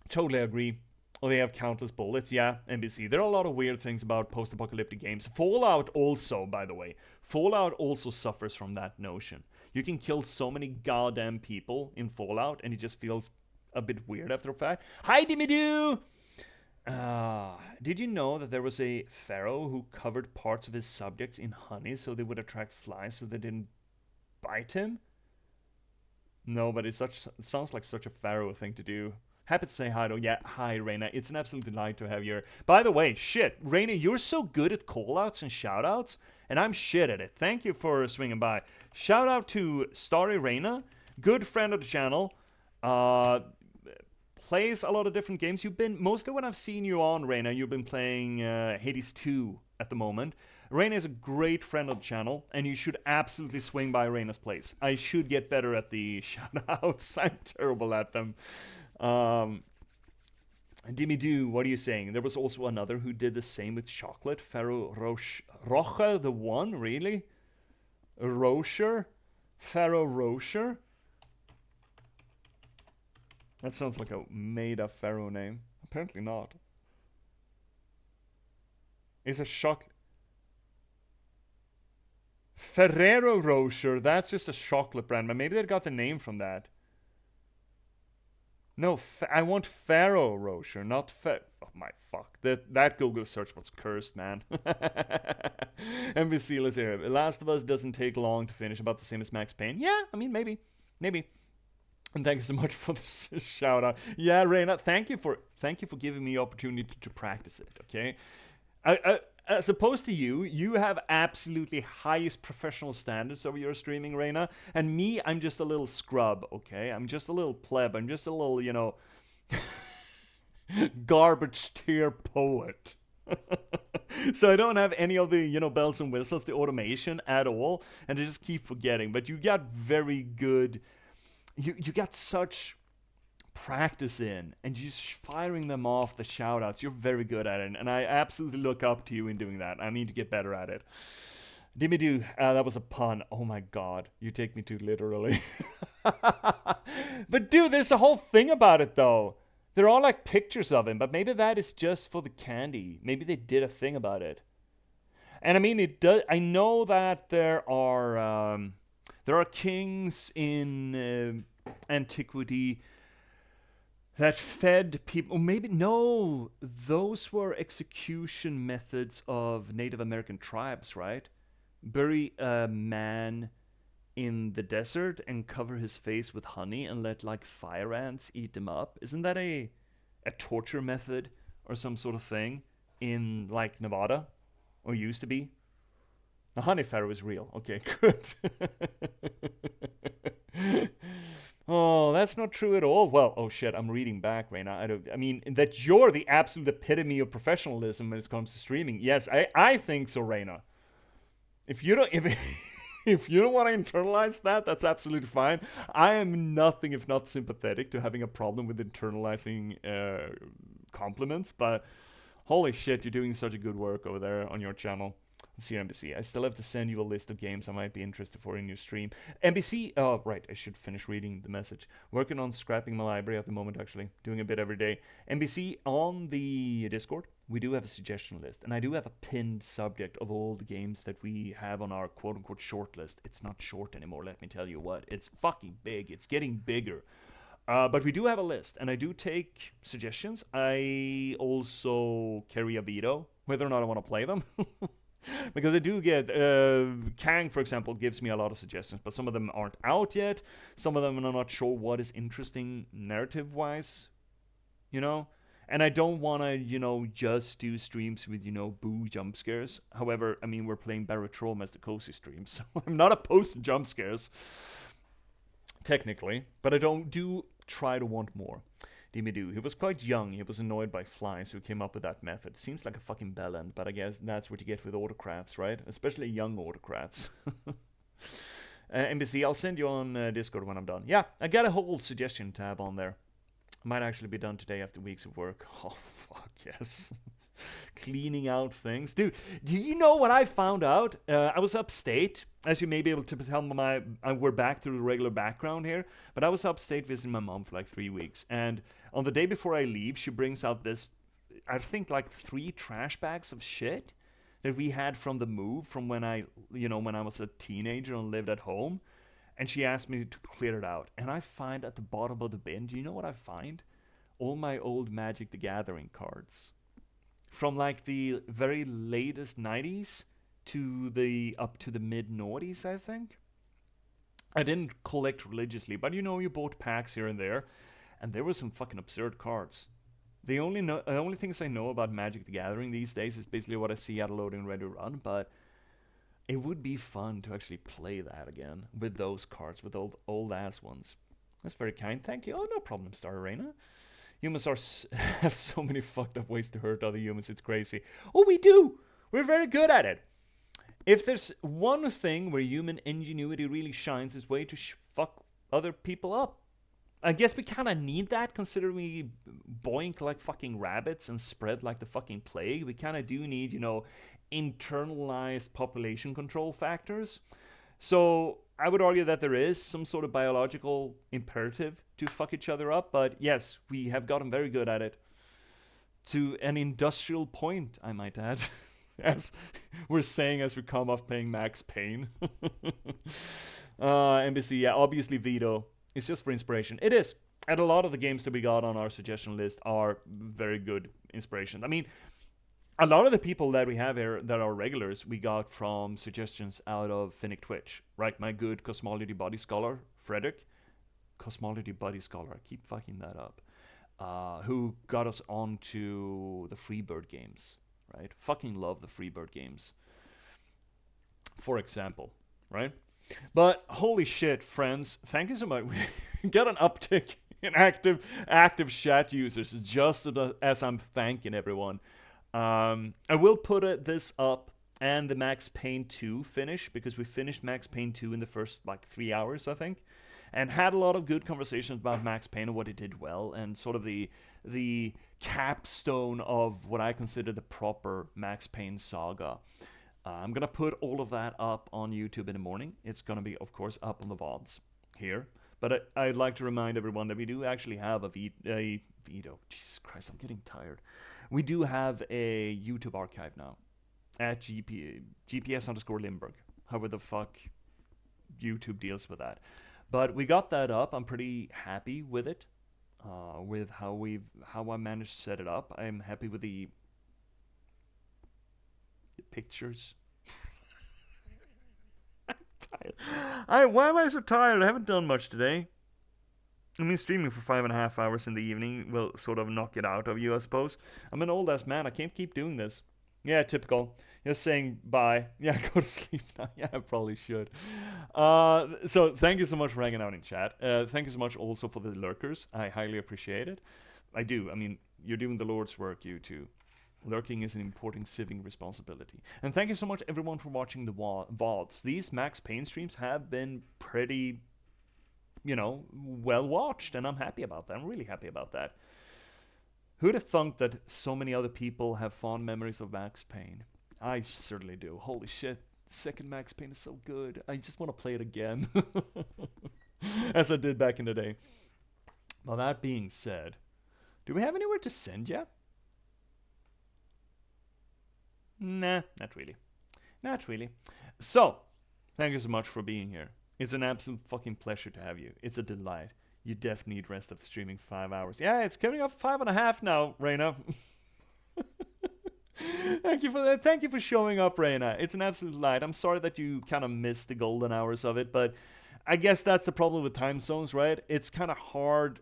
Totally agree. Oh, they have countless bullets. Yeah, NBC. There are a lot of weird things about post-apocalyptic games. Fallout also, by the way. Fallout also suffers from that notion. You can kill so many goddamn people in Fallout, and it just feels a bit weird after a fact. Hi, Dimidoo! Did you know that there was a pharaoh who covered parts of his subjects in honey so they would attract flies so they didn't bite him? No, but it sounds like such a pharaoh thing to do. Happy to say hi, though. Yeah, hi, Reina. It's an absolute delight to have you here. By the way, shit, Reina, you're so good at callouts and shoutouts, and I'm shit at it. Thank you for swinging by. Shout out to Starry Reina, good friend of the channel. Plays a lot of different games. You've been, mostly when I've seen you on, Reina, you've been playing Hades 2 at the moment. Reina is a great friend of the channel, and you should absolutely swing by Reina's place. I should get better at the shoutouts. I'm terrible at them. Dimmy Doo, what are you saying? There was also another who did the same with chocolate. Pharaoh Rocher the One, really? Rocher? Pharaoh Rocher? That sounds like a made-up pharaoh name. Apparently not. It's a chocolate... Ferrero Rocher, that's just a chocolate brand, but maybe they got the name from that. No, I want Pharaoh Rocher, not oh my fuck. That Google search was cursed, man. NBC, let's hear it. Last of Us doesn't take long to finish, about the same as Max Payne. Yeah, I mean, maybe. And thank you so much for this shout out. Yeah, Reina, thank you for giving me the opportunity to practice it, okay? As opposed to you have absolutely highest professional standards over your streaming, Reina. And me, I'm just a little scrub, okay? I'm just a little pleb. I'm just a little, you know, garbage tier poet. So I don't have any of the, you know, bells and whistles, the automation at all. And I just keep forgetting. But you got very good... You got such... practice in and just firing them off the shoutouts. You're very good at it, and I absolutely look up to you in doing that. I need to get better at it. Dimmy Doo, that was a pun. Oh my god, you take me too literally. But dude, there's a whole thing about it though. They're all like pictures of him, but maybe that is just for the candy. Maybe they did a thing about it. And I mean, it does. I know that there are kings in antiquity that fed people. Maybe no, those were execution methods of Native American tribes, right? Bury a man in the desert and cover his face with honey and let like fire ants eat him up. Isn't that a torture method or some sort of thing in like Nevada, or used to be? The honey pharaoh is real. Okay, good. Oh, that's not true at all. Well, oh shit, I'm reading back right now. I mean, that you're the absolute epitome of professionalism when it comes to streaming. Yes, I think so, Reina. If you don't, if you don't want to internalize that, that's absolutely fine. I am nothing if not sympathetic to having a problem with internalizing compliments, but holy shit, you're doing such a good work over there on your channel. Let's see, NBC. I still have to send you a list of games I might be interested for in your stream. NBC, oh, right, I should finish reading the message. Working on scrapping my library at the moment, actually. Doing a bit every day. NBC, on the Discord, we do have a suggestion list. And I do have a pinned subject of all the games that we have on our quote-unquote short list. It's not short anymore, let me tell you what. It's fucking big. It's getting bigger. But we do have a list, and I do take suggestions. I also carry a veto, whether or not I want to play them. Because I do get, Kang, for example, gives me a lot of suggestions, but some of them aren't out yet. Some of them I'm not sure what is interesting narrative-wise, you know? And I don't want to, you know, just do streams with, you know, boo jump scares. However, I mean, we're playing Baratrom as the cozy stream, so I'm not opposed to jump scares, technically. But I do try to want more. Dimmy-Doo. He was quite young. He was annoyed by flies, so he came up with that method. Seems like a fucking bellend, but I guess that's what you get with autocrats, right? Especially young autocrats. NBC, I'll send you on Discord when I'm done. Yeah, I got a whole suggestion tab on there. Might actually be done today after weeks of work. Oh, fuck, yes. Cleaning out things. Dude, do you know what I found out? I was upstate, as you may be able to tell we're back to the regular background here, but I was upstate visiting my mom for like 3 weeks, and on the day before I leave, she brings out this, I think like 3 trash bags of shit that we had from the move from when I was a teenager and lived at home, and she asked me to clear it out, and I find at the bottom of the bin, do you know what I find? All my old Magic the Gathering cards. From like the very latest 90s to up to the mid-noughties, I think. I didn't collect religiously, but you know, you bought packs here and there, and there were some fucking absurd cards. The only things I know about Magic the Gathering these days is basically what I see at Loading Ready to Run, but it would be fun to actually play that again with those cards, with old ass ones. That's very kind, thank you. Oh, no problem, Star Arena. Humans have so many fucked up ways to hurt other humans, it's crazy. Oh, we do! We're very good at it. If there's one thing where human ingenuity really shines, is way to fuck other people up. I guess we kind of need that, considering we boink like fucking rabbits and spread like the fucking plague. We kind of do need, you know, internalized population control factors. So I would argue that there is some sort of biological imperative to fuck each other up, but yes, we have gotten very good at it. To an industrial point, I might add. As we're saying as we come off playing Max Payne. NBC, yeah, obviously veto. It's just for inspiration. It is. And a lot of the games that we got on our suggestion list are very good inspiration. I mean, a lot of the people that we have here that are regulars, we got from suggestions out of Finnick Twitch, right? My good Cosmology Body Scholar, Frederick. Cosmology Body Scholar, I keep fucking that up. Who got us onto the Freebird games, right? Fucking love the Freebird games. For example, right? But holy shit, friends, thank you so much. We got an uptick in active chat users just as I'm thanking everyone. I will put this up and the Max Payne 2 finish, because we finished Max Payne 2 in the first like 3 hours, I think, and had a lot of good conversations about Max Payne and what it did well, and sort of the capstone of what I consider the proper Max Payne saga. I'm gonna put all of that up on YouTube in the morning. It's gonna be, of course, up on the VODs here. But I'd like to remind everyone that we do actually have a veto. Jesus Christ, I'm getting tired. We do have a YouTube archive now at J.P.S. _ Lindberg. However the fuck YouTube deals with that. But we got that up. I'm pretty happy with it. with how I managed to set it up. I'm happy with the pictures. I'm tired. Why am I so tired? I haven't done much today. I mean, streaming for 5.5 hours in the evening will sort of knock it out of you, I suppose. I'm an old ass man. I can't keep doing this. Yeah, typical. Just saying bye. Yeah, go to sleep now. Yeah, I probably should. So thank you so much for hanging out in chat. Thank you so much also for the lurkers. I highly appreciate it. I do. I mean, you're doing the Lord's work, you too. Lurking is an important civic responsibility. And thank you so much, everyone, for watching the VODs. These Max Payne streams have been pretty, well watched, and I'm happy about that. I'm really happy about that. Who'd have thunk that so many other people have fond memories of Max Payne? I certainly do. Holy shit, the second Max Payne is so good. I just want to play it again. As I did back in the day. Well, that being said, do we have anywhere to send ya? Nah, not really. Not really. So, thank you so much for being here. It's an absolute fucking pleasure to have you. It's a delight. You definitely need rest after streaming 5 hours. Yeah, it's coming up 5.5 now, Reina. Thank you for that. Thank you for showing up, Reina. It's an absolute delight. I'm sorry that you kind of missed the golden hours of it, but I guess that's the problem with time zones, right? It's kind of hard.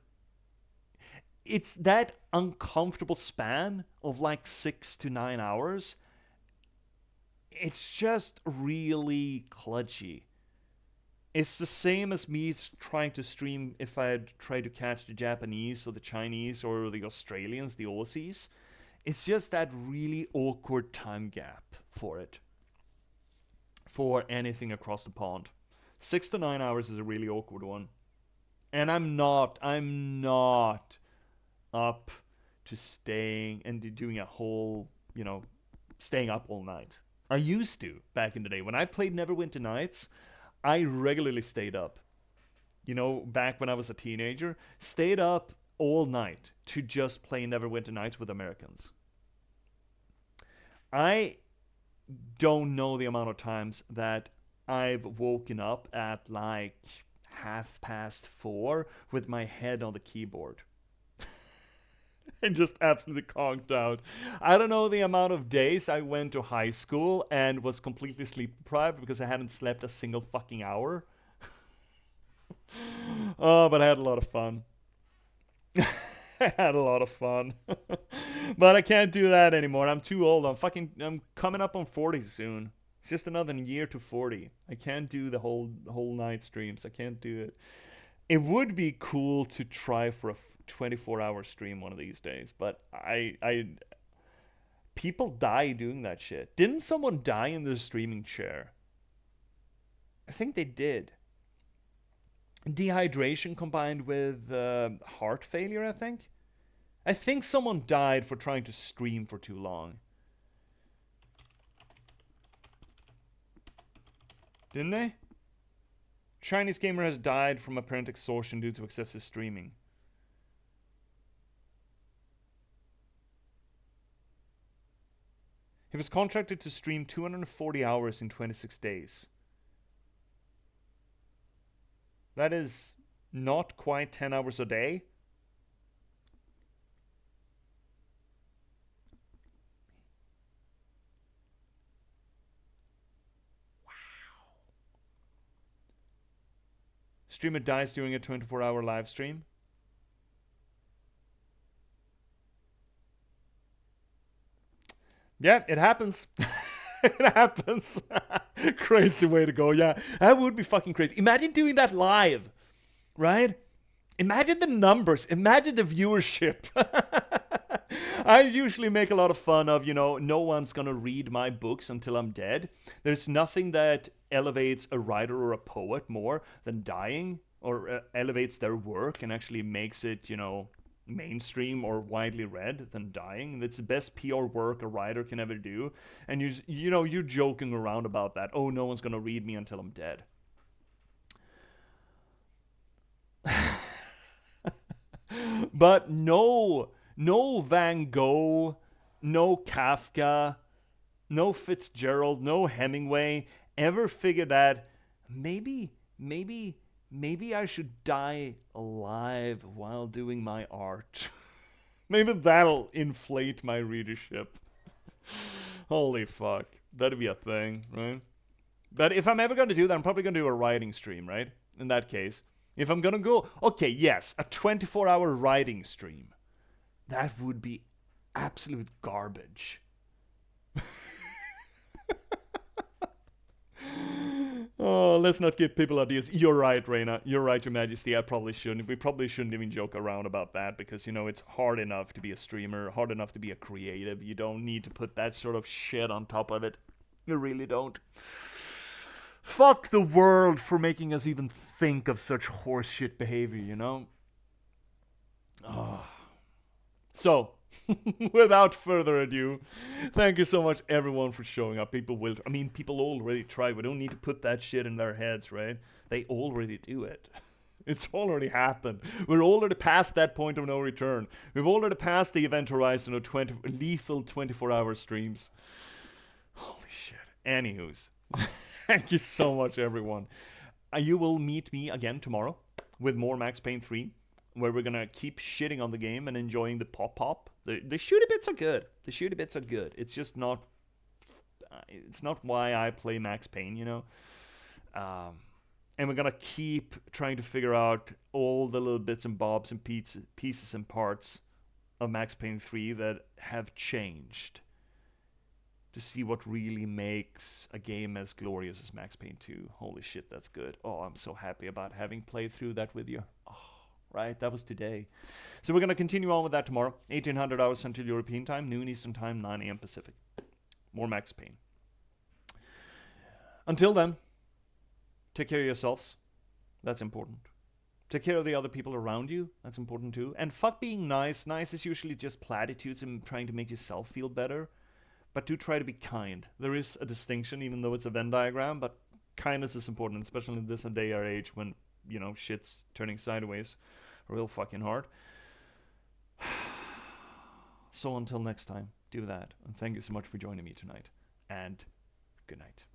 It's that uncomfortable span of like 6 to 9 hours. It's just really kludgy. It's the same as me trying to stream if I had tried to catch the Japanese or the Chinese or the Australians, the Aussies. It's just that really awkward time gap for it. For anything across the pond. 6 to 9 hours is a really awkward one. And I'm not up to staying and doing a whole, staying up all night. I used to back in the day. When I played Neverwinter Nights, I regularly stayed up. Back when I was a teenager, stayed up all night to just play Neverwinter Nights with Americans. I don't know the amount of times that I've woken up at like 4:30 with my head on the keyboard. And just absolutely conked out. I don't know the amount of days I went to high school and was completely sleep deprived because I hadn't slept a single fucking hour. Oh, but I had a lot of fun. I had a lot of fun. But I can't do that anymore. I'm too old. I'm coming up on 40 soon. It's just another year to 40. I can't do the whole night streams. I can't do it. It would be cool to try for a 24-hour stream one of these days, but people die doing that shit. Didn't someone die in their streaming chair? I think they did. Dehydration combined with heart failure, I think. I think someone died for trying to stream for too long. Didn't they? Chinese gamer has died from apparent exhaustion due to excessive streaming. He was contracted to stream 240 hours in 26 days. That is not quite 10 hours a day. Wow. Streamer dies during a 24-hour live stream. Yeah, it happens. It happens. Crazy way to go. Yeah, that would be fucking crazy. Imagine doing that live, right? Imagine the numbers. Imagine the viewership. I usually make a lot of fun of, no one's gonna read my books until I'm dead. There's nothing that elevates a writer or a poet more than dying, or elevates their work and actually makes it, mainstream or widely read than dying. That's the best PR work a writer can ever do. And you're joking around about that. Oh, no one's gonna read me until I'm dead. But no Van Gogh, no Kafka, no Fitzgerald, no Hemingway ever figured that maybe maybe I should die alive while doing my art. Maybe that'll inflate my readership. Holy fuck. That'd be a thing, right? But if I'm ever going to do that, I'm probably going to do a writing stream, right? In that case. If I'm going to go... Okay, yes, a 24-hour writing stream. That would be absolute garbage. Oh, let's not give people ideas. You're right, Reina. You're right, Your Majesty. I probably shouldn't. We probably shouldn't even joke around about that because, you know, it's hard enough to be a streamer, hard enough to be a creative. You don't need to put that sort of shit on top of it. You really don't. Fuck the world for making us even think of such horseshit behavior, you know? Oh. So, without further ado, thank you so much everyone for showing up. People already try. We don't need to put that shit in their heads, right? They already do it. It's already happened. We're already past that point of no return. We've already passed the event horizon of lethal 24-hour streams. Holy shit. Anywho's. Thank you so much, everyone. You will meet me again tomorrow with more Max Payne 3, where we're gonna keep shitting on the game and enjoying the pop. The shooty bits are good. The shooty bits are good. It's just not... it's not why I play Max Payne, you know? And we're gonna keep trying to figure out all the little bits and bobs and pieces and parts of Max Payne 3 that have changed, to see what really makes a game as glorious as Max Payne 2. Holy shit, that's good. Oh, I'm so happy about having played through that with you. Oh, right, that was today. So we're going to continue on with that tomorrow. 1800 hours Central European Time, noon Eastern Time, 9 a.m. Pacific. More Max Payne. Until then, take care of yourselves. That's important. Take care of the other people around you. That's important too. And fuck being nice. Nice is usually just platitudes and trying to make yourself feel better. But do try to be kind. There is a distinction, even though it's a Venn diagram, but kindness is important, especially in this day or age when, you know, shit's turning sideways real fucking hard. So until next time, do that. And thank you so much for joining me tonight. And good night.